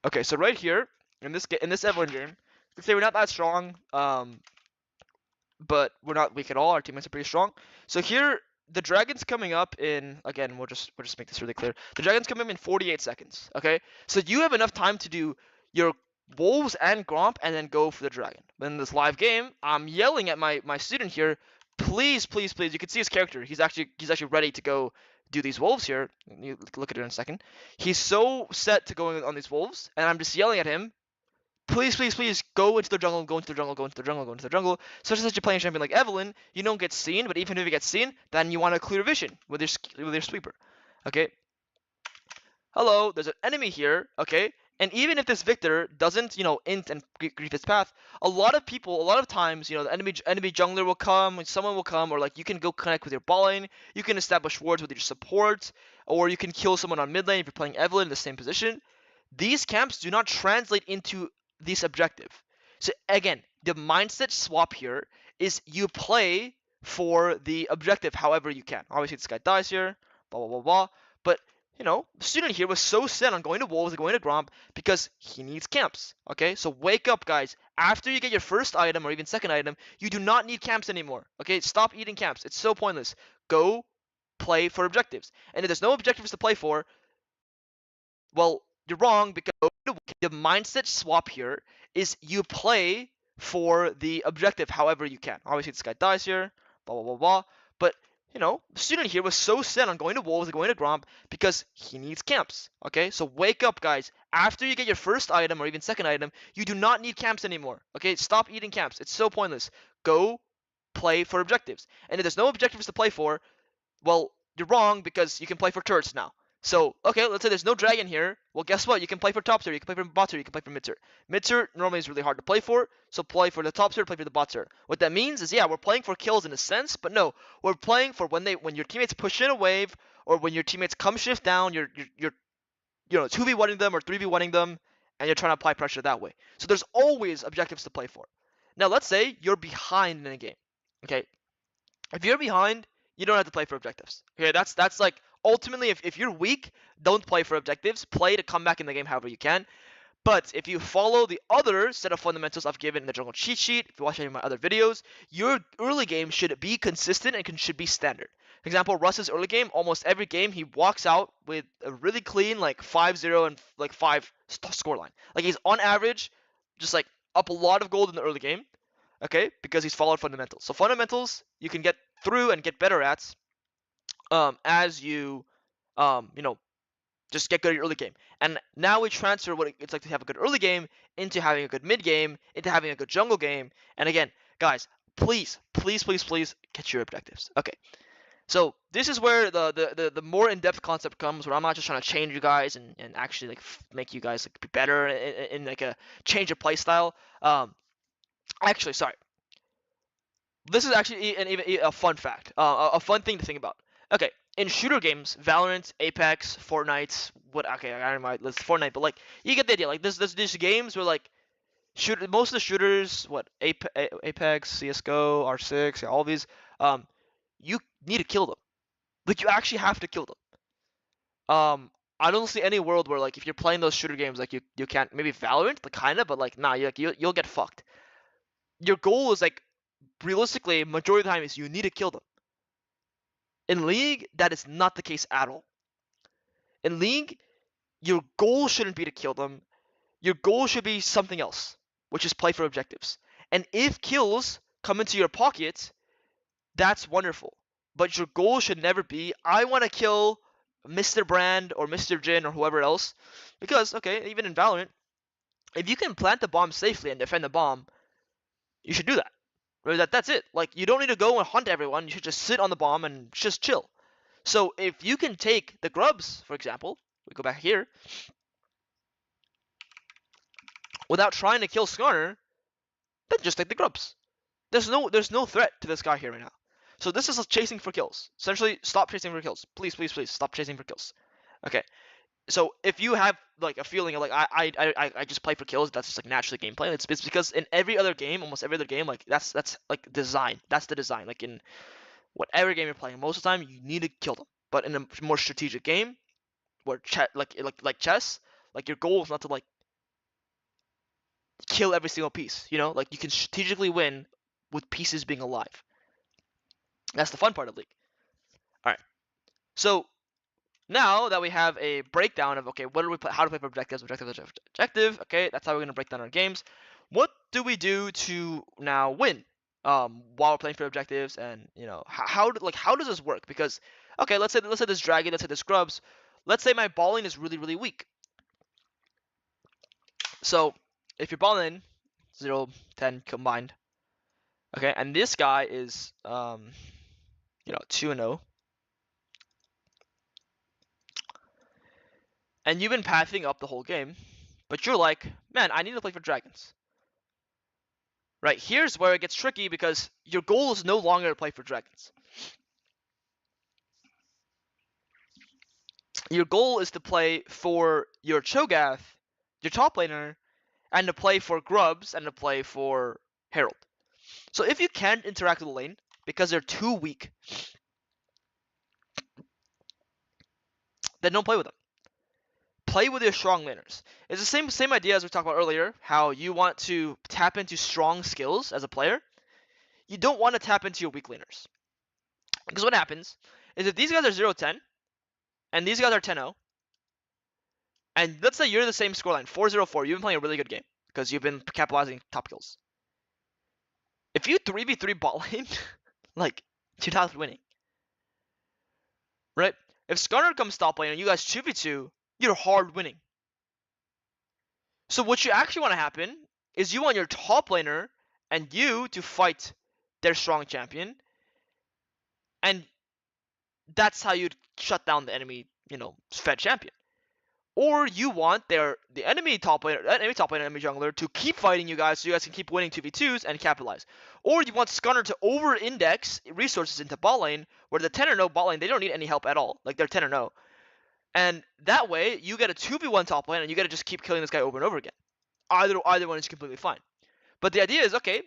Okay, so right here in this Evelyn game, you can say we're not that strong, but we're not weak at all. Our teammates are pretty strong. So here, the dragon's coming up in, again, we'll just make this really clear. The dragon's coming up in 48 seconds. Okay, so you have enough time to do your wolves and Gromp and then go for the dragon. But in this live game, I'm yelling at my student here. Please, please, please. You can see his character. He's actually ready to go do these wolves here. You look at it in a second. He's so set to going on these wolves, and I'm just yelling at him. Please, please, please go into the jungle, go into the jungle, go into the jungle, go into the jungle. Especially since you're playing a champion like Evelyn, you don't get seen. But even if you get seen, then you want a clear vision with your sweeper. Okay. Hello, there's an enemy here. Okay. And even if this Victor doesn't, int and grief his path, a lot of times, the enemy jungler will come, someone will come, or like you can go connect with your bot lane, you can establish wards with your support, or you can kill someone on mid lane if you're playing Evelyn in the same position. These camps do not translate into this objective. So again, the mindset swap here is you play for the objective however you can. Obviously, this guy dies here, blah, blah, blah, blah. But the student here was so set on going to wolves and going to Gromp because he needs camps. Okay, so wake up, guys. After you get your first item or even second item, you do not need camps anymore. Okay, stop eating camps. It's so pointless. Go play for objectives. And if there's no objectives to play for, well, you're wrong, because the mindset swap here is you play for the objective however you can. Obviously, this guy dies here, blah, blah, blah, blah. But the student here was so set on going to wolves and going to Gromp because he needs camps. Okay, so wake up, guys. After you get your first item or even second item, you do not need camps anymore. Okay, stop eating camps. It's so pointless. Go play for objectives. And if there's no objectives to play for, well, you're wrong, because you can play for turrets now. So, okay, let's say there's no dragon here. Well, guess what? You can play for top tier, you can play for bot tier, you can play for mid tier. Mid tier normally is really hard to play for, so play for the top tier, play for the bot tier. What that means is, yeah, we're playing for kills in a sense, but no, we're playing for when your teammates push in a wave, or when your teammates come shift down, you're 2v1ing them or 3v1ing them, and you're trying to apply pressure that way. So there's always objectives to play for. Now, let's say you're behind in a game. Okay, if you're behind, you don't have to play for objectives. Okay, that's like, ultimately, if you're weak, don't play for objectives. Play to come back in the game however you can. But if you follow the other set of fundamentals I've given in the jungle cheat sheet, if you watch any of my other videos, your early game should be consistent and should be standard. For example, Russ's early game, almost every game, he walks out with a really clean, like 5-0 and like 5 scoreline. Like, he's on average just like up a lot of gold in the early game. Okay, because he's followed fundamentals. So fundamentals you can get through and get better at as you just get good at your early game. And now we transfer what it's like to have a good early game into having a good mid game, into having a good jungle game. And again, guys, please, please, please, please get your objectives. Okay, So this is where the more in-depth concept comes, where I'm not just trying to change you guys and actually like make you guys like be better in like a change of play style. Actually, sorry. This is actually a fun fact, a fun thing to think about. Okay, in shooter games, Valorant, Apex, Fortnite, what? Okay, I don't mind. Let's Fortnite, but like you get the idea. Like there's these games where like most of the shooters, Apex, CS:GO, R6, all these, you need to kill them. Like you actually have to kill them. I don't see any world where like if you're playing those shooter games like you can't. Maybe Valorant, like kinda, but like nah, you'll get fucked. Your goal is like realistically, majority of the time is you need to kill them. In League, that is not the case at all. In League, your goal shouldn't be to kill them. Your goal should be something else, which is play for objectives. And if kills come into your pocket, that's wonderful. But your goal should never be, I want to kill Mr. Brand or Mr. Jin or whoever else. Because, okay, even in Valorant, if you can plant the bomb safely and defend the bomb, you should do that. That's it. Like, you don't need to go and hunt everyone. You should just sit on the bomb and just chill. So if you can take the grubs, for example, we go back here, without trying to kill Skarner, then just take the grubs. There's no threat to this guy here right now. So this is chasing for kills. Essentially, stop chasing for kills. Please, please, please, stop chasing for kills. Okay. So if you have like a feeling of like I just play for kills, that's just like naturally gameplay. It's because in every other game, almost every other game, like that's like design. That's the design. Like in whatever game you're playing, most of the time you need to kill them. But in a more strategic game, where like chess, like your goal is not to like kill every single piece. You know, like you can strategically win with pieces being alive. That's the fun part of League. All right. So now that we have a breakdown of okay, what do we play, how to play for objective. Okay, that's how we're gonna break down our games. What do we do to now win while we're playing for objectives? And you know how does this work? Because okay, let's say this dragon, let's say this grubs. Let's say my balling is really weak. So if your balling 0, 10 combined, okay, and this guy is 2-0. And you've been pathing up the whole game, but you're like, man, I need to play for dragons. Right, here's where it gets tricky because your goal is no longer to play for dragons. Your goal is to play for your Cho'Gath, your top laner, and to play for grubs and to play for Herald. So if you can't interact with the lane because they're too weak, then don't play with them. Play with your strong laners. It's the same idea as we talked about earlier, how you want to tap into strong skills as a player. You don't want to tap into your weak laners. Because what happens is if these guys are 0-10, and these guys are 10-0, and let's say you're the same scoreline, 4-0-4, you've been playing a really good game, because you've been capitalizing top kills. If you 3v3 bot lane, like, you're not winning. Right? If Skarner comes top lane and you guys 2v2, you're hard winning. So what you actually want to happen is you want your top laner and you to fight their strong champion, and that's how you shut down the enemy, fed champion. Or you want the enemy top laner, enemy jungler to keep fighting you guys so you guys can keep winning 2v2s and capitalize. Or you want Skarner to over-index resources into bot lane, where the 10-0 bot lane, they don't need any help at all. Like, they're 10-0. And that way, you get a 2v1 top lane, and you gotta just keep killing this guy over and over again. Either one is completely fine. But the idea is, okay,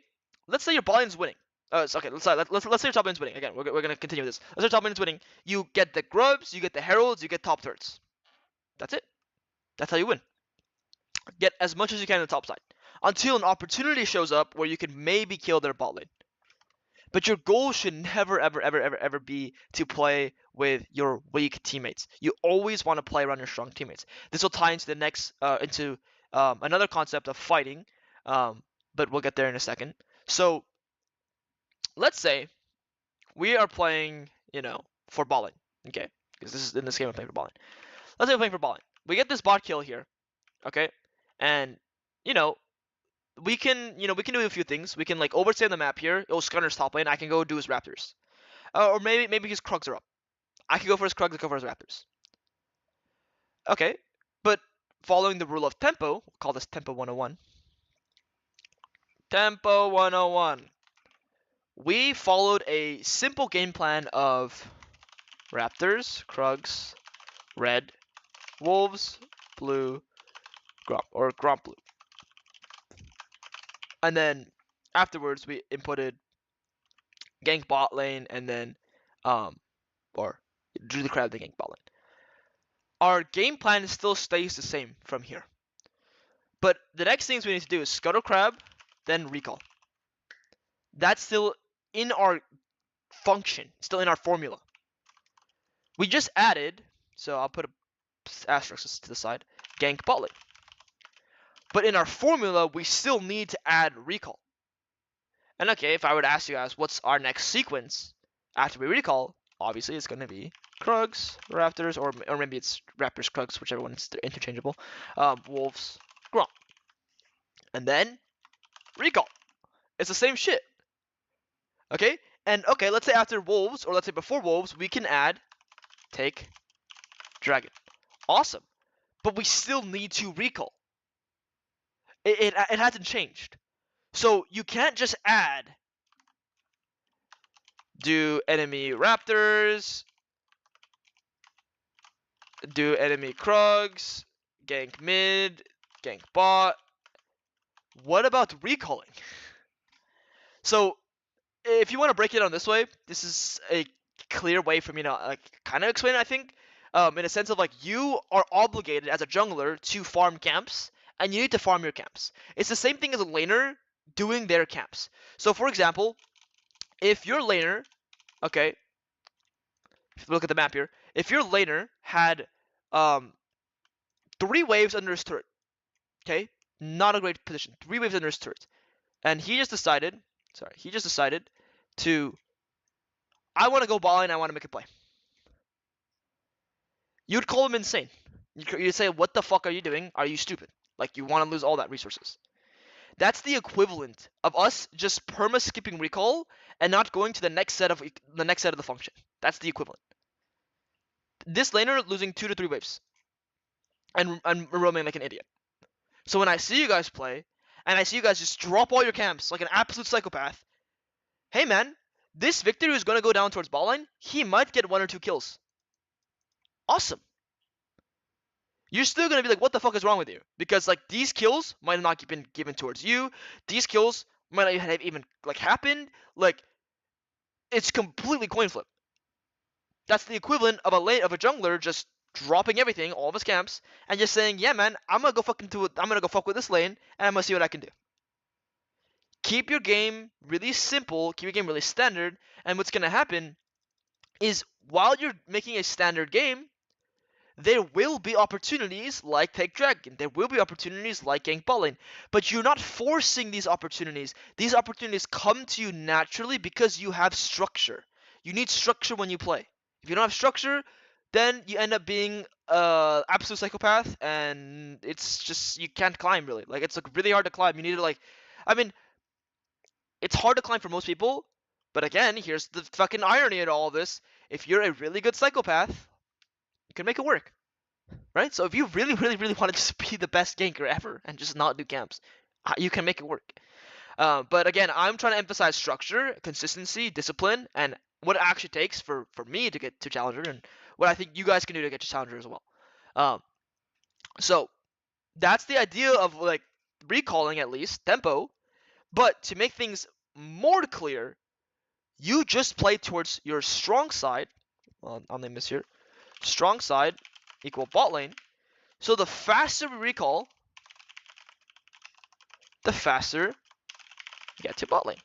let's say your bot lane is winning. Okay, let's say your top lane is winning. Again, we're gonna continue this. Let's say your top lane is winning. You get the grubs, you get the heralds, you get top turrets. That's it. That's how you win. Get as much as you can on the top side. Until an opportunity shows up where you can maybe kill their bot lane. But your goal should never, ever be to play with your weak teammates. You always want to play around your strong teammates. This will tie into the next, another concept of fighting, but we'll get there in a second. So, let's say we are playing, for bot lane, okay? Because in this game I'm playing for bot lane. Let's say we're playing for bot lane. We get this bot kill here, okay? And, we can do a few things. We can like overstay the map here. Skarner's top lane. I can go do his Raptors. Or maybe his Krugs are up. I could go for his Krugs, I go for his Raptors. Okay, but following the rule of tempo, we'll call this Tempo 101. Tempo 101. We followed a simple game plan of Raptors, Krugs, red, Wolves, blue, Gromp blue. And then afterwards we inputted gank bot lane and then or drew the crab the gank bot lane. Our game plan still stays the same from here. But the next things we need to do is scuttle crab, then recall. That's still in our function, still in our formula. We just added, so I'll put a asterisk to the side, gank bot lane. But in our formula, we still need to add recall. And okay, if I were to ask you guys, what's our next sequence after we recall? Obviously, it's going to be Krugs, Raptors, or maybe it's Raptors, Krugs, whichever one's interchangeable. Wolves, Gromp. And then recall. It's the same shit. Okay? And okay, let's say after Wolves, or let's say before Wolves, we can add take Dragon. Awesome. But we still need to recall. It hasn't changed. So you can't just add do enemy Raptors, do enemy Krugs, gank mid, gank bot. What about recalling? So if you want to break it down this way, this is a clear way for me to kind of explain it, I think. In a sense of like you are obligated as a jungler to farm camps, and you need to farm your camps. It's the same thing as a laner doing their camps. So for example, if your laner, okay, if you look at the map here, if your laner had 3 waves under his turret, okay, not a great position, 3 waves under his turret, and he just decided to, I want to go ball and I want to make a play. You'd call him insane. You'd say, what the fuck are you doing? Are you stupid? Like, you want to lose all that resources. That's the equivalent of us just perma-skipping recall and not going to the next set of the function. That's the equivalent. This laner losing 2 to 3 waves. And roaming like an idiot. So when I see you guys play, and I see you guys just drop all your camps like an absolute psychopath, hey man, this Victor who's going to go down towards ball line, he might get 1 or 2 kills. Awesome. You're still going to be like, what the fuck is wrong with you? Because like these kills might have not been given towards you. These kills might not have even like happened. Like, it's completely coin flip. That's the equivalent of a jungler just dropping everything, all of his camps, and just saying, yeah man, I'm gonna go fuck with this lane, and I'm gonna see what I can do. Keep your game really simple, keep your game really standard, and what's gonna happen is while you're making a standard game, there will be opportunities like take Dragon, there will be opportunities like gank bot lane, but you're not forcing these opportunities. These opportunities come to you naturally because you have structure. You need structure when you play. If you don't have structure, then you end up being absolute psychopath, and it's just, you can't climb really. Like, it's like really hard to climb. You need to like, I mean, it's hard to climb for most people, but again, here's the fucking irony in all of this. If you're a really good psychopath, you can make it work, right? So if you really want to just be the best ganker ever and just not do camps, you can make it work. But again, I'm trying to emphasize structure, consistency, discipline, and what it actually takes for me to get to Challenger, and what I think you guys can do to get to Challenger as well. So that's the idea of like recalling, at least tempo. But to make things more clear, you just play towards your strong side. Well, I'll name this here. Strong side equal bot lane. So the faster we recall, the faster we get to bot lane.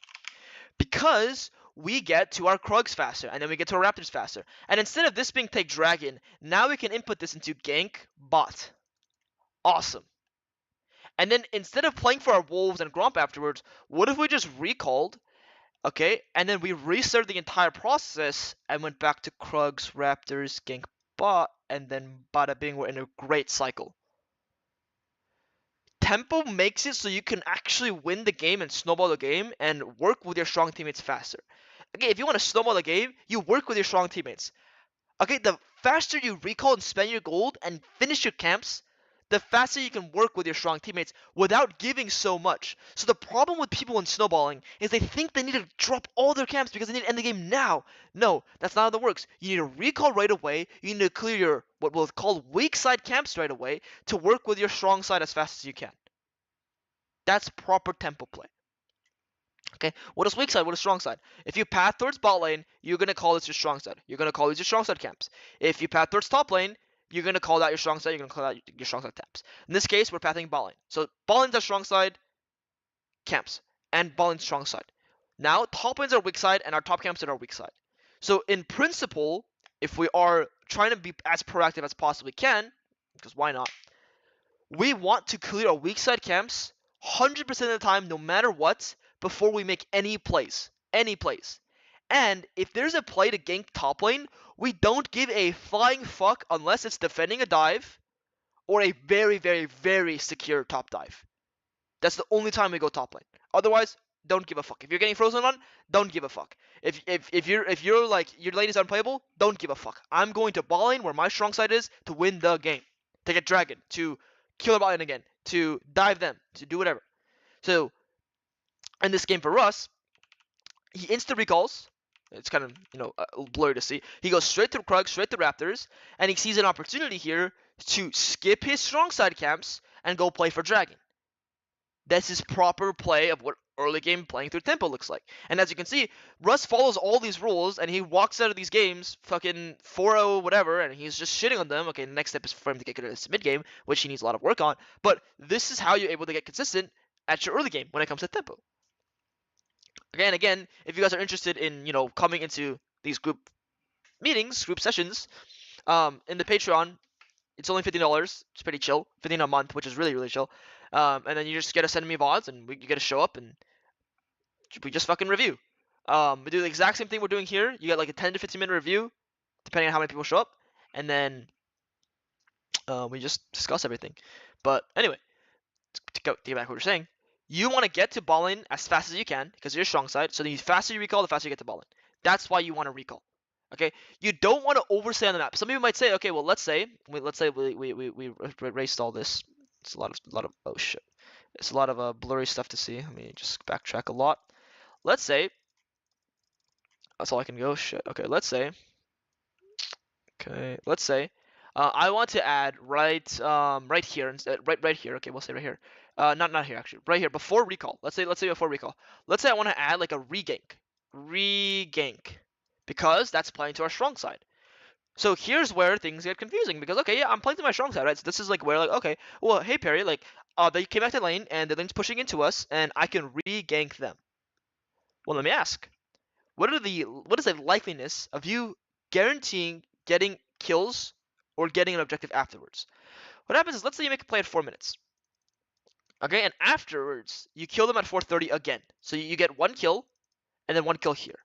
Because we get to our Krugs faster, and then we get to our Raptors faster. And instead of this being take Dragon, now we can input this into gank bot. Awesome. And then instead of playing for our Wolves and Gromp afterwards, what if we just recalled, okay, and then we restarted the entire process and went back to Krugs, Raptors, gank bot, and then bada bing, we're in a great cycle. Tempo makes it so you can actually win the game and snowball the game and work with your strong teammates faster. Okay, if you want to snowball the game, you work with your strong teammates. Okay, the faster you recall and spend your gold and finish your camps, the faster you can work with your strong teammates without giving so much. So the problem with people in snowballing is they think they need to drop all their camps because they need to end the game now. No, that's not how that works. You need to recall right away. You need to clear your what we'll call weak side camps right away to work with your strong side as fast as you can. That's proper tempo play. Okay, what is weak side? What is strong side? If you path towards bot lane, you're gonna call this your strong side. You're gonna call these your strong side camps. If you path towards top lane, you're gonna call that your strong side. You're gonna call that your strong side taps. In this case, we're pathing bot lane. So bot lane's our strong side camps, and bot lane's strong side. Now top lane's our weak side, and our top camps are our weak side. So in principle, if we are trying to be as proactive as possibly can, because why not? We want to clear our weak side camps 100% of the time, no matter what, before we make any plays. Any plays. And if there's a play to gank top lane, we don't give a flying fuck unless it's defending a dive or a very, very, very secure top dive. That's the only time we go top lane. Otherwise, don't give a fuck. If you're getting frozen on, don't give a fuck. If you're like your lane is unplayable, don't give a fuck. I'm going to bot lane where my strong side is to win the game, to get dragon, to kill the bot lane again, to dive them, to do whatever. So in this game for us, he insta recalls. It's kind of blurry to see. He goes straight to Krug, straight to Raptors, and he sees an opportunity here to skip his strong side camps and go play for dragon. That's his proper play of what early game playing through tempo looks like. And as you can see, Russ follows all these rules, and he walks out of these games fucking 4-0 whatever, and he's just shitting on them. Okay, the next step is for him to get good at his mid game, which he needs a lot of work on. But this is how you're able to get consistent at your early game when it comes to tempo. Again, if you guys are interested in coming into these group meetings, group sessions, in the Patreon, it's only $15. It's pretty chill, $15 a month, which is really really chill. And then you just get to send me VODs, and you get to show up, and we just fucking review. We do the exact same thing we're doing here. You get like a 10 to 15 minute review, depending on how many people show up, and then we just discuss everything. But anyway, to get back to what we're saying, you want to get to ball lane as fast as you can because you're strong side. So the faster you recall, the faster you get to ball lane. That's why you want to recall. Okay, you don't want to overstay on the map. Some people might say, okay, well, let's say we erased all this. It's a lot of oh shit. It's a lot of blurry stuff to see. Let me just backtrack a lot. Let's say that's all I can go. Shit. Okay, let's say. I want to add right here instead. Right here. Okay, we'll say right here. Not here actually. Right here before recall. Let's say before recall. Let's say I want to add like a regank, because that's playing to our strong side. So here's where things get confusing because okay, yeah, I'm playing to my strong side, right? So this is like where like okay, well, hey Perry, like they came back to lane and the lane's pushing into us and I can re-gank them. Well, let me ask, what is the likeliness of you guaranteeing getting kills or getting an objective afterwards? What happens is let's say you make a play at 4 minutes. Okay, and afterwards you kill them at 4:30 again. So you get 1 kill and then 1 kill here.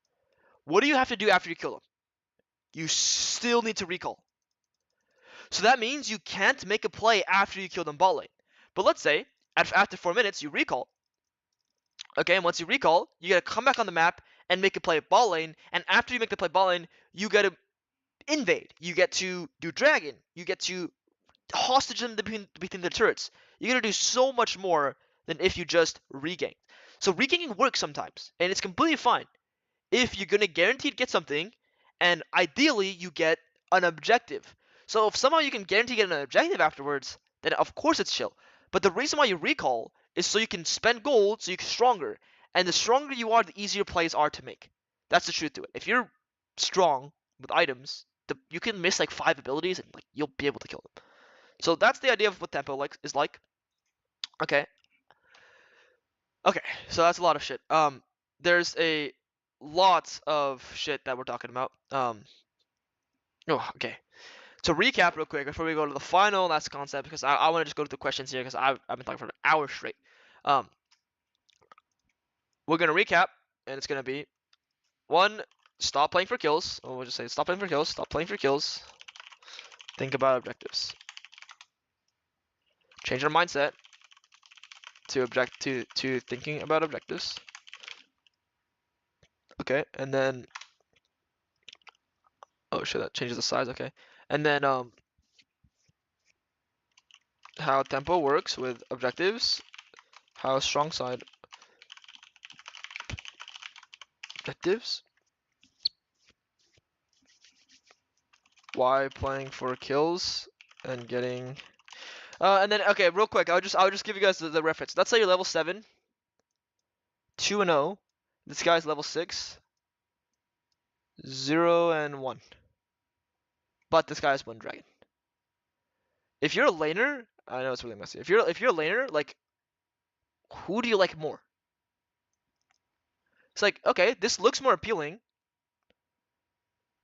What do you have to do after you kill them? You still need to recall. So that means you can't make a play after you kill them bot lane. But let's say after 4 minutes you recall. Okay, and once you recall, you gotta come back on the map and make a play at bot lane. And after you make the play bot lane, you gotta invade. You get to do dragon. You get to hostage them between the turrets. You gotta do so much more than if you just regain. So regaining works sometimes, and it's completely fine if you're gonna guaranteed get something. And ideally, you get an objective. So if somehow you can guarantee get an objective afterwards, then of course it's chill. But the reason why you recall is so you can spend gold, so you can stronger. And the stronger you are, the easier plays are to make. That's the truth to it. If you're strong with items, you can miss like 5 abilities and like you'll be able to kill them. So that's the idea of what tempo is like. Okay. Okay, so that's a lot of shit. There's a lots of shit that we're talking about. Okay. To recap real quick before we go to the final last concept, because I want to just go to the questions here because I've been talking for an hour straight. We're gonna recap, and it's gonna be 1. Stop playing for kills. Or we'll just say stop playing for kills. Stop playing for kills. Think about objectives. Change our mindset to thinking about objectives. Okay, and then oh shit, that changes the size. Okay, and then how tempo works with objectives, how strong side objectives, why playing for kills and getting and then okay, real quick, I'll just give you guys the reference. Let's say you're level 7, 2-0. This guy's level 6, 0-1. But this guy has 1 dragon. If you're a laner, I know it's really messy. If you're a laner, like, who do you like more? It's like, okay, this looks more appealing,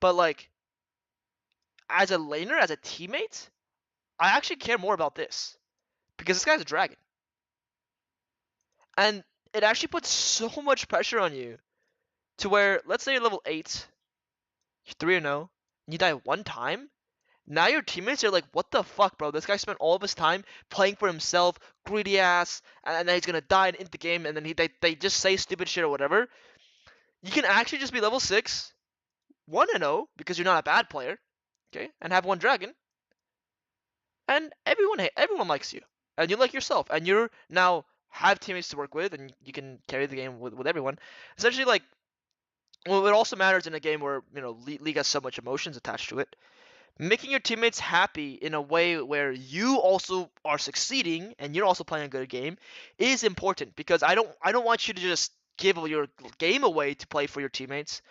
but like, as a laner, as a teammate, I actually care more about this because this guy's a dragon, and it actually puts so much pressure on you to where, let's say you're level 8, you're 3-0, and you die 1 time. Now your teammates are like, what the fuck, bro? This guy spent all of his time playing for himself, greedy ass, and then he's gonna die and end the game, and then they just say stupid shit or whatever. You can actually just be level 6, 1-0, because you're not a bad player, okay, and have 1 dragon, and everyone likes you, and you like yourself, and you're now have teammates to work with, and you can carry the game with everyone. Essentially, like, well, it also matters in a game where, you know, League has so much emotions attached to it. Making your teammates happy in a way where you also are succeeding and you're also playing a good game is important, because I don't want you to just give your game away to play for your teammates.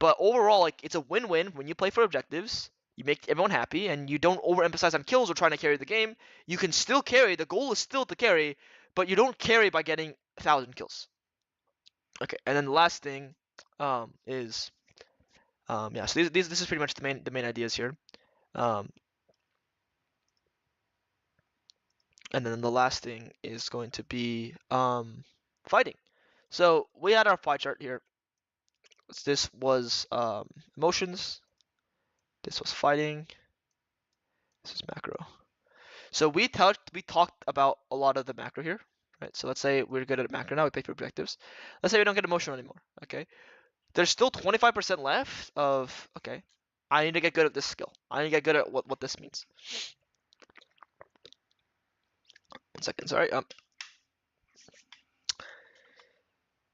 But overall, like, it's a win-win when you play for objectives. You make everyone happy and you don't overemphasize on kills or trying to carry the game. You can still carry. The goal is still to carry, but you don't carry by getting 1,000 kills. Okay, and then the last thing is yeah. So this is pretty much the main ideas here. And then the last thing is going to be fighting. So we had our pie chart here. This was emotions. This was fighting. This is macro. So we talked about a lot of the macro here, right? So let's say we're good at macro now. We pay for objectives. Let's say we don't get emotional anymore. Okay. There's still 25% left of, okay, I need to get good at this skill. I need to get good at what this means. 1 second, sorry.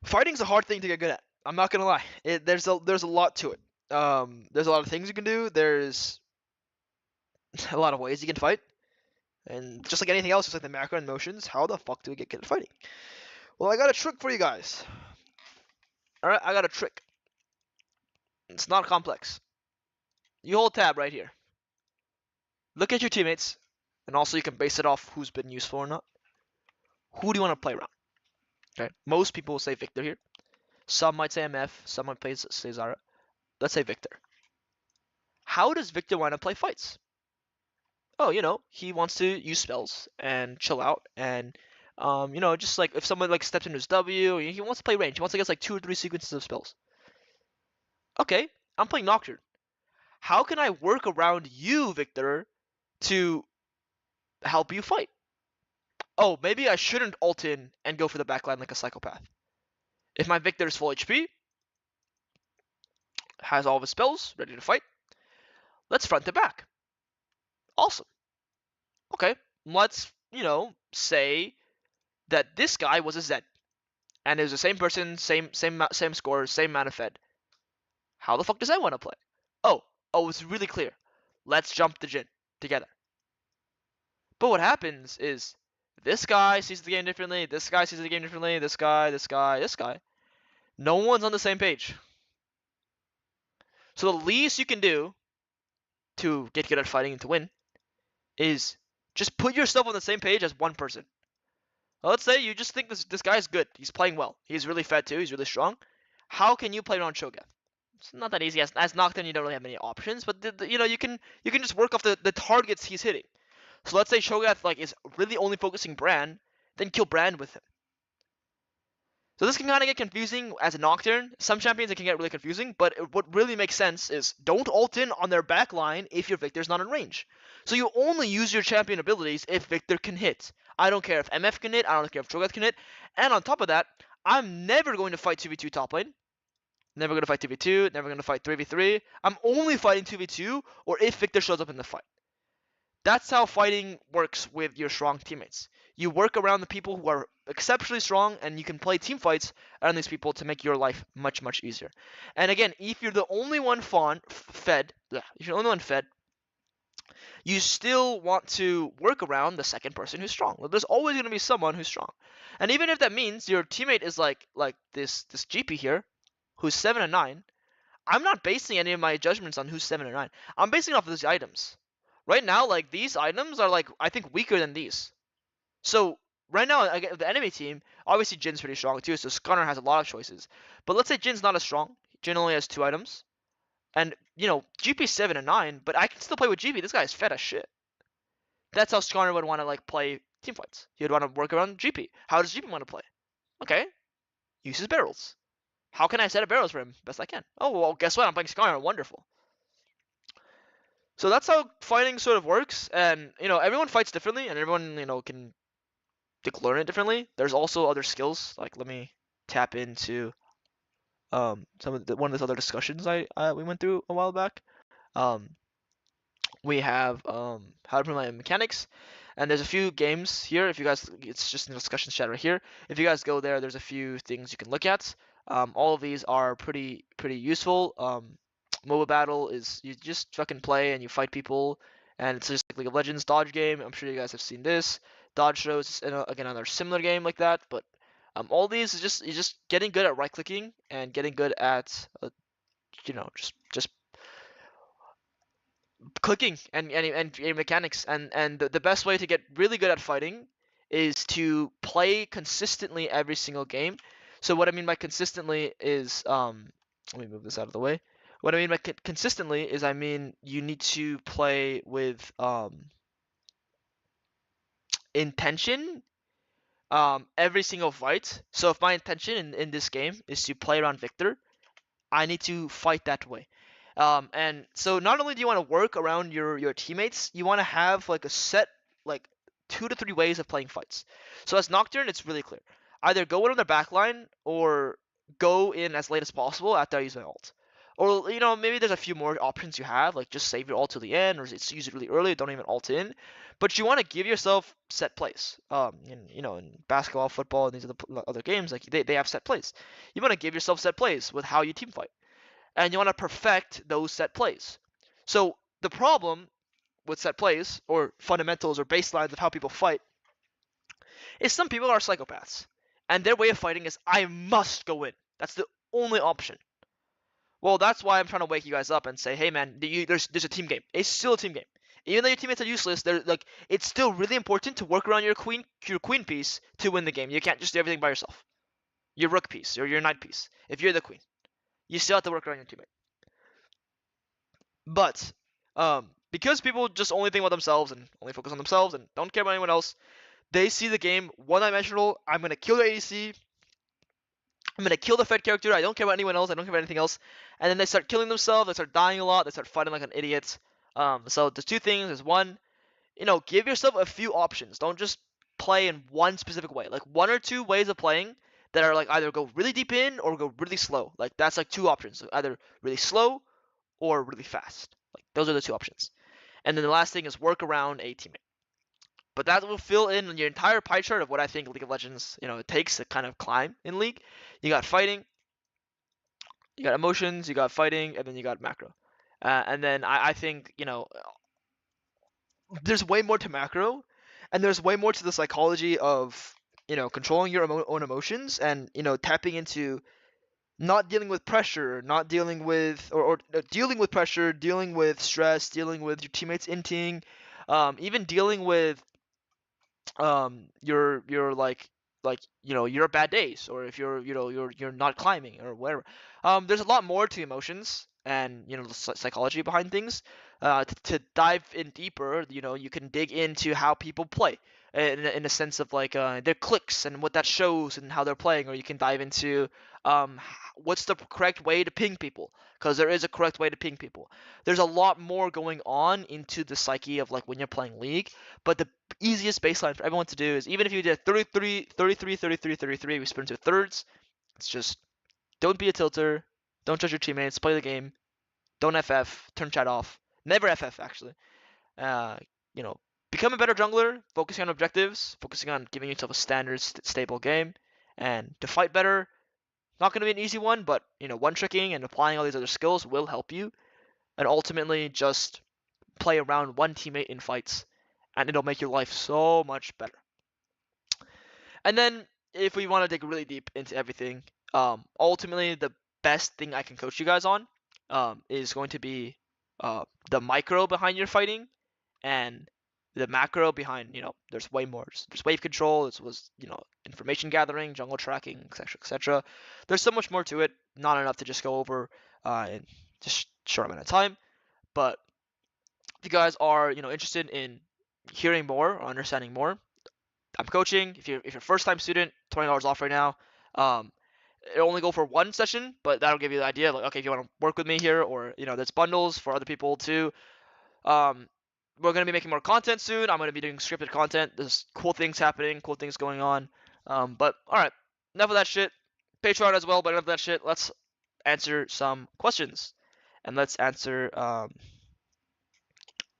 Fighting's a hard thing to get good at. I'm not gonna lie. There's a lot to it. There's a lot of things you can do. There's a lot of ways you can fight. And just like anything else, just like the macro and motions, how the fuck do we get good at fighting? Well, I got a trick for you guys. Alright, I got a trick. It's not complex. You hold tab right here. Look at your teammates, and also you can base it off who's been useful or not. Who do you want to play around? Okay, most people will say Victor here. Some might say MF, some might say Zara. Let's say Victor. How does Victor want to play fights? Oh, you know, he wants to use spells and chill out, and you know, just like if someone like steps into his W, he wants to play range. He wants to get like 2 or 3 sequences of spells. Okay, I'm playing Nocturne. How can I work around you, Victor, to help you fight? Oh, maybe I shouldn't ult in and go for the backline like a psychopath. If my Victor is full HP, has all of his spells, ready to fight, let's front to back. Awesome. Okay, let's, you know, say that this guy was a Zed, and it was the same person, same score, same amount of fed. How the fuck does that want to play? Oh, it's really clear. Let's jump the Jhin together. But what happens is this guy sees the game differently, this guy sees the game differently, this guy. No one's on the same page. So the least you can do to get good at fighting and to win is just put yourself on the same page as one person. Well, let's say you just think this guy's good. He's playing well. He's really fed too. He's really strong. How can you play around Shogun? It's not that easy. As Nocturne, you don't really have many options, but you know, you can just work off the targets he's hitting. So let's say Shogath like is really only focusing Bran, then kill Bran with him. So this can kind of get confusing as a Nocturne. Some champions it can get really confusing, but what really makes sense is don't ult in on their backline if your Victor's not in range. So you only use your champion abilities if Victor can hit. I don't care if MF can hit, I don't care if Shogath can hit, and on top of that, I'm never going to fight 2v2 top lane. Never gonna fight 2v2. Never gonna fight 3v3. I'm only fighting 2v2 or if Victor shows up in the fight. That's how fighting works with your strong teammates. You work around the people who are exceptionally strong, and you can play team fights around these people to make your life much, much easier. And again, if you're the only one fed, you still want to work around the second person who's strong. There's always going to be someone who's strong. And even if that means your teammate is like this GP here, who's 7 and 9, I'm not basing any of my judgments on who's 7 and 9. I'm basing it off of these items. Right now, like, these items are, like, I think weaker than these. So, right now, the enemy team, obviously Jin's pretty strong too, so Skunner has a lot of choices. But let's say Jin's not as strong. Jin only has 2 items. And, you know, GP's 7 and 9, but I can still play with GP. This guy is fed as shit. That's how Skunner would want to, like, play team fights. He would want to work around GP. How does GP want to play? Okay. Uses barrels. How can I set up barrels for him? Best I can. Oh, well, guess what? I'm playing Skunner. Wonderful. So that's how fighting sort of works, and you know everyone fights differently, and everyone can learn it differently. There's also other skills. Like let me tap into one of the other discussions we went through a while back. We have how to play my mechanics, and there's a few games here. If you guys, it's just in the discussion chat right here. If you guys go there, there's a few things you can look at. All of these are pretty useful. MOBA battle is you just fucking play and you fight people, and it's just like League of Legends dodge game. I'm sure you guys have seen this. Dodge shows again another similar game like that, but all these is just getting good at right clicking and getting good at just clicking and mechanics, and the best way to get really good at fighting is to play consistently every single game. So what I mean by consistently is let me move this out of the way. What I mean by consistently is I mean you need to play with intention every single fight. So if my intention in this game is to play around Victor, I need to fight that way. And so not only do you want to work around your teammates, you want to have like a set like 2 to 3 ways of playing fights. So as Nocturne, it's really clear. Either go in on their backline or go in as late as possible after I use my ult. Or, maybe there's a few more options you have, like just save your ult to the end, or use it really early, don't even ult in. But you want to give yourself set plays. In basketball, football, and these other games, like they have set plays. You want to give yourself set plays with how you team fight. And you want to perfect those set plays. So the problem with set plays, or fundamentals, or baselines of how people fight, is some people are psychopaths. And their way of fighting is, I must go in. That's the only option. Well, that's why I'm trying to wake you guys up and say, hey man, there's a team game. It's still a team game. Even though your teammates are useless, it's still really important to work around your queen piece to win the game. You can't just do everything by yourself. Your rook piece or your knight piece. If you're the queen, you still have to work around your teammate. But because people just only think about themselves and only focus on themselves and don't care about anyone else, they see the game one-dimensional. I'm gonna kill their ADC. I'm gonna kill the Fed character. I don't care about anyone else. I don't care about anything else. And then they start killing themselves. They start dying a lot. They start fighting like an idiot. So there's 2 things. There's one, give yourself a few options. Don't just play in one specific way. Like 1 or 2 ways of playing that are like either go really deep in or go really slow. Like that's like 2 options. So either really slow or really fast. Like those are the 2 options. And then the last thing is work around a teammate. But that will fill in your entire pie chart of what I think League of Legends, it takes to kind of climb in League. You got fighting, you got emotions, you got fighting, and then you got macro. And then I think, there's way more to macro, and there's way more to the psychology of, controlling your own emotions and, tapping into not dealing with pressure, not dealing with, or dealing with pressure, dealing with stress, dealing with your teammates inting, even dealing with your your bad days, or if you're not climbing or whatever. There's a lot more to emotions and the psychology behind things. To dive in deeper, you can dig into how people play in a sense of like their clicks and what that shows and how they're playing, or you can dive into what's the correct way to ping people, because there is a correct way to ping people. There's a lot more going on into the psyche of like when you're playing League, but the easiest baseline for everyone to do is, even if you did 33, 33, 33, 33, we split into thirds. It's just don't be a tilter, Don't judge your teammates. Play the game. Don't FF. Turn chat off. Never FF, actually. You know, become a better jungler, focusing on objectives, focusing on giving yourself a standard, stable game, and to fight better. Not going to be an easy one, but, you know, one-tricking and applying all these other skills will help you. And ultimately, just play around one teammate in fights, and it'll make your life so much better. And then, if we want to dig really deep into everything, ultimately, the best thing I can coach you guys on is going to be the micro behind your fighting, and the macro behind, you know, there's way more. There's wave control, this was, you know, information gathering, jungle tracking, etc., etc. There's so much more to it, not enough to just go over in just short amount of time. But if you guys are, you know, interested in hearing more or understanding more, I'm coaching. If you're first time student, $20 off right now. It'll only go for one session, but that'll give you the idea, like, okay, if you want to work with me here, or, you know, there's bundles for other people too. We're going to be making more content soon. I'm going to be doing scripted content. There's cool things happening, cool things going on. But, alright, enough of that shit. Patreon as well, but enough of that shit. Let's answer some questions. And let's answer,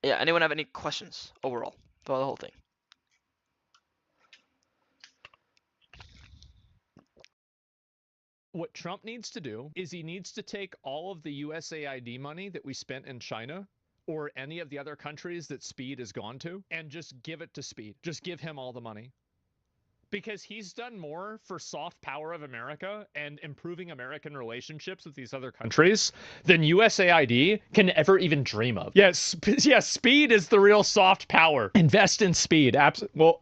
yeah, anyone have any questions overall for the whole thing? What Trump needs to do is he needs to take all of the USAID money that we spent in China or any of the other countries that Speed has gone to and just give it to Speed. Just give him all the money. Because he's done more for soft power of America and improving American relationships with these other countries than USAID can ever even dream of. Yes, Speed is the real soft power. Invest in Speed. Well,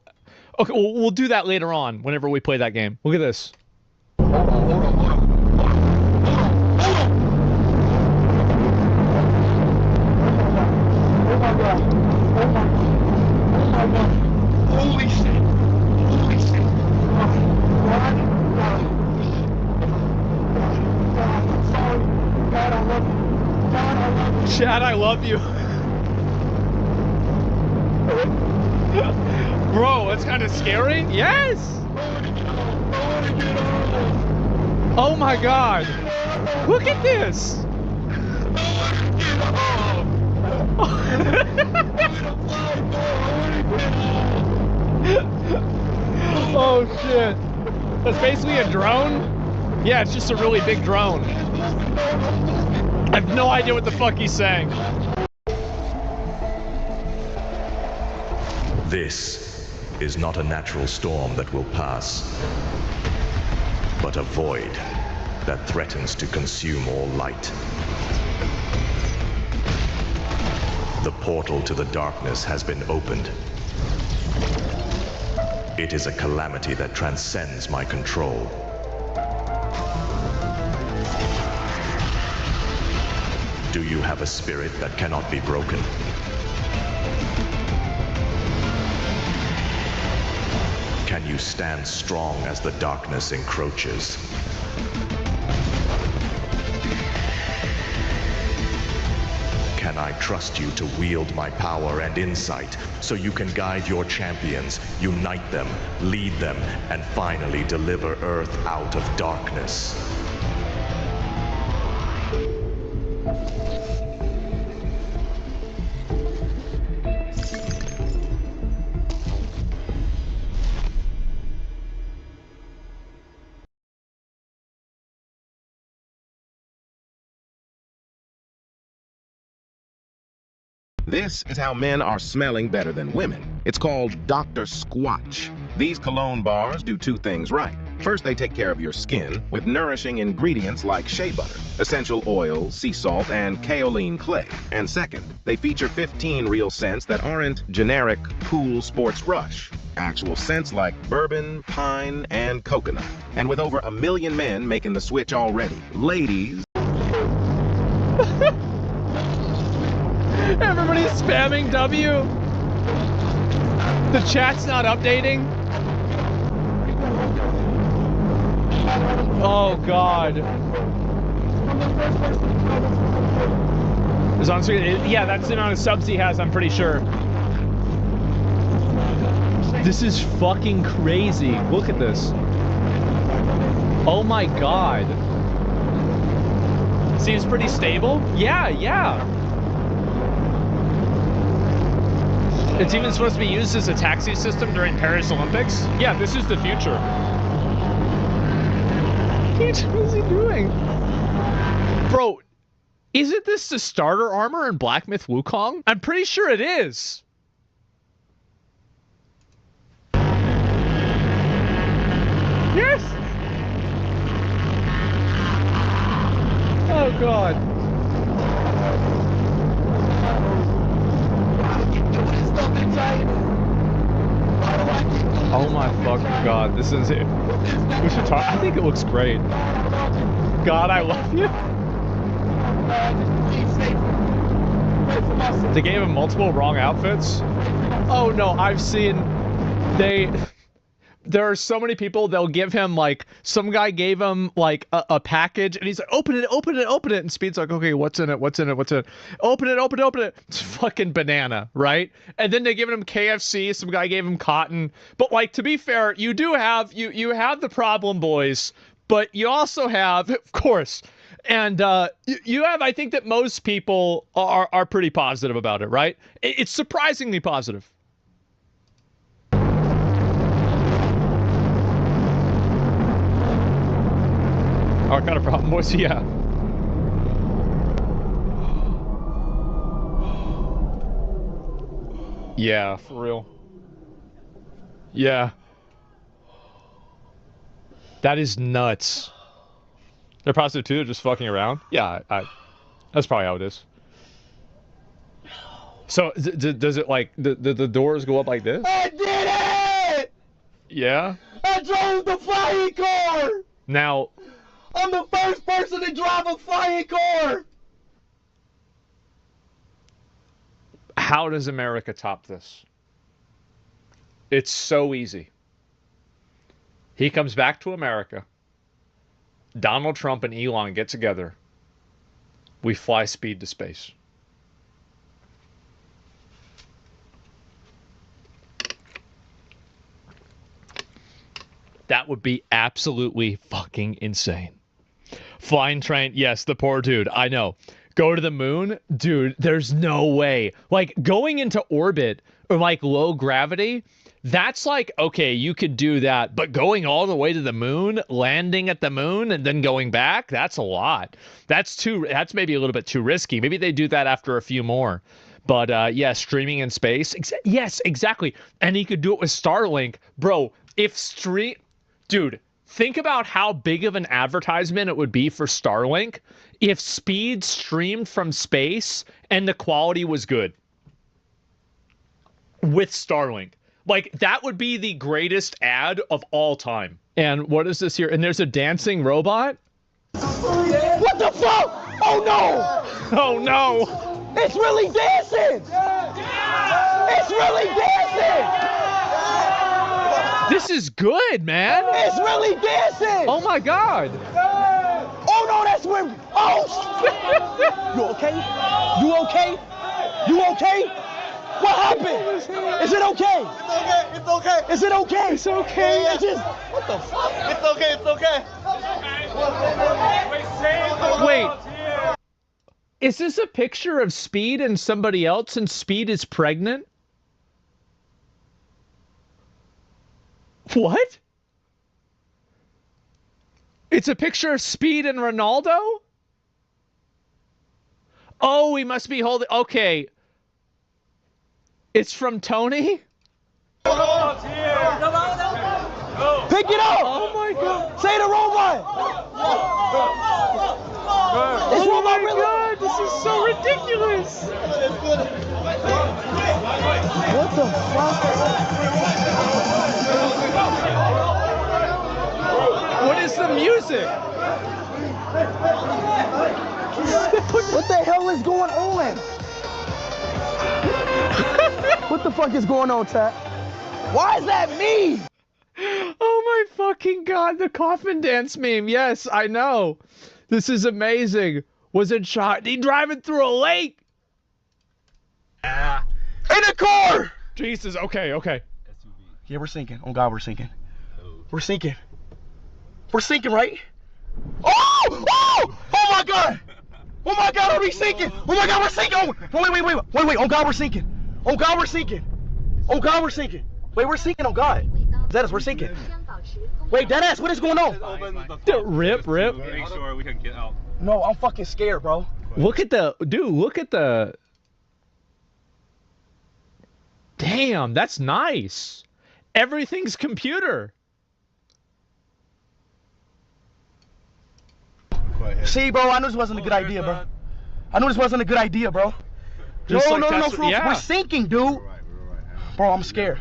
okay, we'll do that later on whenever we play that game. Look at this. Holy shit! Holy shit! God, I love you. God, I love you. Chad, I love you. Bro, that's kind of scary. Yes! Oh my god! Look at this! Oh shit! That's basically a drone? Yeah, it's just a really big drone. I have no idea what the fuck he's saying. This is not a natural storm that will pass, but a void that threatens to consume all light. The portal to the darkness has been opened. It is a calamity that transcends my control. Do you have a spirit that cannot be broken? Can you stand strong as the darkness encroaches? Can I trust you to wield my power and insight so you can guide your champions, unite them, lead them, and finally deliver Earth out of darkness? This is how men are smelling better than women. It's called Dr. Squatch. These cologne bars do two things right. First, they take care of your skin with nourishing ingredients like shea butter, essential oils, sea salt, and kaolin clay. And second, they feature 15 real scents that aren't generic cool sports rush. Actual scents like bourbon, pine, and coconut. And with over 1 million men making the switch already, ladies... Everybody's spamming W. The chat's not updating. Oh god. Is on screen? Yeah, that's the amount of subs he has, I'm pretty sure. This is fucking crazy. Look at this. Oh my god. Seems pretty stable. Yeah, yeah. It's even supposed to be used as a taxi system during Paris Olympics. Yeah, this is the future. What is he doing? Bro, isn't this the starter armor in Black Myth Wukong? I'm pretty sure it is. Yes! Oh, God. Oh my fucking God, this is it. We should talk. I think it looks great. God, I love you. They gave him multiple wrong outfits. Oh no, I've seen there are so many people, they'll give him like, some guy gave him like a package and he's like, open it, open it, open it. And Speed's like, okay, what's in it? What's in it? What's in it? Open it, open it, open it. It's fucking banana, right? And then they give him KFC. Some guy gave him cotton. But like, to be fair, you do have, you have the problem boys, but you also have, of course, and you have, I think that most people are pretty positive about it, right? It's surprisingly positive. What kind of problem was he have? Yeah, for real. Yeah. That is nuts. They're positive too, they're just fucking around? Yeah, that's probably how it is. So, does it like, the doors go up like this? I did it! Yeah? I drove the flying car! Now... I'm the first person to drive a flying car! How does America top this? It's so easy. He comes back to America. Donald Trump and Elon get together. We fly Speed to space. That would be absolutely fucking insane. Flying train, yes, the poor dude, I know. Go to the moon? Dude, there's no way. Like, going into orbit, or like low gravity, that's like, okay, you could do that, but going all the way to the moon, landing at the moon, and then going back, that's a lot. That's maybe a little bit too risky. Maybe they do that after a few more. But yeah, streaming in space, yes, exactly. And he could do it with Starlink. Bro, dude, think about how big of an advertisement it would be for Starlink if Speed streamed from space and the quality was good. With Starlink. Like, that would be the greatest ad of all time. And what is this here? And there's a dancing robot? What the fuck? Oh no! Oh no! It's really dancing! It's really dancing! This is good, man! It's really dancing! Oh my god! Oh no, that's when... Oh! You okay? You okay? You okay? What happened? Is it okay? It's okay. Is it okay? It's okay. Yeah. It's just... What the fuck? It's okay. It's okay. Wait. Is this a picture of Speed and somebody else and Speed is pregnant? What? It's a picture of Speed and Ronaldo? Oh, he must be holding... Okay. It's from Tony? Pick it up! Oh my god. Say the robot! This Oh robot my really... god, this is so ridiculous! What the fuck? What is the music? What the hell is going on? What the fuck is going on, chat? Why is that me? Oh my fucking god, the coffin dance meme. Yes, I know. This is amazing. Was it shot? He driving through a lake? In a car! Jesus, okay, okay. Yeah, we're sinking. Oh god, we're sinking. We're sinking. We're sinking, right? Oh! Oh! Oh my god! Oh my God, are we sinking? Oh my God, we're sinking. Oh, wait. Oh God, we're sinking. Oh God, we're sinking. Oh God, we're sinking. Wait, we're sinking. Oh God. Zetas, we're sinking. Wait, deadass, what is going on? Rip. Make sure we can get out. No, I'm fucking scared, bro. Look at the dude. Look at the. Damn, that's nice. Everything's computer. See, bro, I knew this wasn't a good idea, bro. I knew this wasn't a good idea, bro. Just no, like no, that's- yeah. we're sinking, dude. Bro, I'm scared.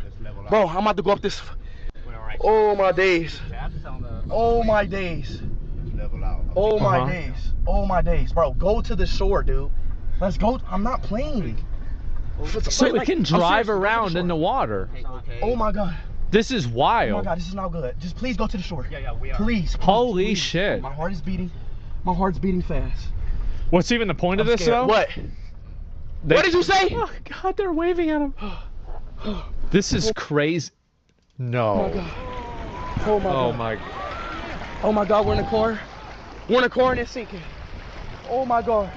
Bro, I'm about to go up this. Oh my days. Oh my days. Oh my days. Oh my days, bro. Go to the shore, dude. Let's go. I'm not playing. So we can drive around in the water. Oh my God. This is wild. Oh my God, this is not good. Just please go to the shore. Yeah, we are. Please. Holy shit. My heart is beating. My heart's beating fast. What's even the point of this, scared. though? What? What did you say? Oh God, they're waving at him. This is crazy. No. Oh my God. Oh my. Oh my God, we're in a car. We're in a car and it's sinking. Oh my God.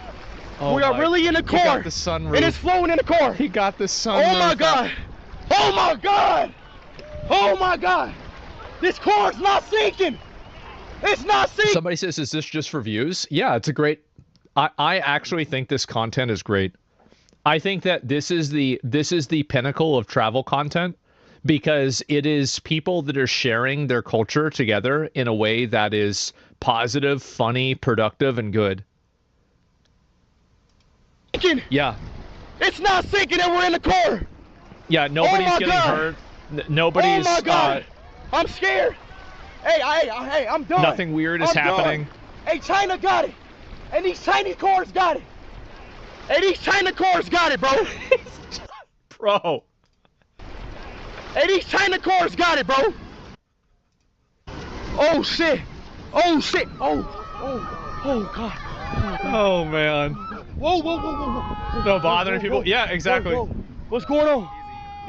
Oh we are my- really in a He car. got the sunroof. And it's flowing in the car. He got the sunroof. Oh my God. Oh my God. Oh my God. This car's not sinking. It's not sinking. Somebody says, "Is this just for views?" Yeah, it's a great. I actually think this content is great. I think that this is the pinnacle of travel content because it is people that are sharing their culture together in a way that is positive, funny, productive, and good. Yeah. It's not sinking and we're in the car. Yeah, nobody's Oh my getting God. hurt. Nobody's. Oh my God. I'm scared. Hey, I'm done. Nothing weird is I'm happening. done. Hey, China got it. And these Chinese cars got it. Hey, these China cars got it, bro. Bro. Hey, these China cars got it, bro. Oh shit. Oh shit. Oh God. Oh man. Whoa. No bothering people. Yeah, exactly. Whoa. What's going on?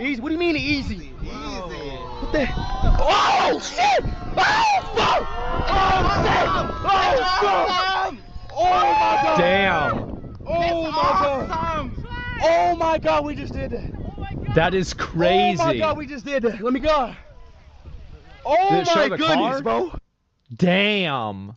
Easy? What do you mean easy? Easy. What the? Oh shit! Oh fuck! Oh shit! Oh fuck! Oh my God! Damn. Oh my God! Oh my God! We just did that. That is crazy. Oh my God! We just did that. Let me go. Oh Did it show my the goodness, car? bro. Damn.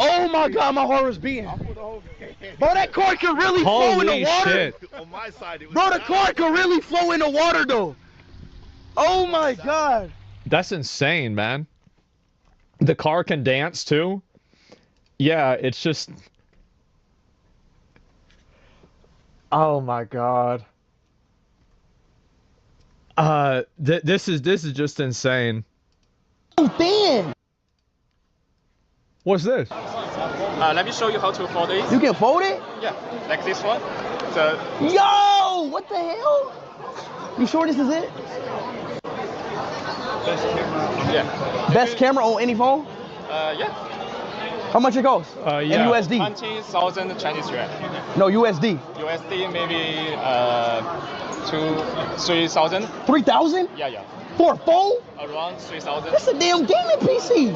Oh my God! My heart was beating. Bro, that car can really flow in the Holy water. shit. On my side, it was Bro, the car can really flow in the water though. Oh my God. That's insane, man. The car can dance too? Yeah, it's just... Oh my God. This is just insane. Oh, damn. What's this? Let me show you how to fold it. You can fold it? Yeah, like this one. So, Yo, what the hell? You sure this is it? yeah. Best camera on any phone? Yeah. How much it goes? Yeah. In USD? 20,000 Chinese yuan. No, USD. USD maybe 3,000. 3,000? Yeah. For a phone? Around 3,000. That's a damn gaming PC.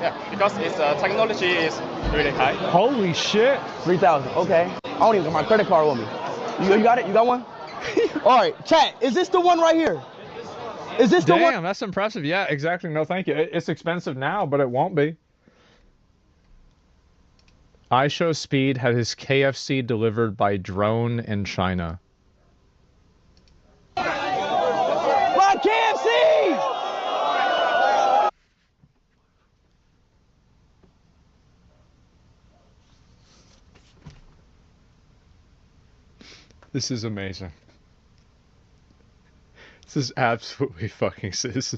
Yeah, because its technology is really high. Holy shit. 3,000. Okay. I don't even got my credit card with me. You got it? You got one? All right, chat. Is this the one right here? Is this the one? Damn, that's impressive. Yeah, exactly. No, thank you. It's expensive now, but it won't be. iShow Speed had his KFC delivered by drone in China. My KFC! This is amazing. This is absolutely fucking. This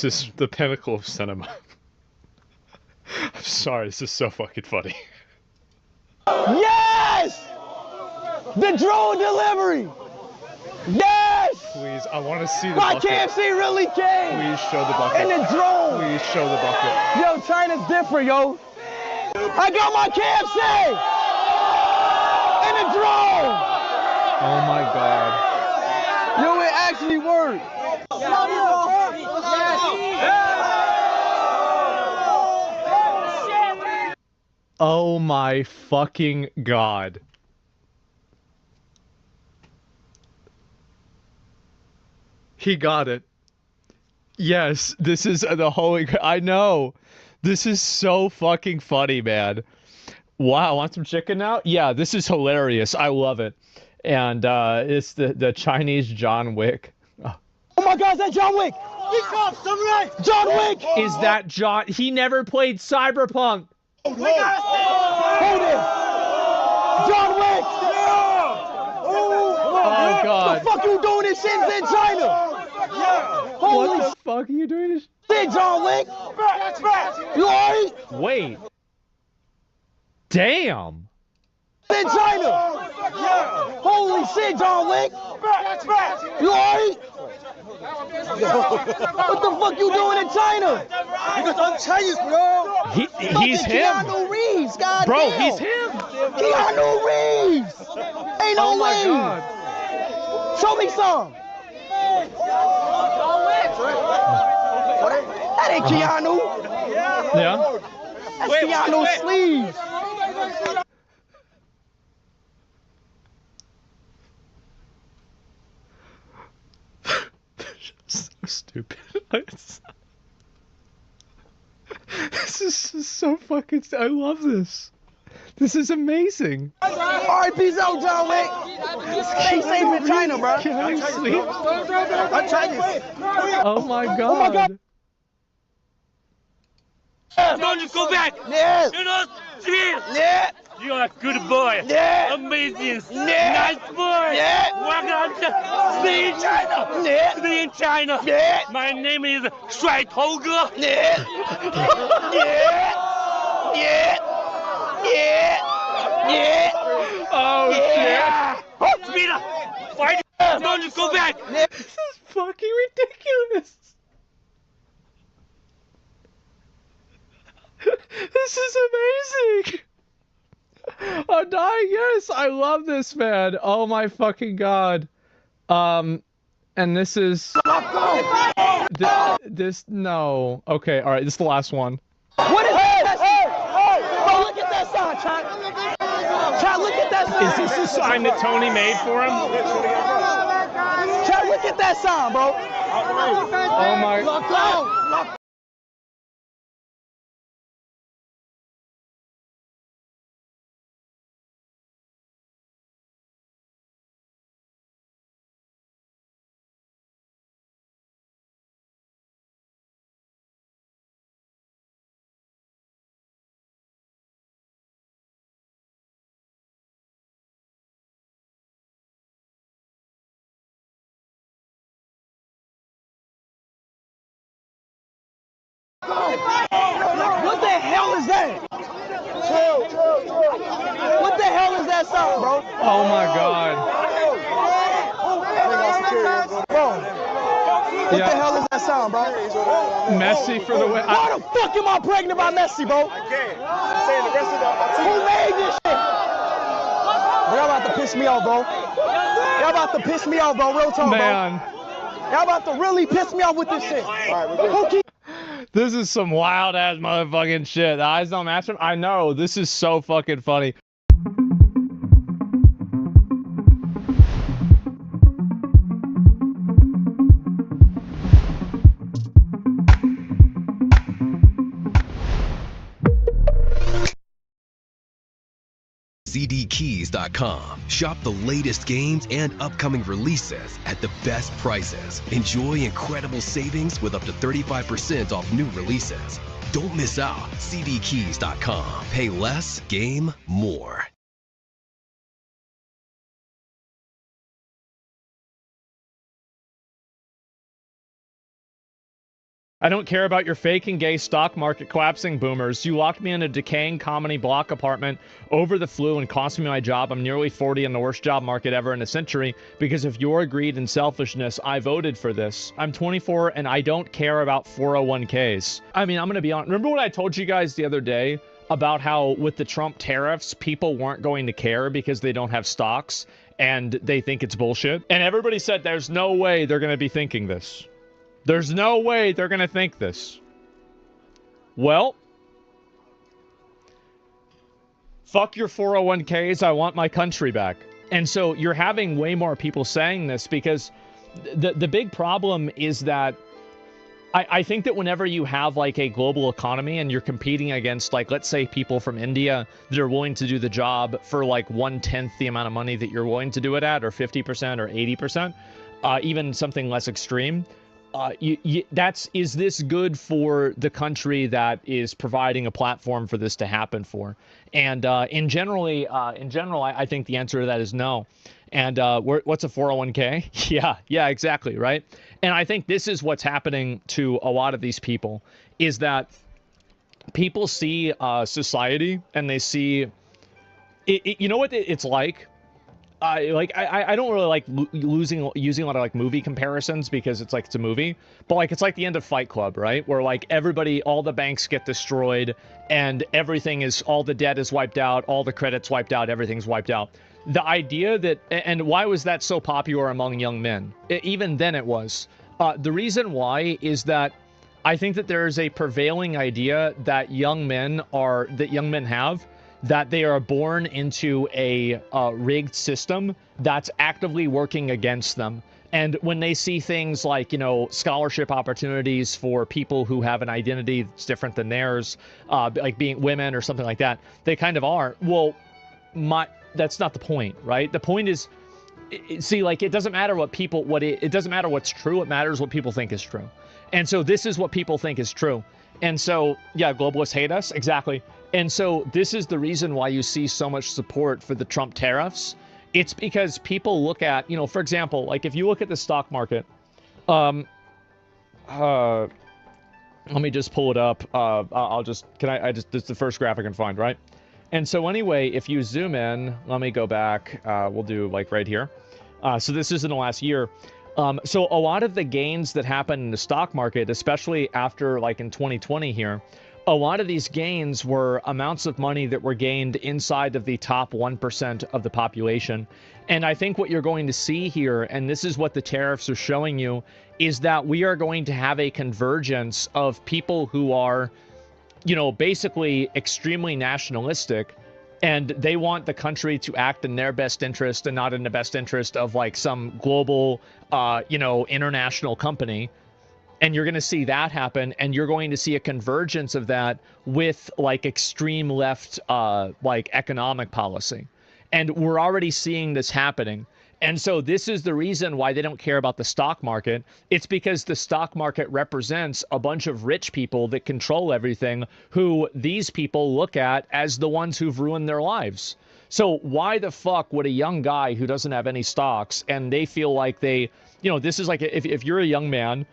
is the pinnacle of cinema. I'm sorry, this is so fucking funny. Yes! The drone delivery! Yes! Please, I want to see the My bucket. KFC really came! Please show the bucket. And the drone! Please show the bucket. Yo, China's different, yo. I got my KFC! And the drone! Oh my god. Yo, it actually worked. Oh my fucking god. He got it. Yes, this is the holy... I know. This is so fucking funny, man. Wow, want some chicken now? Yeah, this is hilarious. I love it. And it's the Chinese John Wick. Oh my god, is that John Wick? John Wick! Is that John? He never played Cyberpunk. Hold it! John Wick! Oh god. What the fuck you doing in Shenzhen, China? What the fuck are you doing this? Shit, John Wick! You alright? Wait. Damn. In China! Holy shit, John Wick! You alright? What the fuck you doing in China? Because I'm Chinese, bro. He's him. Keanu Reeves, goddamn. Bro, he's him. Keanu Reeves. Ain't no Oh my way. god. Show me some. That ain't Keanu. Yeah. That's Keanu's sleeves. So stupid. This is so fucking... I love this. This is amazing. Alright, peace out, John Wick. Stay safe in China, bro. Can I sleep? I'm Chinese. Oh my god. Oh my god. Don't you go back! Yes! You're not civil! Yeah! You are a good boy! Yeah! Amazing! Yeah! Nice boy! Yeah! Welcome to stay in China! Yeah! Stay in China! Yeah! My name is 甩头哥! Yeah! Yeah! Yeah! Yeah! Yeah! Oh yeah! shit! Speed up! Fight! Don't you go back! Yeah. This is fucking ridiculous. This is amazing. I'm dying. Yes, I love this, man. Oh my fucking god. And this is this no. Okay, all right. This is the last one. What is that? Hey! Bro, look at that sign, Chad. Chad, look at that sign. Is this a sign that Tony made for him? Chad, look at that sign, bro. Oh my. Lock out. What the hell is that? What the hell is that sound, bro? Oh my god. Bro, what the hell is that sound, bro? Messi for the win. Why the fuck am I pregnant by Messi, bro? I can't. I'm saying the rest of the team. Who made this shit? Y'all about to piss me off, bro. Y'all about to piss me off, bro. Real talk, Man. bro. Y'all about to really piss me off with this shit. All right, we're good. This is some wild ass motherfucking shit. The eyes don't match him. I know. This is so fucking funny. cdkeys.com. Shop the latest games and upcoming releases at the best prices. Enjoy incredible savings with up to 35% off new releases. Don't miss out. cdkeys.com. Pay less, game more. I don't care about your fake and gay stock market collapsing, boomers. You locked me in a decaying comedy block apartment over the flu and cost me my job. I'm nearly 40 in the worst job market ever in a century. Because of your greed and selfishness, I voted for this. I'm 24 and I don't care about 401ks. I mean, I'm going to be honest. Remember what I told you guys the other day about how with the Trump tariffs, people weren't going to care because they don't have stocks and they think it's bullshit? And everybody said there's no way they're going to be thinking this. There's no way they're going to think this. Well, fuck your 401ks, I want my country back. And so you're having way more people saying this because the big problem is that I think that whenever you have like a global economy and you're competing against like, let's say people from India that are willing to do the job for like 1/10 the amount of money that you're willing to do it at, or 50% or 80%, even something less extreme, is this good for the country that is providing a platform for this to happen for? And in general, I think the answer to that is no. And what's a 401k? Yeah, exactly, right? And I think this is what's happening to a lot of these people, is that people see society and they see, you know what it's like? I don't really like using a lot of like movie comparisons because it's like it's a movie, but like it's like the end of Fight Club, right? Where like everybody, all the banks get destroyed and everything is, all the debt is wiped out, all the credit's wiped out, everything's wiped out. The idea that, and why was that so popular among young men? Even then it was. The reason why is that I think that there is a prevailing idea that young men have, that they are born into a rigged system that's actively working against them. And when they see things like, you know, scholarship opportunities for people who have an identity that's different than theirs, like being women or something like that, they kind of are. Well, that's not the point, right? The point is, see, like, it doesn't matter what people, it doesn't matter what's true. It matters what people think is true. And so this is what people think is true. And so, yeah, globalists hate us. Exactly. And so this is the reason why you see so much support for the Trump tariffs. It's because people look at, you know, for example, like if you look at the stock market, let me just pull it up. This is the first graph I can find, right? And so anyway, if you zoom in, let me go back. We'll do like right here. So this is in the last year. So a lot of the gains that happened in the stock market, especially after like in 2020 here, a lot of these gains were amounts of money that were gained inside of the top 1% of the population. And I think what you're going to see here, and this is what the tariffs are showing you, is that we are going to have a convergence of people who are, you know, basically extremely nationalistic, and they want the country to act in their best interest and not in the best interest of like some global, you know, international company. And you're going to see that happen, and you're going to see a convergence of that with like extreme left, like economic policy. And we're already seeing this happening. And so this is the reason why they don't care about the stock market. It's because the stock market represents a bunch of rich people that control everything, who these people look at as the ones who've ruined their lives. So why the fuck would a young guy who doesn't have any stocks, and they feel like they, you know, this is like, if you're a young man,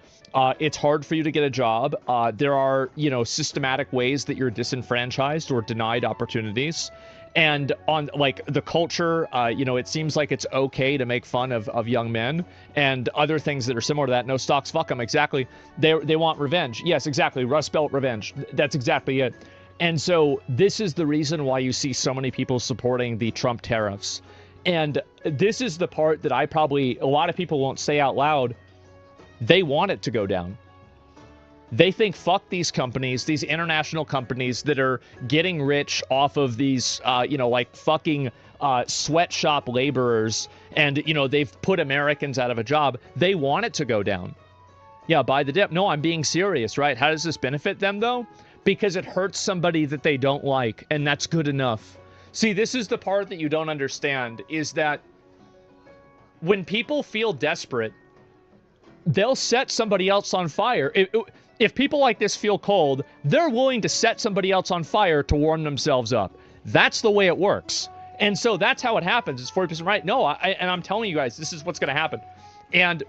it's hard for you to get a job. There are, you know, systematic ways that you're disenfranchised or denied opportunities. And on like the culture, you know, it seems like it's okay to make fun of young men and other things that are similar to that. No stocks, fuck them. Exactly. They want revenge. Yes, exactly. Rust Belt revenge. That's exactly it. And so this is the reason why you see so many people supporting the Trump tariffs. And this is the part that a lot of people won't say out loud. They want it to go down. They think, fuck these companies, these international companies that are getting rich off of these, you know, like fucking sweatshop laborers, and, you know, they've put Americans out of a job. They want it to go down. Yeah, buy the dip. No, I'm being serious, right? How does this benefit them, though? Because it hurts somebody that they don't like, and that's good enough. See, this is the part that you don't understand, is that when people feel desperate, they'll set somebody else on fire. If people like this feel cold, they're willing to set somebody else on fire to warm themselves up. That's the way it works. And so that's how it happens. It's 40% right. No, and I'm telling you guys, this is what's going to happen. And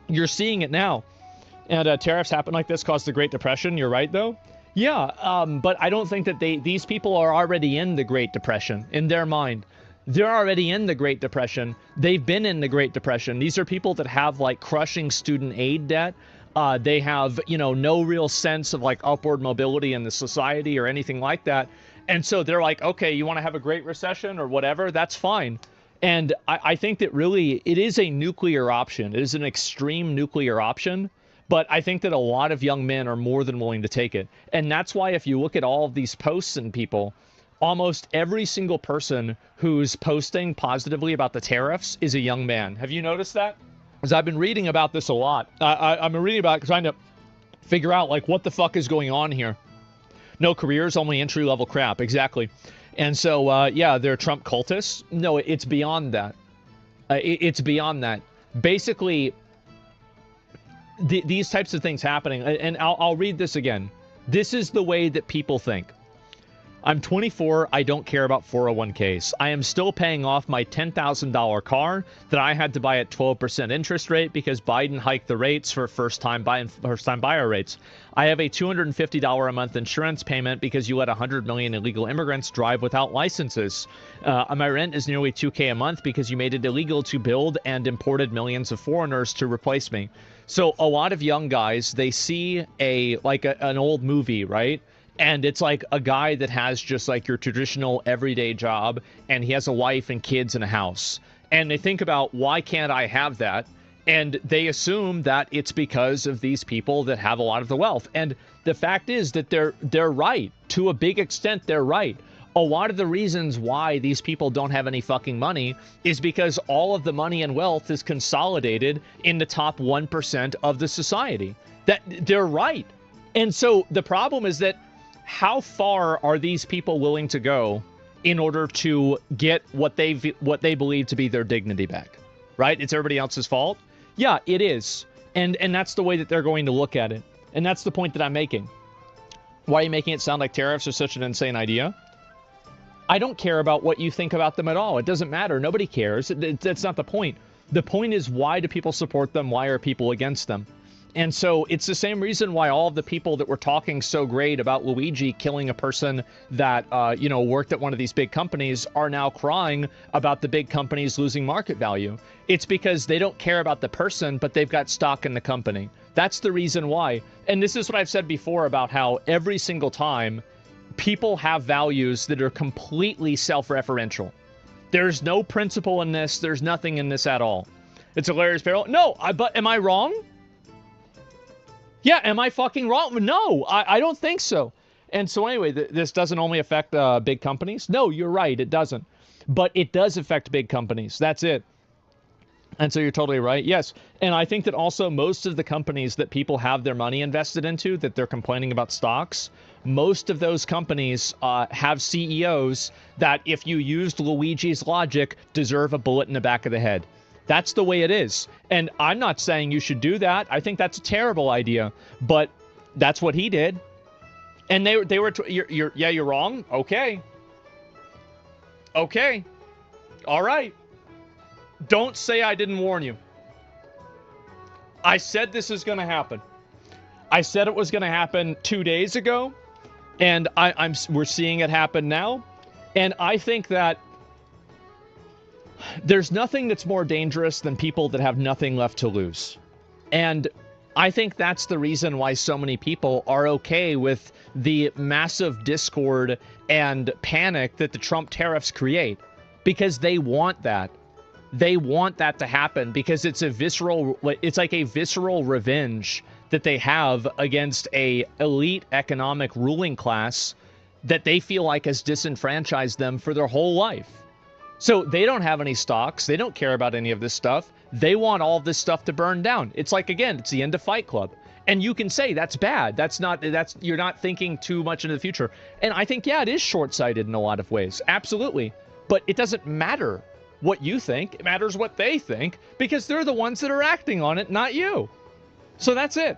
you're seeing it now. And tariffs happen like this caused the Great Depression. You're right, though. Yeah, but I don't think that these people are already in the Great Depression in their mind. They're already in the Great Depression. They've been in the Great Depression. These are people that have like crushing student aid debt. They have, you know, no real sense of like upward mobility in the society or anything like that. And so they're like, okay, you want to have a Great Recession or whatever? That's fine. And I think that really it is a nuclear option. It is an extreme nuclear option. But I think that a lot of young men are more than willing to take it. And that's why if you look at all of these posts and people, almost every single person who's posting positively about the tariffs is a young man. Have you noticed that? Because I've been reading about this a lot. I've been reading about it trying to figure out, like, what the fuck is going on here. No careers, only entry-level crap. Exactly. And so, yeah, they're Trump cultists. No, it's beyond that. It's beyond that. Basically, these types of things happening, and I'll read this again. This is the way that people think. I'm 24. I don't care about 401ks. I am still paying off my $10,000 car that I had to buy at 12% interest rate because Biden hiked the rates for first-time buyer rates. I have a $250 a month insurance payment because you let 100 million illegal immigrants drive without licenses. My rent is nearly $2,000 a month because you made it illegal to build and imported millions of foreigners to replace me. So a lot of young guys, they see an old movie, right? And it's like a guy that has just like your traditional everyday job, and he has a wife and kids and a house. And they think about, why can't I have that? And they assume that it's because of these people that have a lot of the wealth. And the fact is that they're right. To a big extent, they're right. A lot of the reasons why these people don't have any fucking money is because all of the money and wealth is consolidated in the top 1% of the society. That they're right. And so the problem is that how far are these people willing to go in order to get what they believe to be their dignity back? Right? It's everybody else's fault? Yeah, it is. And that's the way that they're going to look at it. And that's the point that I'm making. Why are you making it sound like tariffs are such an insane idea? I don't care about what you think about them at all. It doesn't matter. Nobody cares. That's not the point. The point is, why do people support them? Why are people against them? And so it's the same reason why all of the people that were talking so great about Luigi killing a person that, worked at one of these big companies are now crying about the big companies losing market value. It's because they don't care about the person, but they've got stock in the company. That's the reason why. And this is what I've said before about how every single time people have values that are completely self-referential. There's no principle in this. There's nothing in this at all. It's hilarious, Peril. No, but am I wrong? Yeah, am I fucking wrong? No, I don't think so. And so anyway, this doesn't only affect big companies. No, you're right, it doesn't. But it does affect big companies. That's it. And so you're totally right. Yes. And I think that also most of the companies that people have their money invested into, that they're complaining about stocks, most of those companies have CEOs that, if you used Luigi's logic, deserve a bullet in the back of the head. That's the way it is. And I'm not saying you should do that. I think that's a terrible idea. But that's what he did. And they were you're wrong. Okay. Okay. All right. Don't say I didn't warn you. I said this is going to happen. I said it was going to happen 2 days ago, and we're seeing it happen now. And I think that there's nothing that's more dangerous than people that have nothing left to lose. And I think that's the reason why so many people are okay with the massive discord and panic that the Trump tariffs create, because they want that. They want that to happen because it's like a visceral revenge that they have against a elite economic ruling class that they feel like has disenfranchised them for their whole life. So they don't have any stocks. They don't care about any of this stuff. They want all of this stuff to burn down. It's like, again, it's the end of Fight Club. And you can say that's bad. You're not thinking too much into the future. And I think, yeah, it is short-sighted in a lot of ways. Absolutely. But it doesn't matter what you think. It matters what they think, because they're the ones that are acting on it, not you. So that's it.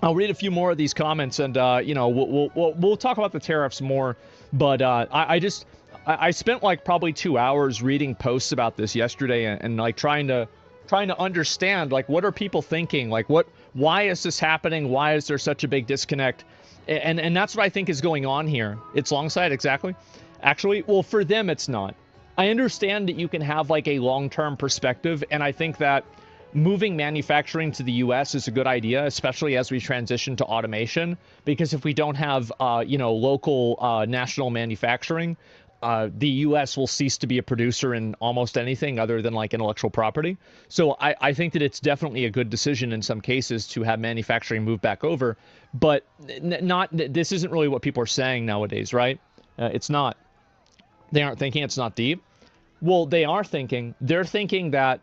I'll read a few more of these comments, and we'll talk about the tariffs more. But I spent like probably 2 hours reading posts about this yesterday, and like trying to trying to understand, like, what are people thinking? Like, why is this happening? Why is there such a big disconnect? And that's what I think is going on here. It's long side, exactly. Actually, well, for them, it's not. I understand that you can have, like, a long-term perspective, and I think that moving manufacturing to the U.S. is a good idea, especially as we transition to automation, because if we don't have, local national manufacturing, the U.S. will cease to be a producer in almost anything other than, like, intellectual property. So I think that it's definitely a good decision in some cases to have manufacturing move back over, but this isn't really what people are saying nowadays, right? It's not. They aren't thinking, it's not deep. Well, they are thinking. They're thinking that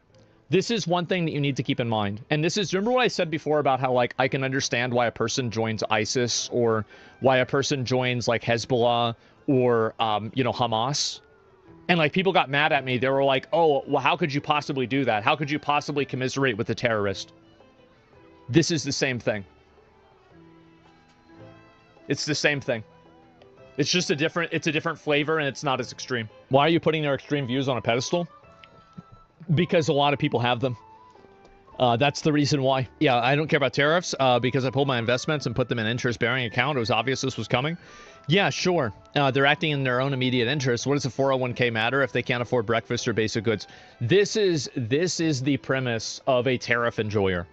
this is one thing that you need to keep in mind. And this is, remember what I said before about how, like, I can understand why a person joins ISIS or why a person joins, like, Hezbollah or, Hamas? And, like, people got mad at me. They were like, oh, well, how could you possibly do that? How could you possibly commiserate with the terrorist? This is the same thing. It's the same thing. It's just a different flavor, and it's not as extreme. Why are you putting their extreme views on a pedestal? Because a lot of people have them. That's the reason why. Yeah, I don't care about tariffs because I pulled my investments and put them in interest-bearing account. It was obvious this was coming. Yeah, sure. They're acting in their own immediate interest. What does a 401k matter if they can't afford breakfast or basic goods? This is the premise of a tariff enjoyer.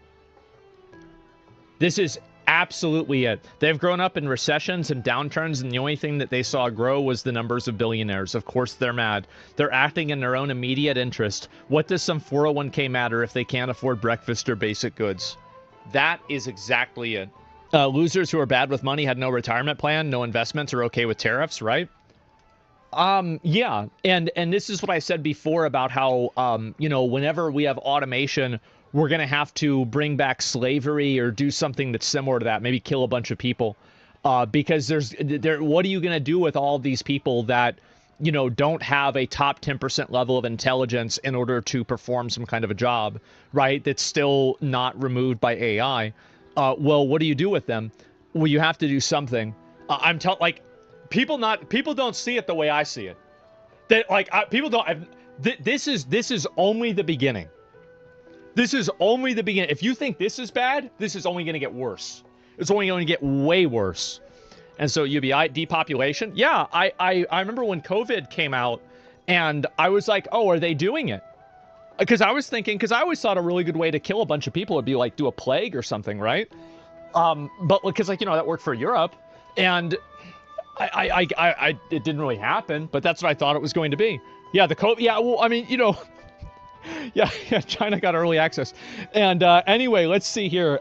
This is absolutely it. They've grown up in recessions and downturns, and the only thing that they saw grow was the numbers of billionaires. Of course, they're mad. They're acting in their own immediate interest. What does some 401k matter if they can't afford breakfast or basic goods? That is exactly it. Losers who are bad with money had no retirement plan, no investments, are okay with tariffs, right? Yeah. And this is what I said before about how, whenever we have automation, we're going to have to bring back slavery or do something that's similar to that, maybe kill a bunch of people. Because what are you going to do with all of these people that, don't have a top 10% level of intelligence in order to perform some kind of a job, right? That's still not removed by AI. Well, what do you do with them? Well, you have to do something. People don't see it the way I see it. People don't. This is only the beginning. This is only the beginning. If you think this is bad, this is only going to get worse. It's only going to get way worse. And so UBI, depopulation. Yeah, I remember when COVID came out, and I was like, oh, are they doing it? Because I was thinking, because I always thought a really good way to kill a bunch of people would be like do a plague or something, right? But because that worked for Europe, and it didn't really happen, but that's what I thought it was going to be. Yeah, the COVID. Yeah, well, I mean, yeah, China got early access. And anyway, let's see here.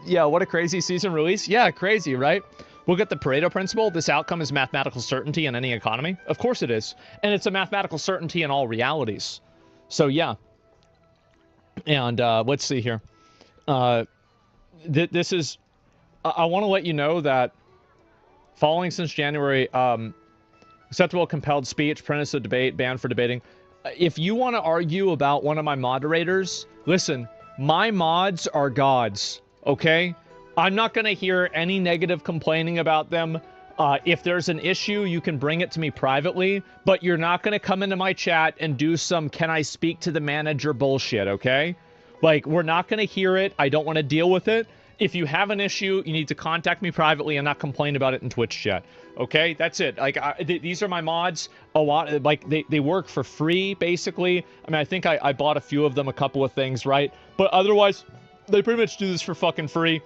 Yeah, what a crazy season release. Yeah, crazy, right? We'll get the Pareto principle. This outcome is mathematical certainty in any economy. Of course it is. And it's a mathematical certainty in all realities. So, yeah. And let's see here. This is... I want to let you know that following since January, acceptable compelled speech, premise of debate, banned for debating. If you want to argue about one of my moderators, listen, my mods are gods, okay? I'm not going to hear any negative complaining about them. If there's an issue, you can bring it to me privately, but you're not going to come into my chat and do some can I speak to the manager bullshit, okay? Like, we're not going to hear it. I don't want to deal with it. If you have an issue, you need to contact me privately and not complain about it in Twitch chat. Okay, that's it. Like, these are my mods. A lot, like, they work for free, basically. I mean, I think I bought a few of them, a couple of things, right? But otherwise, they pretty much do this for fucking free.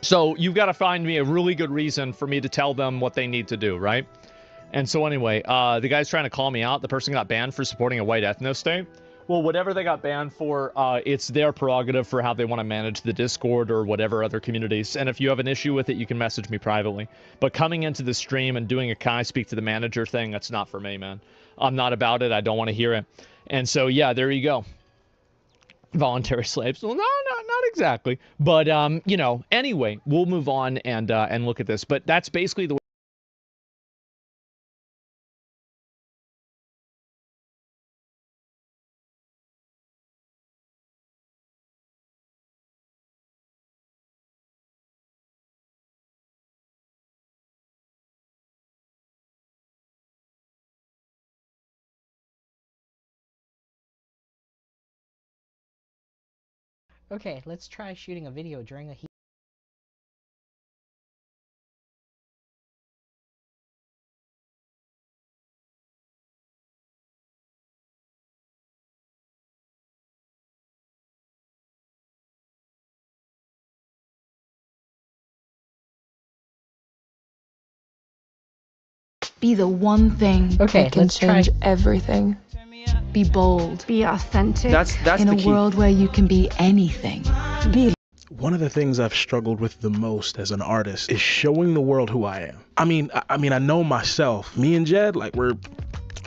So you've got to find me a really good reason for me to tell them what they need to do, right? And so anyway, the guy's trying to call me out. The person got banned for supporting a white ethno-state. Well, whatever they got banned for, it's their prerogative for how they want to manage the Discord or whatever other communities. And if you have an issue with it, you can message me privately. But coming into the stream and doing a can I speak to the manager thing, that's not for me, man. I'm not about it. I don't want to hear it. And so, yeah, there you go. Voluntary slaves. Well, no, not exactly. But, anyway, we'll move on and look at this. But that's basically the way Okay, let's try shooting a video during a heat. Be the one thing that can change everything. Be bold. Be authentic. That's in the a key. world where you can be anything. Be One of the things I've struggled with the most as an artist is showing the world who I am. I mean, I know myself. Me and Jed, like we're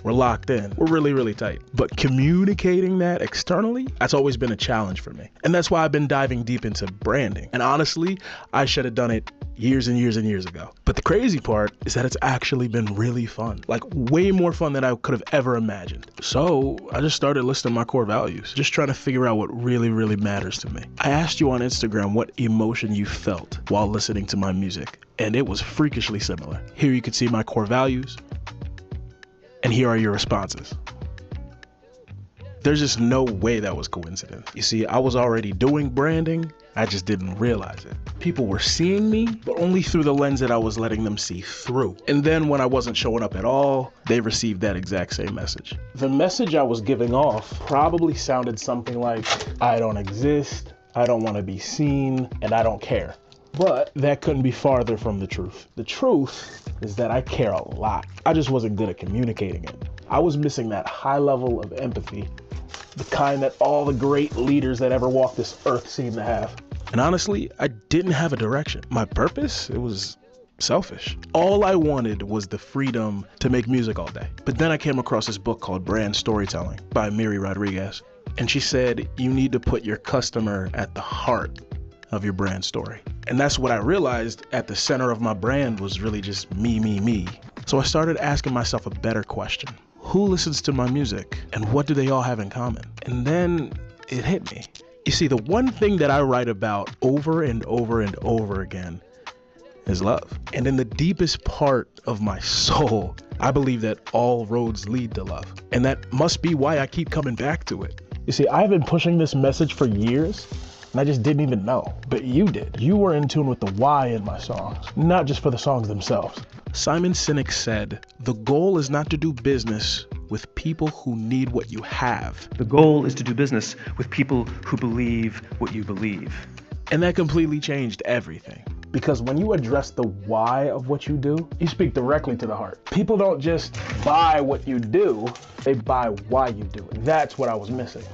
locked in. We're really, really tight. But communicating that externally, that's always been a challenge for me. And that's why I've been diving deep into branding. And honestly, I should have done it years and years and years ago. But the crazy part is that it's actually been really fun. Like way more fun than I could have ever imagined. So I just started listing my core values, just trying to figure out what really, really matters to me. I asked you on Instagram what emotion you felt while listening to my music, and it was freakishly similar. Here you can see my core values, and here are your responses. There's just no way that was coincidence. You see, I was already doing branding, I just didn't realize it. People were seeing me, but only through the lens that I was letting them see through. And then when I wasn't showing up at all, they received that exact same message. The message I was giving off probably sounded something like, I don't exist, I don't want to be seen, and I don't care. But that couldn't be farther from the truth. The truth is that I care a lot. I just wasn't good at communicating it. I was missing that high level of empathy, the kind that all the great leaders that ever walked this earth seem to have. And honestly, I didn't have a direction. My purpose, it was selfish. All I wanted was the freedom to make music all day. But then I came across this book called Brand Storytelling by Miri Rodriguez. And she said, you need to put your customer at the heart of your brand story. And that's what I realized at the center of my brand was really just me, me, me. So I started asking myself a better question. Who listens to my music and what do they all have in common? And then it hit me. You see, the one thing that I write about over and over and over again is love. And in the deepest part of my soul, I believe that all roads lead to love. And that must be why I keep coming back to it. You see, I've been pushing this message for years, and I just didn't even know. But you did. You were in tune with the why in my songs, not just for the songs themselves. Simon Sinek said, the goal is not to do business with people who need what you have. The goal is to do business with people who believe what you believe. And that completely changed everything. Because when you address the why of what you do, you speak directly to the heart. People don't just buy what you do, they buy why you do it. That's what I was missing.